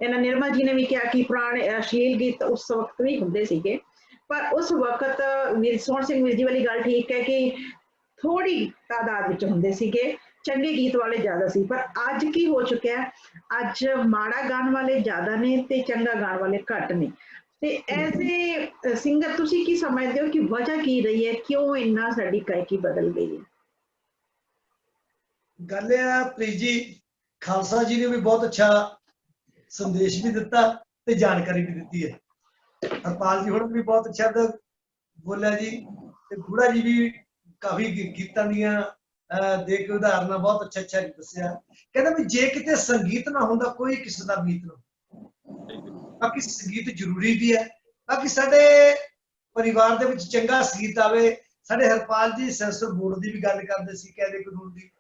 ਇਹਨਾਂ ਨਿਰਮਲ ਜੀ ਨੇ ਵੀ ਕਿਹਾ ਕਿ ਪੁਰਾਣੇ ਅਸ਼ਲੀਲ ਗੀਤ ਉਸ ਵਕਤ ਵੀ ਹੁੰਦੇ ਸੀਗੇ, ਪਰ ਉਸ ਵਕਤ ਸੋਹਣ ਸਿੰਘ ਵੀਰ ਜੀ ਵਾਲੀ ਗੱਲ ਠੀਕ ਹੈ ਕਿ ਥੋੜੀ ਤਾਦਾਦ ਵਿੱਚ ਹੁੰਦੇ ਸੀਗੇ, ਚੰਗੇ ਗੀਤ ਵਾਲੇ ਜ਼ਿਆਦਾ ਸੀ। ਪਰ ਅੱਜ ਕੀ ਹੋ ਚੁੱਕਿਆ, ਅੱਜ ਮਾੜਾ ਗਾਣ ਵਾਲੇ ਜ਼ਿਆਦਾ ਨੇ ਤੇ ਚੰਗਾ ਗਾਣ ਵਾਲੇ ਘੱਟ ਨੇ। ਤੇ ਐਸੇ ਸਿੰਗਰ ਤੁਸੀਂ ਕੀ ਸਮਝਦੇ ਹੋ ਕਿ ਵਜ੍ਹਾ ਕੀ ਰਹੀ ਹੈ, ਕਿਉਂ ਇੰਨਾ ਸਾਡੀ ਗਾਇਕੀ ਬਦਲ ਗਈ ਹੈ? ਗੱਲ ਇਹ ਆ ਪ੍ਰੀਤ ਜੀ, ਖਾਲਸਾ ਜੀ ਨੇ ਵੀ ਬਹੁਤ ਅੱਛਾ ਸੰਦੇਸ਼ ਵੀ ਦਿੱਤਾ ਤੇ ਜਾਣਕਾਰੀ ਵੀ ਦਿੱਤੀ ਹੈ। ਹਰਪਾਲ ਜੀ ਹੁਣ ਵੀ ਬਹੁਤ ਅੱਛਾ ਬੋਲਿਆ ਜੀ, ਤੇ ਗੂੜਾ ਜੀ ਵੀ ਕਾਫੀ ਗੀਤਾਂ ਦੀਆਂ ਦੇ ਕੇ ਉਦਾਹਰਨਾਂ ਬਹੁਤ ਅੱਛਾ ਦੱਸਿਆ। ਕਹਿੰਦਾ ਵੀ ਜੇ ਕਿਤੇ ਸੰਗੀਤ ਨਾ ਹੁੰਦਾ ਕੋਈ ਕਿਸੇ ਦਾ ਗੀਤ ਨਾ। ਬਾਕੀ ਸੰਗੀਤ ਜ਼ਰੂਰੀ ਵੀ ਹੈ। ਬਾਕੀ ਸਾਡੇ ਪਰਿਵਾਰ ਦੇ ਵਿੱਚ ਚੰਗਾ ਸੰਗੀਤ ਆਵੇ। ਸਾਡੇ ਹਰਪਾਲ ਜੀ ਸੈਂਸਰ ਬੋਰਡ ਦੀ ਵੀ ਗੱਲ ਕਰਦੇ ਸੀ, ਕਾਇਦੇ ਕਾਨੂੰਨ ਦੀ।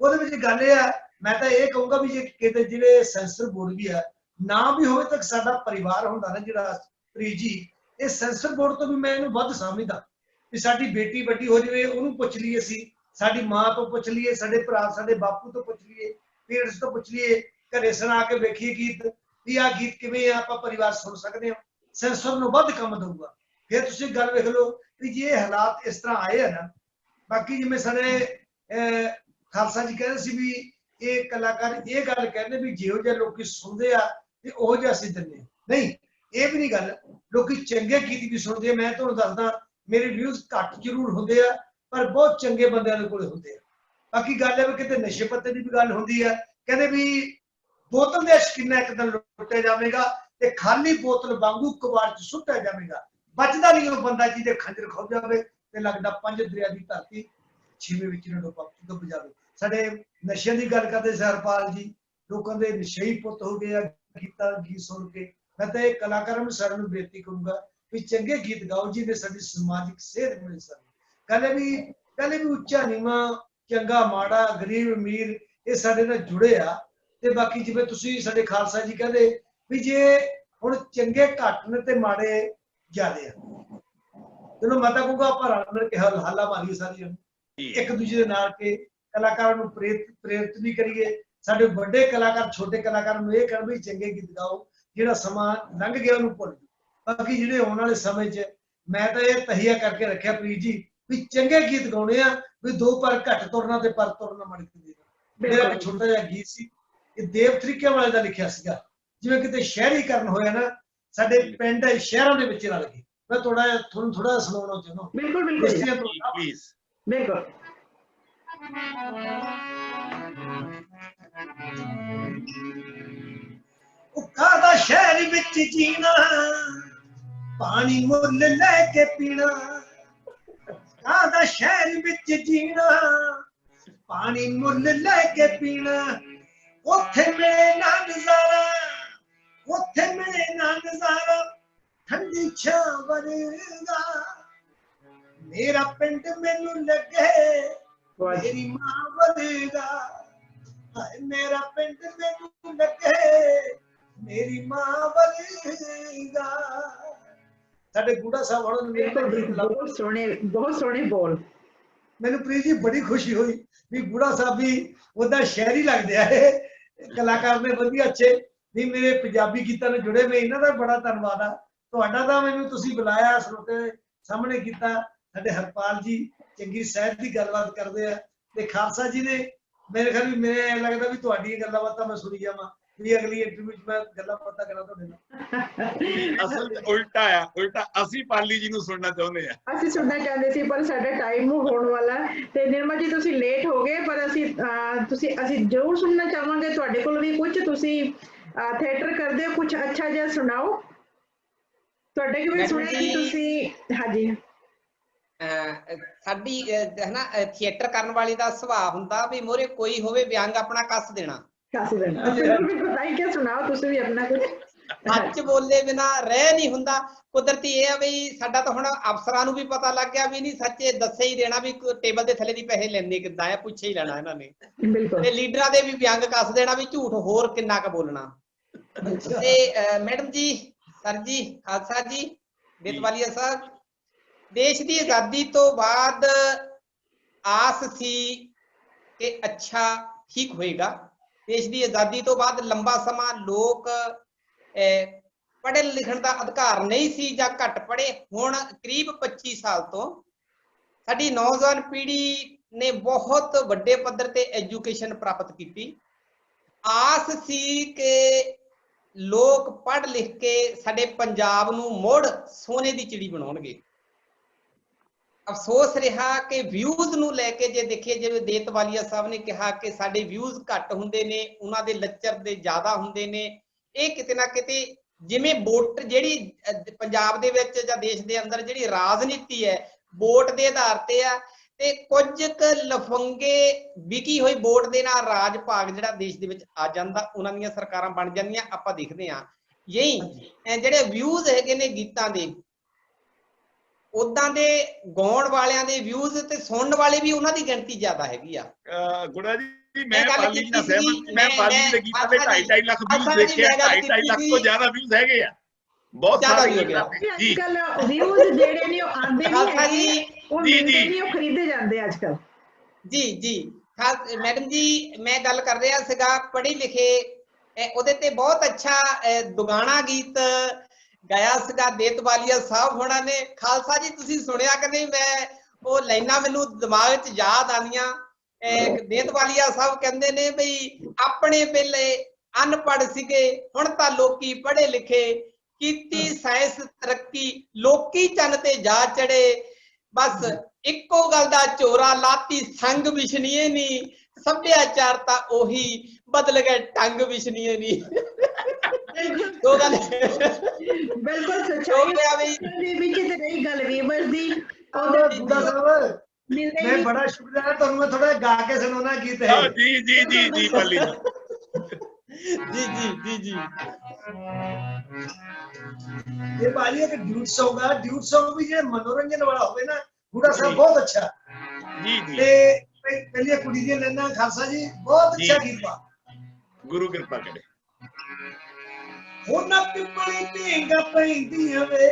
ਉਹਦੇ ਵਿੱਚ ਗੱਲ ਇਹ ਆ, ਮੈਂ ਤਾਂ ਇਹ ਕਹੂੰਗਾ ਵੀ ਜੇ ਕਿਤੇ ਜਿਹੜੇ ਸੈਂਸਰ ਬੋਰਡ ਵੀ ਆ ਨਾ ਵੀ ਹੋਵੇ ਤਾਂ ਸਾਡਾ ਪਰਿਵਾਰ ਹੁੰਦਾ ਨਾ ਜਿਹੜਾ ਪ੍ਰੀਤ ਜੀ, ਇਹ ਸੈਂਸਰ ਬੋਰਡ ਤੋਂ ਵੀ ਮੈਂ ਇਹਨੂੰ ਵੱਧ ਸਮਝਦਾ ਵੀ ਸਾਡੀ ਬੇਟੀ ਵੱਡੀ ਹੋ ਜਾਵੇ ਉਹਨੂੰ ਪੁੱਛ ਲਈਏ, ਅਸੀਂ ਸਾਡੀ ਮਾਂ ਤੋਂ ਪੁੱਛ ਲਈਏ, ਸਾਡੇ ਭਰਾ ਸਾਡੇ ਬਾਪੂ ਤੋਂ ਪੁੱਛ ਲਈਏ, ਪੇਰੈਂਟਸ ਤੋਂ ਪੁੱਛ ਲਈਏ, ਘਰੇ ਸੁਣਾ ਕੇ ਵੇਖੀਏ ਗੀਤ ਵੀ ਆਹ ਗੀਤ ਕਿਵੇਂ ਆ, ਆਪਾਂ ਪਰਿਵਾਰ ਸੁਣ ਸਕਦੇ ਹਾਂ। ਸੈਂਸਰ ਨੂੰ ਵੱਧ ਕੰਮ ਦਊਗਾ। ਫਿਰ ਤੁਸੀਂ ਗੱਲ ਵੇਖ ਲਓ ਵੀ ਜੇ ਹਾਲਾਤ ਇਸ ਤਰ੍ਹਾਂ ਆਏ ਆ ਨਾ, ਬਾਕੀ ਜਿਵੇਂ ਸਾਡੇ ਖਾਲਸਾ ਜੀ ਕਹਿੰਦੇ ਸੀ ਵੀ ਇਹ ਕਲਾਕਾਰ ਇਹ ਗੱਲ ਕਹਿੰਦੇ ਵੀ ਜਿਹੋ ਜਿਹੇ ਲੋਕੀ ਸੁਣਦੇ ਆ ਤੇ ਉਹ ਜਿਹਾ ਅਸੀਂ ਦਿੰਦੇ ਨਹੀਂ, ਇਹ ਵੀ ਨਹੀਂ ਗੱਲ। ਲੋਕੀ ਚੰਗੇ ਗੀਤ ਵੀ ਸੁਣਦੇ ਆ। ਮੈਂ ਤੁਹਾਨੂੰ ਦੱਸਦਾ ਮੇਰੇ ਵਿਊਜ਼ ਘੱਟ ਜ਼ਰੂਰ ਹੁੰਦੇ ਆ ਪਰ ਬਹੁਤ ਚੰਗੇ ਬੰਦਿਆਂ ਦੇ ਕੋਲ ਹੁੰਦੇ ਆ। ਬਾਕੀ ਗੱਲ ਹੈ ਵੀ ਕਿਤੇ ਨਸ਼ੇ ਪੱਤੇ ਦੀ ਵੀ ਗੱਲ ਹੁੰਦੀ ਆ, ਕਹਿੰਦੇ ਵੀ ਬੋਤਲ ਦੇ ਸ਼ਕੀਨਾ ਇੱਕ ਦਿਨ ਲੁੱਟਿਆ ਜਾਵੇਗਾ ਤੇ ਖਾਲੀ ਬੋਤਲ ਵਾਂਗੂ ਕਬਾੜ 'ਚ ਸੁੱਟਿਆ ਜਾਵੇਗਾ। ਬਚਦਾ ਨਹੀਂ ਉਹ ਬੰਦਾ ਜਿਹਦੇ ਖੰਜਰ ਖੁੱਭ ਜਾਵੇ ਤੇ ਲੱਗਦਾ ਪੰਜ ਦਰਿਆ ਦੀ ਧਰਤੀ ਛੇਵੇਂ ਵਿੱਚ ਡੁੱਬ ਜਾਵੇ। ਸਾਡੇ ਨਸ਼ਿਆਂ ਦੀ ਗੱਲ ਕਰਦੇ ਸੀ ਹਰਪਾਲ ਜੀ, ਲੋਕਾਂ ਦੇ ਨਸ਼ਈ ਪੁੱਤ ਹੋ ਗਏ ਆ ਗੀਤ ਸੁਣ ਕੇ। ਮੈਂ ਤਾਂ ਇਹ ਕਲਾਕਾਰਾਂ ਨੂੰ ਸਾਰਿਆਂ ਨੂੰ ਬੇਨਤੀ ਕਰੂੰਗਾ ਵੀ ਚੰਗੇ ਗੀਤ ਗਾਓ ਜਿਹਦੇ ਸਾਡੀ ਸਮਾਜਿਕ ਸੇਧ ਮਿਲ ਸਕੇ। ਕਹਿੰਦੇ ਵੀ ਉੱਚਾ ਨੀਵਾਂ, ਚੰਗਾ ਮਾੜਾ, ਗਰੀਬ ਅਮੀਰ ਇਹ ਸਾਡੇ ਨਾਲ ਜੁੜੇ ਆ। ਤੇ ਬਾਕੀ ਜਿਵੇਂ ਤੁਸੀਂ ਸਾਡੇ ਖਾਲਸਾ ਜੀ ਕਹਿੰਦੇ ਵੀ ਜੇ ਹੁਣ ਚੰਗੇ ਘੱਟ ਨੇ ਤੇ ਮਾੜੇ ਜ਼ਿਆਦੇ ਆ, ਚਲੋ ਮੈਂ ਤਾਂ ਕਹੂੰਗਾ ਆਪਾਂ ਰਲ ਮਿਲ ਕੇ ਹੱਲਾ ਮਾਰੀਏ ਸਾਰੀਆਂ, ਇੱਕ ਦੂਜੇ ਦੇ ਨਾਲ ਕੇ ਕਲਾਕਾਰਾਂ ਨੂੰ ਪ੍ਰੇਰਿਤ ਵੀ ਕਰੀਏ। ਸਾਡੇ ਵੱਡੇ ਕਲਾਕਾਰ ਛੋਟੇ ਕਲਾਕਾਰਾਂ ਨੂੰ ਇਹ ਕਹਿਣ ਵੀ ਚੰਗੇ ਗੀਤ ਗਾਓ, ਜਿਹੜਾ ਸਮਾਂ ਲੰਘ ਗਿਆ ਉਹਨੂੰ ਭੁੱਲ ਜਾਓ। ਬਾਕੀ ਜਿਹੜੇ ਆਉਣ ਵਾਲੇ ਸਮੇਂ 'ਚ ਮੈਂ ਤਾਂ ਇਹ ਤਹੀਆ ਕਰਕੇ ਰੱਖਿਆ ਪ੍ਰੀਤ ਜੀ ਵੀ ਚੰਗੇ ਗੀਤ ਗਾਉਣੇ ਆ, ਵੀ ਦੋ ਪਰ ਘੱਟ ਤੁਰਨਾ ਤੇ ਪਰ ਤੁਰਨਾ ਮੜ ਕੇ ਦੇਣਾ। ਮੇਰਾ ਇੱਕ ਛੋਟਾ ਜਿਹਾ ਗੀਤ ਸੀ, ਇਹ ਦੇਵ ਤਰੀਕਿਆਂ ਵਾਲੇ ਦਾ ਲਿਖਿਆ ਸੀਗਾ। ਜਿਵੇਂ ਕਿਤੇ ਸ਼ਹਿਰੀਕਰਨ ਹੋਇਆ ਨਾ, ਸਾਡੇ ਪਿੰਡ ਸ਼ਹਿਰਾਂ ਦੇ ਵਿੱਚ ਰਲ ਗਏ। ਮੈਂ ਤੁਹਾਨੂੰ ਥੋੜਾ ਜਿਹਾ ਸੁਣਾਉਣਾ ਚਾਹੁੰਦਾ। ਬਿਲਕੁਲ ਬਿਲਕੁਲ ਪਲੀਜ਼। ਬਿਲਕੁਲ। ਉਹ ਕਾਹਦਾ ਸ਼ਹਿਰ ਵਿੱਚ ਜੀਣਾ, ਪਾਣੀ ਮੁੱਲ ਲੈ ਕੇ ਪੀਣਾ। ਕਾਹਦਾ ਸ਼ਹਿਰ ਵਿੱਚ ਜੀਣਾ, ਪਾਣੀ ਮੁੱਲ ਲੈ ਕੇ ਪੀਣਾ। ਉੱਥੇ ਮੇਰੇ ਨਾਲ ਨਜ਼ਾਰਾ, ਉੱਥੇ ਮੇਰੇ ਨਾਲ ਨਜ਼ਾਰਾ, ਠੰਡੀ ਛਾਂ ਵਰਗਾ। ਮੇਰਾ ਪਿੰਡ ਮੈਨੂੰ ਲੱਗੇ ਮੇਰੀ ਮਾਂ ਵਰਗਾ। ਹਾਏ ਮੇਰਾ ਪਿੰਡ ਮੈਨੂੰ ਲੱਗੇ ਮੇਰੀ ਮਾਂ ਵਰਗਾ। ਸਾਡੇ ਗੂੜਾ ਸਾਹਿਬ ਹੁਣ ਬਹੁਤ ਸੋਹਣੇ ਬੋਲ। ਮੈਨੂੰ ਪ੍ਰੀਤ ਜੀ ਬੜੀ ਖੁਸ਼ੀ ਹੋਈ ਵੀ ਗੂੜਾ ਸਾਹਿਬ ਵੀ ਉਹਦਾ ਸ਼ਾਇਰੀ ਲੱਗਦੇ ਆ। ਇਹ ਕਲਾਕਾਰ ਨੇ ਵਧੀਆ ਅੱਛੇ ਵੀ ਮੇਰੇ ਪੰਜਾਬੀ ਗੀਤਾਂ ਨਾਲ ਜੁੜੇ। ਮੈਂ ਇਹਨਾਂ ਦਾ ਬੜਾ ਧੰਨਵਾਦ ਆ ਤੁਹਾਡਾ। ਤਾਂ ਮੈਨੂੰ ਤੁਸੀਂ ਬੁਲਾਇਆ, ਸਰੋਤੇ ਸਾਹਮਣੇ ਕੀਤਾ। ਸਾਡੇ ਹਰਪਾਲ ਜੀ ਚੰਗੀ ਸਾਹਿਤ ਦੀ ਗੱਲਬਾਤ ਕਰਦੇ ਆ ਤੇ ਖਾਲਸਾ ਜੀ ਨੇ ਮੇਰੇ ਖਿਆਲ ਵੀ ਮੈਨੂੰ ਲੱਗਦਾ ਵੀ ਤੁਹਾਡੀਆਂ ਗੱਲਾਂ ਬਾਤਾਂ ਮੈਂ ਸੁਣੀ ਜਾਵਾਂ ਵੀ ਅਗਲੀ ਇੰਟਰਵਿਊ 'ਚ ਮੈਂ ਗੱਲਾਂ ਬਾਤਾਂ ਕਰਾਂ ਤੁਹਾਡੇ ਨਾਲ। ਅਸਲ ਉਲਟਾ ਆ, ਉਲਟਾ ਅਸੀਂ ਪਾਲੀ ਜੀ ਨੂੰ ਸੁਣਨਾ ਚਾਹੁੰਦੇ ਆ। ਅਸੀਂ ਸੁਣਨਾ ਚਾਹੁੰਦੇ ਸੀ ਪਰ ਸਾਡਾ ਟਾਈਮ ਹੋਣ ਵਾਲਾ ਤੇ ਨਿਰਮਾ ਜੀ ਤੁਸੀਂ ਲੇਟ ਹੋ ਗਏ, ਪਰ ਅਸੀਂ ਜ਼ਰੂਰ ਸੁਣਨਾ ਚਾਹਾਂਗੇ ਤੁਹਾਡੇ ਕੋਲ ਵੀ ਕੁਝ। ਤੁਸੀਂ ਥੀਏਟਰ ਕਰਦੇ ਹੋ, ਕੁਝ ਅੱਛਾ ਜਿਹਾ ਸੁਣਾਓ। ਤੁਹਾਡੇ ਕਿਵੇਂ ਸੁਣਿਆ ਕਿ ਤੁਸੀਂ? ਹਾਂਜੀ। ਸਾਡੀ ਹਨਾ ਥੀਏਟਰ ਕਰਨ ਵਾਲੀ ਦਾ ਸੁਭਾਅ ਹੁੰਦਾ ਵੀ ਮੋਰੇ ਕੋਈ ਹੋਵੇ ਵਿਅੰਗ ਆਪਣਾ ਕੱਸ ਦੇਣਾ। ਕੀ ਸੁਣਾਓ ਤੁਸੀਂ ਵੀ ਆਪਣਾ ਕੁਝ। ਸੱਚ ਬੋਲੇ ਬਿਨਾ ਰਹਿ ਨਹੀਂ ਹੁੰਦਾ। ਕੁਦਰਤੀ ਇਹ ਆ ਵੀ ਸਾਡਾ ਤਾਂ ਹੁਣ ਅਫਸਰਾਂ ਨੂੰ ਵੀ ਪਤਾ ਲੱਗ ਗਿਆ ਵੀ ਨਹੀਂ ਸੱਚੇ ਦੱਸੇ ਹੀ ਦੇਣਾ ਵੀ ਟੇਬਲ ਦੇ ਥੱਲੇ ਦੀ ਪੈਸੇ ਲੈਂਦੇ ਕਿੱਦਾਂ ਆ, ਪੁੱਛੇ ਹੀ ਲੈਣਾ ਇਹਨਾਂ ਨੇ। ਤੇ ਲੀਡਰਾਂ ਦੇ ਵੀ ਵਿਅੰਗ ਕੱਸ ਦੇਣਾ ਵੀ ਝੂਠ ਹੋਰ ਕਿੰਨਾ ਕੁ ਬੋਲਣਾ। ਤੇ ਮੈਡਮ ਜੀ, ਸਰ ਜੀ, ਖਾਲਸਾ ਜੀ, ਬੇਤਵਾਲੀਆ ਸਾਹਿਬ, ਦੇਸ਼ ਦੀ ਆਜ਼ਾਦੀ ਤੋਂ ਬਾਅਦ ਆਸ ਸੀ ਕਿ ਅੱਛਾ ਠੀਕ ਹੋਏਗਾ। ਦੇਸ਼ ਦੀ ਆਜ਼ਾਦੀ ਤੋਂ ਬਾਅਦ ਲੰਬਾ ਸਮਾਂ ਲੋਕ ਪੜ੍ਹਨ ਲਿਖਣ ਦਾ ਅਧਿਕਾਰ ਨਹੀਂ ਸੀ ਜਾਂ ਘੱਟ ਪੜ੍ਹੇ। ਹੁਣ ਕਰੀਬ 25 ਸਾਲ ਤੋਂ ਸਾਡੀ ਨੌਜਵਾਨ ਪੀੜ੍ਹੀ ਨੇ ਬਹੁਤ ਵੱਡੇ ਪੱਧਰ ਤੇ ਐਜੂਕੇਸ਼ਨ ਪ੍ਰਾਪਤ ਕੀਤੀ। ਆਸ ਸੀ ਕਿ ਲੋਕ ਪੜ੍ਹ ਲਿਖ ਕੇ ਸਾਡੇ ਪੰਜਾਬ ਨੂੰ ਮੁੜ ਸੋਨੇ ਦੀ ਚਿੜੀ ਬਣਾਉਣਗੇ। ਅਫਸੋਸ ਰਿਹਾ ਕਿ ਵਿਊਜ਼ ਨੂੰ ਲੈ ਕੇ ਜੇ ਦੇਖੀਏ, ਜਿਵੇਂ ਦੇਤਵਾਲੀਆ ਸਾਹਿਬ ਨੇ ਕਿਹਾ ਕਿ ਸਾਡੇ ਵਿਊਜ਼ ਘੱਟ ਹੁੰਦੇ ਨੇ, ਉਹਨਾਂ ਦੇ ਲੱਚਰ ਦੇ ਜ਼ਿਆਦਾ ਹੁੰਦੇ ਨੇ। ਇਹ ਕਿਤੇ ਨਾ ਕਿਤੇ ਜਿਵੇਂ ਵੋਟ ਜਿਹੜੀ ਪੰਜਾਬ ਦੇ ਵਿੱਚ ਜਾਂ ਦੇਸ਼ ਦੇ ਅੰਦਰ ਜਿਹੜੀ ਰਾਜਨੀਤੀ ਹੈ ਵੋਟ ਦੇ ਆਧਾਰ ਤੇ ਆ, ਤੇ ਕੁਝ ਕੁ ਲਫੰਗੇ ਵਿਕੀ ਹੋਈ ਵੋਟ ਦੇ ਨਾਲ ਰਾਜ ਭਾਗ ਜਿਹੜਾ ਦੇਸ਼ ਦੇ ਵਿੱਚ ਆ ਜਾਂਦਾ, ਉਹਨਾਂ ਦੀਆਂ ਸਰਕਾਰਾਂ ਬਣ ਜਾਂਦੀਆਂ। ਆਪਾਂ ਦੇਖਦੇ ਹਾਂ ਯਹੀ ਜਿਹੜੇ ਵਿਊਜ਼ ਹੈਗੇ ਨੇ ਗੀਤਾਂ ਦੇ, ਉਦਾਂ ਦੇ ਗਾਉਣ ਵਾਲਿਆਂ ਦੇ ਵਿਊਜ਼ ਤੇ ਸੁਣਨ ਵਾਲੇ ਵੀ ਉਹਨਾਂ ਦੀ ਗਿਣਤੀ ਜ਼ਿਆਦਾ ਹੈਗੀ ਆ। ਗੁੜਾ ਜੀ ਮੈਂ ਪਾਲੀ ਨਾਲ ਸਹਿਮਤ, ਮੈਂ ਪਾਲੀ ਦੇ ਗੀਤਾਂ ਦੇ 2.5 ਲੱਖ ਵਿਊਜ਼ ਦੇਖੇ ਆ, 2.5 ਲੱਖ ਤੋਂ ਜ਼ਿਆਦਾ ਵਿਊਜ਼ ਹੈਗੇ ਆ, ਬਹੁਤ ਸਾਰੇ ਜੀ। ਅੱਜਕੱਲ ਵਿਊਜ਼ ਜਿਹੜੇ ਨੇ ਉਹ ਆਉਂਦੇ ਨਹੀਂ, ਉਹ ਮਿਲਦੇ ਨਹੀਂ, ਉਹ ਖਰੀਦੇ ਜਾਂਦੇ ਅੱਜਕੱਲ। ਜੀ ਜੀ ਮੈਡਮ ਜੀ, ਮੈਂ ਗੱਲ ਕਰ ਰਿਹਾ ਸੀਗਾ ਪੜ੍ਹੇ ਲਿਖੇ, ਉਹਦੇ ਤੇ ਬਹੁਤ ਅੱਛਾ ਦੁਗਾਣਾ ਗੀਤ ਗਾਇਆ ਸੀਗਾ ਦੇਤਵਾਲੀਆ ਸਾਹਿਬ ਹੋਣਾ ਨੇ। ਖਾਲਸਾ ਜੀ ਤੁਸੀਂ ਸੁਣਿਆ ਕਿ ਨਹੀਂ? ਮੈਂ ਉਹ ਲਾਈਨਾਂ ਮੈਨੂੰ ਦਿਮਾਗ 'ਚ ਯਾਦ ਆਉਂਦੀਆਂ। ਦੇਤਵਾਲੀਆ ਸਾਹਿਬ ਕਹਿੰਦੇ ਨੇ ਬਈ ਆਪਣੇ ਵੇਲੇ ਅਨਪੜ੍ਹ ਸੀਗੇ, ਹੁਣ ਤਾਂ ਲੋਕੀ ਪੜ੍ਹੇ ਲਿਖੇ, ਕੀਤੀ ਸਾਇੰਸ ਤਰੱਕੀ, ਲੋਕੀ ਚੰਨ ਤੇ ਜਾ ਚੜੇ, ਬਸ ਇੱਕੋ ਗੱਲ ਦਾ ਝੋਰਾ ਲਾਤੀ ਸੰਗ ਵਿਸ਼ਨੀਏ ਨੀ, ਸੱਭਿਆਚਾਰ ਤਾਂ ਉਹੀ ਬਦਲ ਗਏ ਢੰਗ ਵਿਸ਼ਨੀਏ ਨੀ। ਦੋ ਗੱਲ ਬਿਲਕੁਲ ਸੱਚਾਈ ਦੇ ਵਿੱਚ ਤੇ ਰਹੀ ਗੱਲ ਵੀਵਰ ਦੀ। ਬੁੱਢਾ ਸਾਹਿਬ ਮੈਂ ਬੜਾ ਸ਼ੁਕਰੀਆ, ਤੁਹਾਨੂੰ ਮੈਂ ਥੋੜਾ ਗਾ ਕੇ ਸੁਣਾਉਣਾ ਗੀਤ ਹੈ। ਜੀ ਜੀ ਜੀ ਜੀ ਪਾਲੀ ਜੀ ਜੀ ਜੀ ਜੀ ਇਹ ਪਾਲੀ ਇੱਕ ਡਿਊਟ ਸੌਂਗ ਆ, ਡਿਊਟ ਸੌਂਗ ਵੀ ਜੇ ਮਨੋਰੰਜਨ ਵਾਲਾ ਹੋਵੇ ਨਾ, ਬੁੱਢਾ ਸਾਹਿਬ ਬਹੁਤ ਅੱਛਾ ਜੀ ਜੀ। ਤੇ ਪਹਿਲੀ ਕੁੜੀ ਦੀਆਂ ਲੈਣਾ ਖਾਲਸਾ ਜੀ ਬਹੁਤ ਅੱਛਾ ਗੀਤ ਵਾ, ਗੁਰੂ ਕਿਰਪਾ ਕਰੇ। ਹੋ ਨਾ ਪਿੱਪਲੀ ਪੀਂਗਾ ਪੈਂਦੀਆਂ ਵੇ,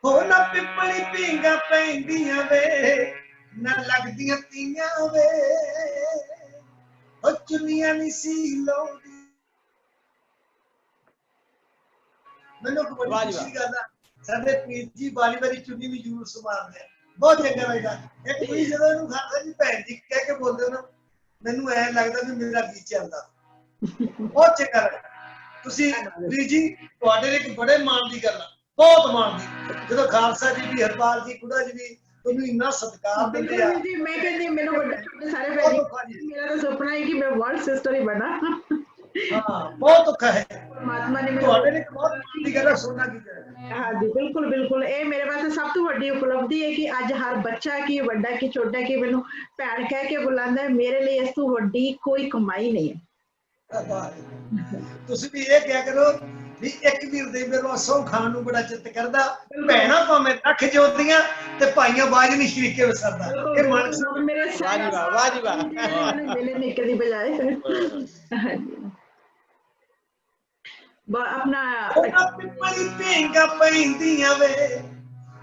ਹੋ ਨਾ ਪਿੱਪਲੀ ਪੀਂਗਾ ਪੈਂਦੀਆਂ ਵੇ, ਨਾ ਲੱਗਦੀਆਂ ਤੀਆਂ ਵੇ, ਉਹ ਚੁੰਨੀਆਂ ਨਹੀਂ ਸੀ ਲਾਉਂਦੀ। ਮੈਨੂੰ ਬੜੀ ਖੁਸ਼ੀ ਗੱਲ ਆ, ਸਾਡੇ ਪੀਰ ਜੀ ਬਾਰੀ ਬਾਰੀ ਚੁੰਨੀ ਵੀ ਜ਼ਰੂਰ ਸੰਭਾਲਦੇ ਆ, ਬਹੁਤ ਚੰਗਾ ਲੱਗਦਾ। ਇੱਕ ਕੋਈ ਜਦੋਂ ਇਹਨੂੰ ਖਾਲਸਾ ਜੀ ਭੈਣ ਜੀ ਕਹਿ ਕੇ ਬੋਲਦੇ ਨਾ, ਮੈਨੂੰ ਐਂ ਲੱਗਦਾ ਵੀ ਮੇਰਾ ਗੀਤ ਚੱਲਦਾ, ਬਹੁਤ ਚੰਗਾ ਲੱਗਦਾ। ਤੁਸੀਂ ਵੀਰ ਜੀ ਤੁਹਾਡੇ ਲਈ ਇੱਕ ਬੜੇ ਮਾਣ ਦੀ ਗੱਲ ਆ, ਬਹੁਤ ਮਾਣ ਦੀ, ਜਦੋਂ ਖਾਲਸਾ ਜੀ ਵੀ, ਹਰਪਾਲ ਜੀ, ਕੁੜਾ ਜੀ ਵੀ ਤੁਹਾਨੂੰ ਇੰਨਾ ਸਤਿਕਾਰ ਦਿੰਦੇ ਆ। ਮੈਂ ਕਹਿੰਦੀ ਮੈਨੂੰ ਵੱਡੇ ਛੋਟੇ ਸਾਰੇ ਭੈਣ, ਮੇਰਾ ਤਾਂ ਸੁਪਨਾ ਹੈ ਕਿ ਮੈਂ ਵਰਲਡ ਸਿਸਟਰ ਹੀ ਬਣਾ। ਹਾਂ ਬਹੁਤ ਔਖਾ ਹੈ, ਪਰਮਾਤਮਾ ਨੇ ਤੁਹਾਡੇ ਲਈ ਬਹੁਤ ਮਾਣ ਦੀ ਗੱਲ ਆ, ਸੋਨਾ ਕੀ ਹੈ। ਹਾਂਜੀ ਬਿਲਕੁਲ ਬਿਲਕੁਲ, ਇਹ ਮੇਰੇ ਵਾਸਤੇ ਸਭ ਤੋਂ ਵੱਡੀ ਉਪਲਬਧੀ ਹੈ ਕਿ ਅੱਜ ਹਰ ਬੱਚਾ ਕੀ ਵੱਡਾ ਕੀ ਛੋਟਾ ਕੀ ਮੈਨੂੰ ਭੈਣ ਕਹਿ ਕੇ ਬੁਲਾਉਂਦਾ ਹੈ। ਮੇਰੇ ਲਈ ਇਸ ਤੋਂ ਵੱਡੀ ਕੋਈ ਕਮਾਈ ਨਹੀਂ ਹੈ। ਤੁਸੀਂ ਵੀ ਇਹ ਕਿਹਾ ਕਰੋ ਵੀ ਇੱਕ ਵੀਰ ਦੇ ਮੇਰਾ ਸੌ ਖਾਣ ਨੂੰ ਬੜਾ ਚਿੱਤ ਕਰਦਾ, ਭੈਣਾਂ ਭਾਵੇਂ ਲੱਖ ਜੋਦੀਆਂ ਤੇ ਭਾਈਆਂ ਬਾਜ ਨਹੀਂ ਸ਼ਰੀਕੇ ਵਸਰਦਾ। ਇਹ ਮਨ ਮੇਰੇ ਵਾਹ ਜੀ ਵਾਹ ਮੇਲੇ ਨਿਕਲ ਦੀ ਬਜਾਏ ਆਪਣਾ ਨਾ ਪਿੱਪਲੀ ਪੀਂਗਾ ਪੈਂਦੀਆਂ ਵੇ,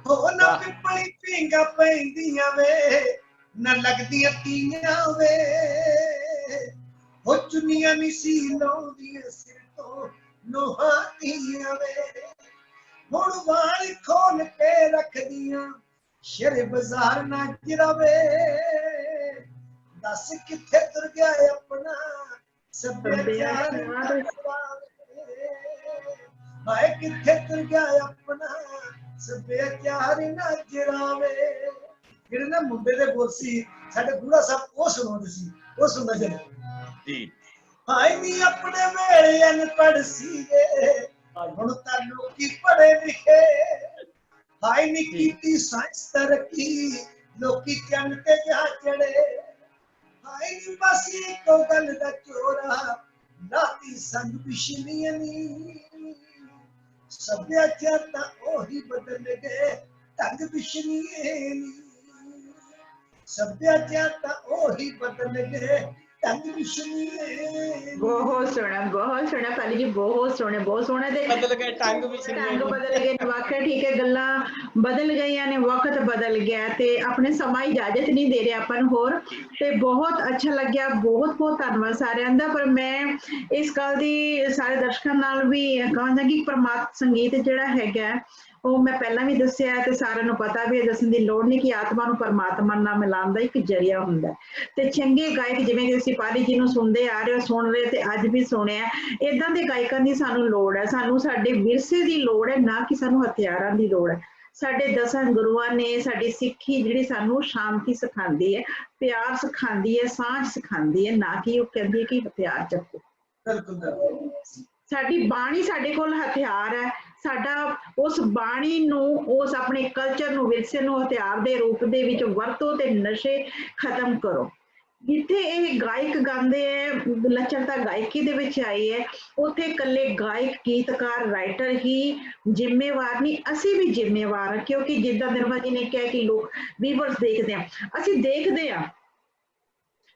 ਹੋ ਨਾ ਪਿੱਪਲੀ ਪੀਂਗਾ ਪੈਂਦੀਆਂ ਵੇ, ਨਾ ਲੱਗਦੀਆਂ ਤੀਆਂ ਵੇ, ਹੋ ਚੁੰਨੀਆਂ ਨਹੀਂ ਸੀ ਲਾਉਂਦੀਆਂ ਸਿਰ ਤੋਂ ਨੋਹਾਤੀਆਂ ਵੇ, ਹੁਣ ਵਾਲ ਖੋਲ ਕੇ ਰੱਖਦੀਆਂ ਸ਼ਰ ਬਾਜ਼ਾਰ ਨਾ ਗਿਰਾਵੇ, ਦੱਸ ਕਿੱਥੇ ਤੁਰ ਗਿਆ ਆਪਣਾ ਸੱਭਿਆਚਾਰ, ਹਾਏ ਕਿੱਥੇ ਤੁਰ ਗਿਆ ਆਪਣਾ ਸੱਭਿਆਚਾਰ ਨਾ ਗਿਰਾਵੇ। ਜਿਹੜੇ ਨਾ ਮੁੰਡੇ ਦੇ ਬੋਲ ਸੀ ਸਾਡੇ ਬੁੜਾ ਸਾਹਿਬ ਉਹ ਸੁਣਾਉਂਦੇ ਸੀ, ਉਹ ਸੁਣਦਾ ਚਲੋ ਜੀ। ਹਾਏ ਨੀ ਆਪਣੇ ਵੇਲੇ ਅਨਪੜ੍ਹ ਸੀਗੇ, ਹੁਣ ਤਾਂ ਲੋਕੀ ਪੜ੍ਹੇ ਲਿਖੇ, ਹਾਏ ਨੀ ਕੀਤੀ ਸਾਇੰਸ ਤਰੱਕੀ, ਲੋਕੀ ਚੰਨ ਤੇ ਜਾ ਚੜੇ, ਹਾਏ ਨੀ ਬਸ ਇੱਕੋ ਗੱਲ ਦਾ ਚੋਰਾ ਲਾਤੀ ਸੰਗ ਪਿਛਲੀਆਂ ਨੀ, ਸੱਭਿਆਚਾਰ ਤਾਂ ਉਹੀ ਬਦਲ ਗਏ ਢੰਗ ਪਿਛਲੀਆਂ ਨੀ, ਸੱਭਿਆਚਾਰ ਤਾਂ ਉਹੀ ਬਦਲ ਗਏ ਢੰਗ ਪਿਛਲੀਆਂ। ਬਹੁਤ ਸੋਹਣਾ ਪਾਲੀ ਜੀ, ਬਹੁਤ ਸੋਹਣਾ ਦੇ ਬਦਲ ਗਏ ਢੰਗ ਵਿਸ਼ਨੀਏ ਨੀ, ਬਦਲ ਗਏ ਨੇ, ਵਾਕਿਆ ਠੀਕ ਹੈ, ਗੱਲਾਂ ਬਦਲ ਗਈਆਂ ਨੇ, ਵਕਤ ਬਦਲ ਗਿਆ ਤੇ ਆਪਣੇ ਸਮਾਂ ਇਜਾਜ਼ਤ ਨਹੀਂ ਦੇ ਰਿਹਾ ਆਪਾਂ ਨੂੰ ਹੋਰ। ਤੇ ਬਹੁਤ ਅੱਛਾ ਲੱਗਿਆ, ਬਹੁਤ ਬਹੁਤ ਧੰਨਵਾਦ ਸਾਰਿਆਂ ਦਾ। ਪਰ ਮੈਂ ਇਸ ਗੱਲ ਦੀ ਸਾਰੇ ਦਰਸ਼ਕਾਂ ਨਾਲ ਵੀ ਕਹਾਂਗਾ ਕਿ ਪ੍ਰਮਾਤਮਾ ਸੰਗੀਤ ਜਿਹੜਾ ਹੈਗਾ ਉਹ ਮੈਂ ਪਹਿਲਾਂ ਵੀ ਦੱਸਿਆ ਤੇ ਸਾਰਿਆਂ ਨੂੰ ਪਤਾ ਵੀ ਦੱਸਣ ਦੀ ਲੋੜ ਨਹੀਂ ਕਿ ਆਤਮਾ ਨੂੰ ਪਰਮਾਤਮਾ ਨਾਲ ਮਿਲਾਉਣ ਦਾ ਇੱਕ ਜਰੀਆ ਹੁੰਦਾ ਤੇ ਚੰਗੇ ਗਾਇਕ ਜਿਵੇਂ ਕਿ ਤੁਸੀਂ ਪਾਲੀ ਜੀ ਨੂੰ ਸੁਣਦੇ ਆ ਰਹੇ ਹੋ ਸੁਣ ਰਹੇ ਤੇ ਅੱਜ ਵੀ ਸੁਣਿਆ ਇਦਾਂ ਦੇ ਗਾਇਕਾਂ ਦੀ ਸਾਨੂੰ ਲੋੜ ਹੈ ਸਾਨੂੰ ਸਾਡੇ ਵਿਰਸੇ ਦੀ ਲੋੜ ਹੈ ਨਾ ਕਿ ਸਾਨੂੰ ਹਥਿਆਰਾਂ ਦੀ ਲੋੜ ਹੈ ਸਾਡੇ ਦਸਾਂ ਗੁਰੂਆਂ ਨੇ ਸਾਡੀ ਸਿੱਖੀ ਜਿਹੜੀ ਸਾਨੂੰ ਸ਼ਾਂਤੀ ਸਿਖਾਉਂਦੀ ਹੈ ਪਿਆਰ ਸਿਖਾਉਂਦੀ ਹੈ ਸਾਂਝ ਸਿਖਾਉਂਦੀ ਹੈ ਨਾ ਕਿ ਉਹ ਕਹਿੰਦੀ ਹੈ ਕਿ ਹਥਿਆਰ ਚੱਕੋ ਸਾਡੀ ਬਾਣੀ ਸਾਡੇ ਕੋਲ ਹਥਿਆਰ ਹੈ ਸਾਡਾ ਉਸ ਬਾਣੀ ਨੂੰ ਉਸ ਆਪਣੇ ਕਲਚਰ ਨੂੰ ਵਿਰਸੇ ਨੂੰ ਹਥਿਆਰ ਦੇ ਰੂਪ ਦੇ ਵਿੱਚ ਵਰਤੋ ਤੇ ਨਸ਼ੇ ਖਤਮ ਕਰੋ ਜਿੱਥੇ ਇਹ ਗਾਇਕ ਗਾਉਂਦੇ ਹੈ ਲੱਚਰਤਾ ਗਾਇਕੀ ਦੇ ਵਿੱਚ ਆਈ ਹੈ ਉੱਥੇ ਇਕੱਲੇ ਗਾਇਕ ਗੀਤਕਾਰ ਰਾਈਟਰ ਹੀ ਜ਼ਿੰਮੇਵਾਰ ਨਹੀਂ ਅਸੀਂ ਵੀ ਜ਼ਿੰਮੇਵਾਰ ਹਾਂ ਕਿਉਂਕਿ ਜਿੱਦਾਂ ਨਿਰਮਲ ਜੀ ਨੇ ਕਿਹਾ ਕਿ ਲੋਕ ਵੀਵਰਸ ਦੇਖਦੇ ਆ ਅਸੀਂ ਦੇਖਦੇ ਆ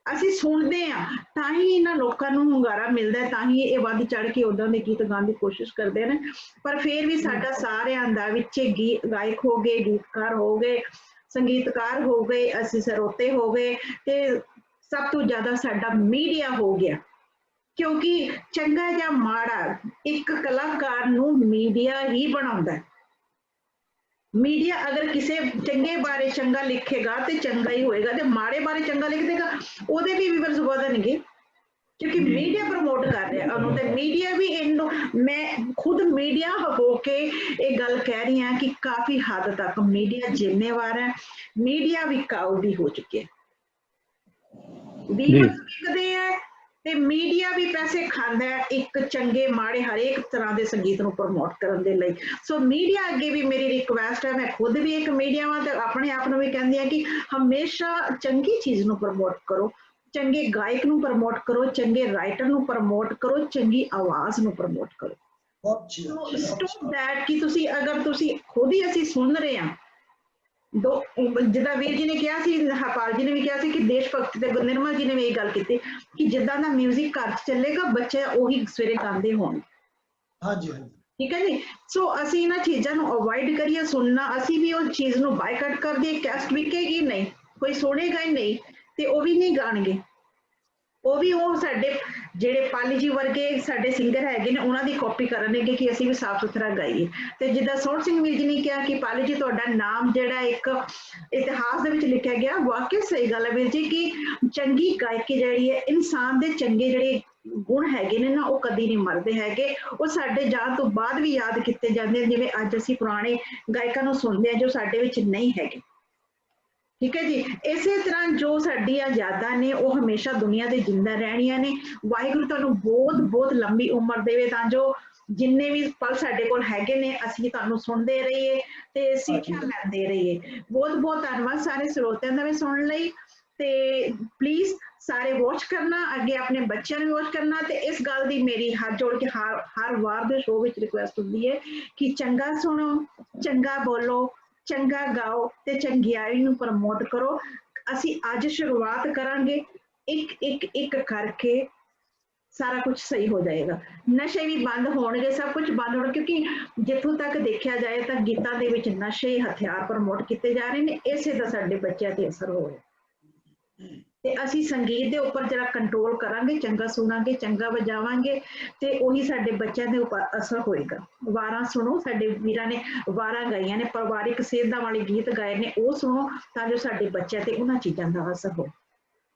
ਅਸੀਂ ਸੁਣਦੇ ਆ ਤਾਂ ਹੀ ਇਹਨਾਂ ਲੋਕਾਂ ਨੂੰ ਹੁੰਗਾਰਾ ਮਿਲਦਾ ਤਾਂ ਹੀ ਇਹ ਵੱਧ ਚੜ ਕੇ ਉਦਾਂ ਦੇ ਗੀਤ ਗਾਉਣ ਦੀ ਕੋਸ਼ਿਸ਼ ਕਰਦੇ ਨੇ ਪਰ ਫਿਰ ਵੀ ਸਾਡਾ ਸਾਰਿਆਂ ਦਾ ਵਿੱਚ ਗਾਇਕ ਹੋ ਗਏ ਗੀਤਕਾਰ ਹੋ ਗਏ ਸੰਗੀਤਕਾਰ ਹੋ ਗਏ ਅਸੀਂ ਸਰੋਤੇ ਹੋ ਗਏ ਤੇ ਸਭ ਤੋਂ ਜ਼ਿਆਦਾ ਸਾਡਾ ਮੀਡੀਆ ਹੋ ਗਿਆ ਕਿਉਂਕਿ ਚੰਗਾ ਜਾਂ ਮਾੜਾ ਇੱਕ ਕਲਾਕਾਰ ਨੂੰ ਮੀਡੀਆ ਹੀ ਬਣਾਉਂਦਾ ਹੈ ਮੀਡੀਆ ਅਗਰ ਕਿਸੇ ਚੰਗੇ ਬਾਰੇ ਚੰਗਾ ਲਿਖੇਗਾ ਤੇ ਚੰਗਾ ਹੀ ਹੋਏਗਾ ਤੇ ਮਾੜੇ ਬਾਰੇ ਚੰਗਾ ਲਿਖ ਦੇਗਾ ਉਹਦੇ ਵੀ ਵਿਊਅਰਸ ਵਧਣਗੇ ਕਿਉਂਕਿ ਮੀਡੀਆ ਪ੍ਰਮੋਟ ਕਰ ਰਿਹਾ ਉਹਨੂੰ ਤੇ ਮੀਡੀਆ ਵੀ ਇਹਨੂੰ ਮੈਂ ਖੁਦ ਮੀਡੀਆ ਹੋ ਕੇ ਇਹ ਗੱਲ ਕਹਿ ਰਹੀ ਹਾਂ ਕਿ ਕਾਫੀ ਹੱਦ ਤੱਕ ਮੀਡੀਆ ਜ਼ਿੰਮੇਵਾਰ ਹੈ ਮੀਡੀਆ ਵਿਕਾਊ ਵੀ ਹੋ ਚੁੱਕਿਆ ਵੀਵਰਸ ਵਿਕਦੇ ਹੈ ਤੇ ਮੀਡੀਆ ਵੀ ਪੈਸੇ ਖਾਂਦਾ ਹੈ ਇੱਕ ਚੰਗੇ ਮਾੜੇ ਹਰੇਕ ਤਰ੍ਹਾਂ ਦੇ ਸੰਗੀਤ ਨੂੰ ਪ੍ਰਮੋਟ ਕਰਨ ਦੇ ਲਈ ਸੋ ਮੀਡੀਆ ਅੱਗੇ ਵੀ ਮੇਰੀ ਰਿਕੁਐਸਟ ਹੈ ਮੈਂ ਖੁਦ ਵੀ ਇੱਕ ਮੀਡੀਆ ਵਾਂ ਤੇ ਆਪਣੇ ਆਪ ਨੂੰ ਵੀ ਕਹਿੰਦੀ ਹਾਂ ਕਿ ਹਮੇਸ਼ਾ ਚੰਗੀ ਚੀਜ਼ ਨੂੰ ਪ੍ਰਮੋਟ ਕਰੋ ਚੰਗੇ ਗਾਇਕ ਨੂੰ ਪ੍ਰਮੋਟ ਕਰੋ ਚੰਗੇ ਰਾਈਟਰ ਨੂੰ ਪ੍ਰਮੋਟ ਕਰੋ ਚੰਗੀ ਆਵਾਜ਼ ਨੂੰ ਪ੍ਰਮੋਟ ਕਰੋ ਸਟੋਪ ਦੈਟ ਕਿ ਤੁਸੀਂ ਅਗਰ ਤੁਸੀਂ ਖੁਦ ਹੀ ਅਸੀਂ ਸੁਣ ਰਹੇ ਹਾਂ ਜਿੱਦਾਂ ਵੀਰ ਜੀ ਨੇ ਕਿਹਾ ਸੀ ਹਰਪਾਲ ਜੀ ਨੇ ਵੀ ਕਿਹਾ ਸੀ ਕਿ ਦੇਸ਼ ਭਗਤੀ ਤੇ ਨਿਰਮਲ ਜੀ ਨੇ ਵੀ ਇਹ ਗੱਲ ਕੀਤੀ ਕਿ ਜਿੱਦਾਂ ਦਾ ਮਿਊਜ਼ਿਕ ਘਰ 'ਚ ਚੱਲੇਗਾ ਬੱਚੇ ਉਹੀ ਸਵੇਰੇ ਗਾਉਂਦੇ ਹੋਣ ਹਾਂਜੀ ਠੀਕ ਹੈ ਜੀ ਸੋ ਅਸੀਂ ਇਹਨਾਂ ਚੀਜ਼ਾਂ ਨੂੰ ਅਵੋਇਡ ਕਰੀਏ ਸੁਣਨਾ ਅਸੀਂ ਵੀ ਉਹ ਚੀਜ਼ ਨੂੰ ਬਾਈਕਾਟ ਕਰ ਦਈਏ ਕੈਸਟ ਵਿਕੇਗੀ ਨਹੀਂ ਕੋਈ ਸੁਣੇਗਾ ਹੀ ਨਹੀਂ ਤੇ ਉਹ ਵੀ ਨਹੀਂ ਗਾਣਗੇ ਉਹ ਵੀ ਉਹ ਸਾਡੇ ਜਿਹੜੇ ਪਾਲੀ ਜੀ ਵਰਗੇ ਸਾਡੇ ਸਿੰਗਰ ਹੈਗੇ ਨੇ ਉਹਨਾਂ ਦੀ ਕਾਪੀ ਕਰਨਗੇ ਕਿ ਅਸੀਂ ਵੀ ਸਾਫ਼ ਸੁਥਰਾ ਗਾਈਏ ਤੇ ਜਿੱਦਾਂ ਸੋਹਣ ਸਿੰਘ ਵੀਰ ਜੀ ਨੇ ਕਿਹਾ ਕਿ ਪਾਲੀ ਜੀ ਤੁਹਾਡਾ ਨਾਮ ਜਿਹੜਾ ਇੱਕ ਇਤਿਹਾਸ ਦੇ ਵਿੱਚ ਲਿਖਿਆ ਗਿਆ ਵਾਕਈ ਸਹੀ ਗੱਲ ਹੈ ਵੀਰ ਜੀ ਕਿ ਚੰਗੀ ਗਾਇਕੀ ਜਿਹੜੀ ਹੈ ਇਨਸਾਨ ਦੇ ਚੰਗੇ ਜਿਹੜੇ ਗੁਣ ਹੈਗੇ ਨੇ ਨਾ ਉਹ ਕਦੀ ਨਹੀਂ ਮਰਦੇ ਹੈਗੇ ਉਹ ਸਾਡੇ ਜਾਣ ਤੋਂ ਬਾਅਦ ਵੀ ਯਾਦ ਕੀਤੇ ਜਾਂਦੇ ਜਿਵੇਂ ਅੱਜ ਅਸੀਂ ਪੁਰਾਣੇ ਗਾਇਕਾਂ ਨੂੰ ਸੁਣਦੇ ਹਾਂ ਜੋ ਸਾਡੇ ਵਿੱਚ ਨਹੀਂ ਹੈਗੇ ਠੀਕ ਹੈ ਜੀ ਇਸੇ ਤਰ੍ਹਾਂ ਜੋ ਸਾਡੀਆਂ ਯਾਦਾਂ ਨੇ ਉਹ ਹਮੇਸ਼ਾ ਦੁਨੀਆ ਤੇ ਜਿੰਦਾ ਰਹਿਣੀਆਂ ਨੇ ਵਾਹਿਗੁਰੂ ਤੁਹਾਨੂੰ ਬਹੁਤ ਬਹੁਤ ਲੰਬੀ ਉਮਰ ਦੇਵੇ ਤਾਂ ਜੋ ਜਿੰਨੇ ਵੀ ਪਲ ਸਾਡੇ ਕੋਲ ਹੈਗੇ ਨੇ ਅਸੀਂ ਤੁਹਾਨੂੰ ਸੁਣਦੇ ਰਹੀਏ ਤੇ ਸਿੱਖਿਆ ਲੈਂਦੇ ਰਹੀਏ ਬਹੁਤ ਬਹੁਤ ਧੰਨਵਾਦ ਸਾਰੇ ਸਰੋਤਿਆਂ ਦਾ ਵੀ ਸੁਣਨ ਲਈ ਤੇ ਪਲੀਜ਼ ਸਾਰੇ ਵਾਚ ਕਰਨਾ ਅੱਗੇ ਆਪਣੇ ਬੱਚਿਆਂ ਨੂੰ ਵਾਚ ਕਰਨਾ ਤੇ ਇਸ ਗੱਲ ਦੀ ਮੇਰੀ ਹੱਥ ਜੋੜ ਕੇ ਹਰ ਵਾਰ ਦੇ ਸ਼ੋਅ ਵਿੱਚ ਰਿਕੁਐਸਟ ਹੁੰਦੀ ਹੈ ਕਿ ਚੰਗਾ ਸੁਣੋ ਚੰਗਾ ਬੋਲੋ ਚੰਗਾ ਗਾਓ ਤੇ ਚੰਗਿਆਈ ਨੂੰ ਪ੍ਰਮੋਟ ਕਰੋ ਅਸੀਂ ਅੱਜ ਸ਼ੁਰੂਆਤ ਕਰਾਂਗੇ ਇੱਕ ਕਰਕੇ ਸਾਰਾ ਕੁਝ ਸਹੀ ਹੋ ਜਾਏਗਾ ਨਸ਼ੇ ਵੀ ਬੰਦ ਹੋਣਗੇ ਸਭ ਕੁਝ ਬੰਦ ਹੋਣਾ ਕਿਉਂਕਿ ਜਿੱਥੋਂ ਤੱਕ ਦੇਖਿਆ ਜਾਏ ਤਾਂ ਗੀਤਾਂ ਦੇ ਵਿੱਚ ਨਸ਼ੇ ਹਥਿਆਰ ਪ੍ਰਮੋਟ ਕੀਤੇ ਜਾ ਰਹੇ ਨੇ ਇਸੇ ਦਾ ਸਾਡੇ ਬੱਚਿਆਂ ਤੇ ਅਸਰ ਹੋ ਰਿਹਾ ਤੇ ਅਸੀਂ ਸੰਗੀਤ ਦੇ ਉੱਪਰ ਜਿਹੜਾ ਕੰਟਰੋਲ ਕਰਾਂਗੇ ਚੰਗਾ ਸੁਣਾਂਗੇ ਚੰਗਾ ਵਜਾਵਾਂਗੇ ਤੇ ਉਹੀ ਸਾਡੇ ਬੱਚਿਆਂ ਦੇ ਉੱਪਰ ਅਸਰ ਹੋਏਗਾ ਵਾਰਾਂ ਸੁਣੋ ਸਾਡੇ ਵੀਰਾਂ ਨੇ ਵਾਰਾਂ ਗਾਈਆਂ ਨੇ ਪਰਿਵਾਰਿਕ ਸੇਧਾਂ ਵਾਲੇ ਗੀਤ ਗਾਏ ਨੇ ਉਹ ਸੁਣੋ ਤਾਂ ਜੋ ਸਾਡੇ ਬੱਚਿਆਂ ਤੇ ਉਹਨਾਂ ਚੀਜ਼ਾਂ ਦਾ ਅਸਰ ਹੋ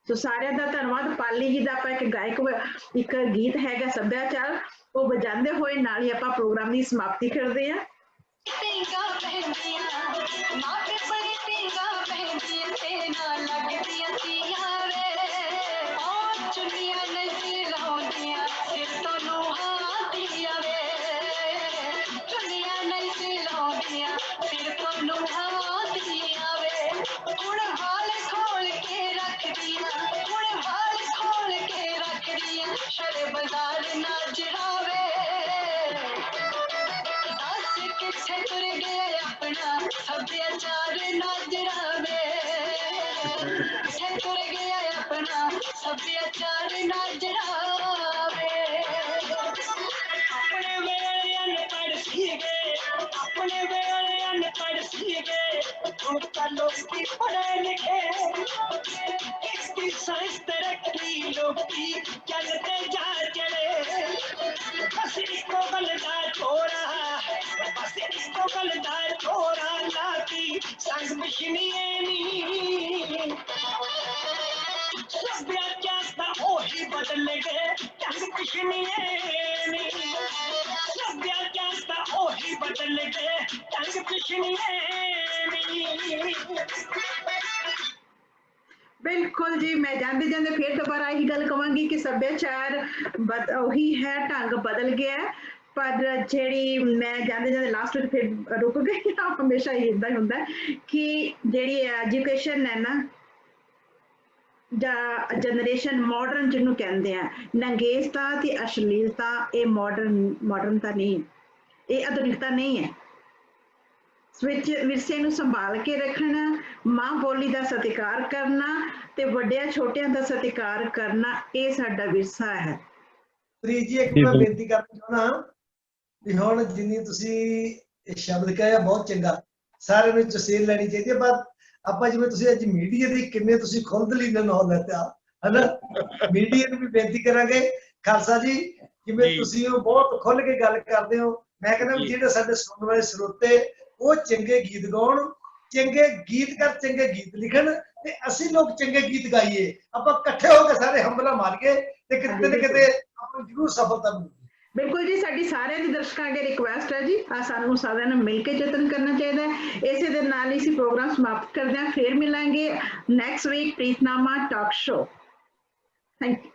ਸੋ ਸਾਰਿਆਂ ਦਾ ਧੰਨਵਾਦ ਪਾਲੀ ਜੀ ਦਾ ਆਪਾਂ ਇੱਕ ਗੀਤ ਹੈਗਾ ਸੱਭਿਆਚਾਰ ਉਹ ਵਜਾਉਂਦੇ ਹੋਏ ਨਾਲ ਹੀ ਆਪਾਂ ਪ੍ਰੋਗਰਾਮ ਦੀ ਸਮਾਪਤੀ ਕਰਦੇ ਹਾਂ ਸੱਭਿਆਚਾਰ ਨਾ ਜੜਾਵੇ ਆਪਣੇ ਵੇਲੇ ਅਨਪੜ੍ਹ ਸੀਗੇ ਆਪਣੇ ਵੇਲੇ ਅਨਪੜ੍ਹ ਸੀਗੇ ਹੁਣ ਤਾਂ ਲੋਕੀ ਪੜ੍ਹੇ ਲਿਖੇ ਇਸकी ਸਾਇੰਸ ਤਰੱਕੀ ਲੋਕੀ ਚੱਲਦੇ ਜਾ ਚਲੇ ਬਸ ਇੱਕੋ ਗੱਲ ਦਾ ਛੋੜਾ ਬਸ ਇੱਕੋ ਗੱਲ ਦਾ ਕੁਛ ਨਹੀਂ ਐ ਨੀ ਸੱਭਿਆਚਾਰ ਤਾਂ ਉਹੀ ਬਦਲ ਗਏ ਢੰਗ ਕੁਛ ਨਹੀਂ ਐ ਨੀ ਸੱਭਿਆਚਾਰ ਤਾਂ ਉਹੀ ਬਦਲ ਗਏ ਢੰਗ ਕੁਛ ਨਹੀਂ ਐ ਨੀ ਬਿਲਕੁਲ ਜੀ, ਮੈਂ ਜਾਂਦੇ ਜਾਂਦੇ ਫਿਰ ਦੁਬਾਰਾ ਇਹੀ ਗੱਲ ਕਵਾਂਗੀ ਕਿ ਸੱਭਿਆਚਾਰ ਉਹੀ ਹੈ, ਢੰਗ ਬਦਲ ਗਿਆ ਹੈ। ਪਰ ਜਿਹੜੀ ਮੈਂ ਜਾਂਦੇ ਜਾਂਦੇ ਲਾਸਟ ਵਿੱਚ ਫਿਰ ਰੁਕ ਗਈ ਹਾਂ, ਹਮੇਸ਼ਾ ਹੀ ਇਦਾਂ ਹੀ ਹੁੰਦਾ ਕਿ ਜਿਹੜੀ ਐਜੂਕੇਸ਼ਨ ਹੈ ਨਾ ਜਾਂ ਜਨਰੇਸ਼ਨ ਮਾਡਰਨ ਜਿਹਨੂੰ ਕਹਿੰਦੇ ਆ, ਨੰਗੇਜ਼ਤਾ ਤੇ ਅਸ਼ਲੀਲਤਾ ਇਹ ਮਾਡਰਨਤਾ ਨਹੀਂ, ਇਹ ਆਧੁਨਿਕਤਾ ਨਹੀਂ ਹੈ। ਵਿਰਸੇ ਨੂੰ ਸੰਭਾਲ ਕੇ ਰੱਖਣਾ, ਮਾਂ ਬੋਲੀ ਦਾ ਸਤਿਕਾਰ ਕਰਨਾ ਤੇ ਵੱਡਿਆਂ ਛੋਟਿਆਂ ਦਾ ਸਤਿਕਾਰ ਕਰਨਾ, ਇਹ ਸਾਡਾ ਵਿਰਸਾ ਹੈ। ਪ੍ਰੀਤ ਜੀ ਇੱਕ ਮੈਂ ਬੇਨਤੀ ਕਰਨਾ ਚਾਹੁੰਦਾ ਵੀ ਹੁਣ ਜਿੰਨੀ ਤੁਸੀਂ ਇਹ ਸ਼ਬਦ ਕਹੇ ਬਹੁਤ ਚੰਗਾ, ਸਾਰਿਆਂ ਨੂੰ ਤਸਵੀਰ ਲੈਣੀ ਚਾਹੀਦੀ ਹੈ, ਪਰ ਆਪਾਂ ਜਿਵੇਂ ਤੁਸੀਂ ਅੱਜ ਮੀਡੀਆ ਦੀ ਕਿੰਨੇ ਤੁਸੀਂ ਖੁੱਲ੍ਹਦਲੀ ਨਾਲ ਨਾਮ ਲੈਤਾ ਹਨਾ, ਮੀਡੀਆ ਨੂੰ ਵੀ ਬੇਨਤੀ ਕਰਾਂਗੇ ਖਾਲਸਾ ਜੀ ਜਿਵੇਂ ਤੁਸੀਂ ਉਹ ਬਹੁਤ ਖੁੱਲ੍ਹ ਕੇ ਗੱਲ ਕਰਦੇ ਹੋ, ਮੈਂ ਕਹਿੰਦਾ ਵੀ ਜਿਹੜੇ ਸਾਡੇ ਸੁਣਨ ਵਾਲੇ ਸਰੋਤੇ ਉਹ ਚੰਗੇ ਗੀਤ ਗਾਉਣ, ਚੰਗੇ ਗੀਤਕਾਰ ਚੰਗੇ ਗੀਤ ਲਿਖਣ ਤੇ ਅਸੀਂ ਲੋਕ ਚੰਗੇ ਗੀਤ ਗਾਈਏ, ਆਪਾਂ ਇਕੱਠੇ ਹੋ ਕੇ ਸਾਰੇ ਹੰਬਲਾ ਮਾਰੀਏ ਤੇ ਕਿਤੇ ਨਾ ਕਿਤੇ ਆਪਾਂ ਨੂੰ ਜ਼ਰੂਰ ਸਫਲਤਾ ਮਿਲੇਗੀ। ਬਿਲਕੁਲ ਜੀ, ਸਾਡੀ ਸਾਰਿਆਂ ਦੀ ਦਰਸ਼ਕਾਂ ਅੱਗੇ ਰਿਕੁਐਸਟ ਹੈ ਜੀ, ਸਾਨੂੰ ਸਾਰਿਆਂ ਨੂੰ ਮਿਲ ਕੇ ਯਤਨ ਕਰਨਾ ਚਾਹੀਦਾ ਹੈ। ਇਸੇ ਦੇ ਨਾਲ ਹੀ ਅਸੀਂ ਪ੍ਰੋਗਰਾਮ ਸਮਾਪਤ ਕਰਦੇ ਹਾਂ, ਫਿਰ ਮਿਲਾਂਗੇ next week Preetnama talk show. Thank you.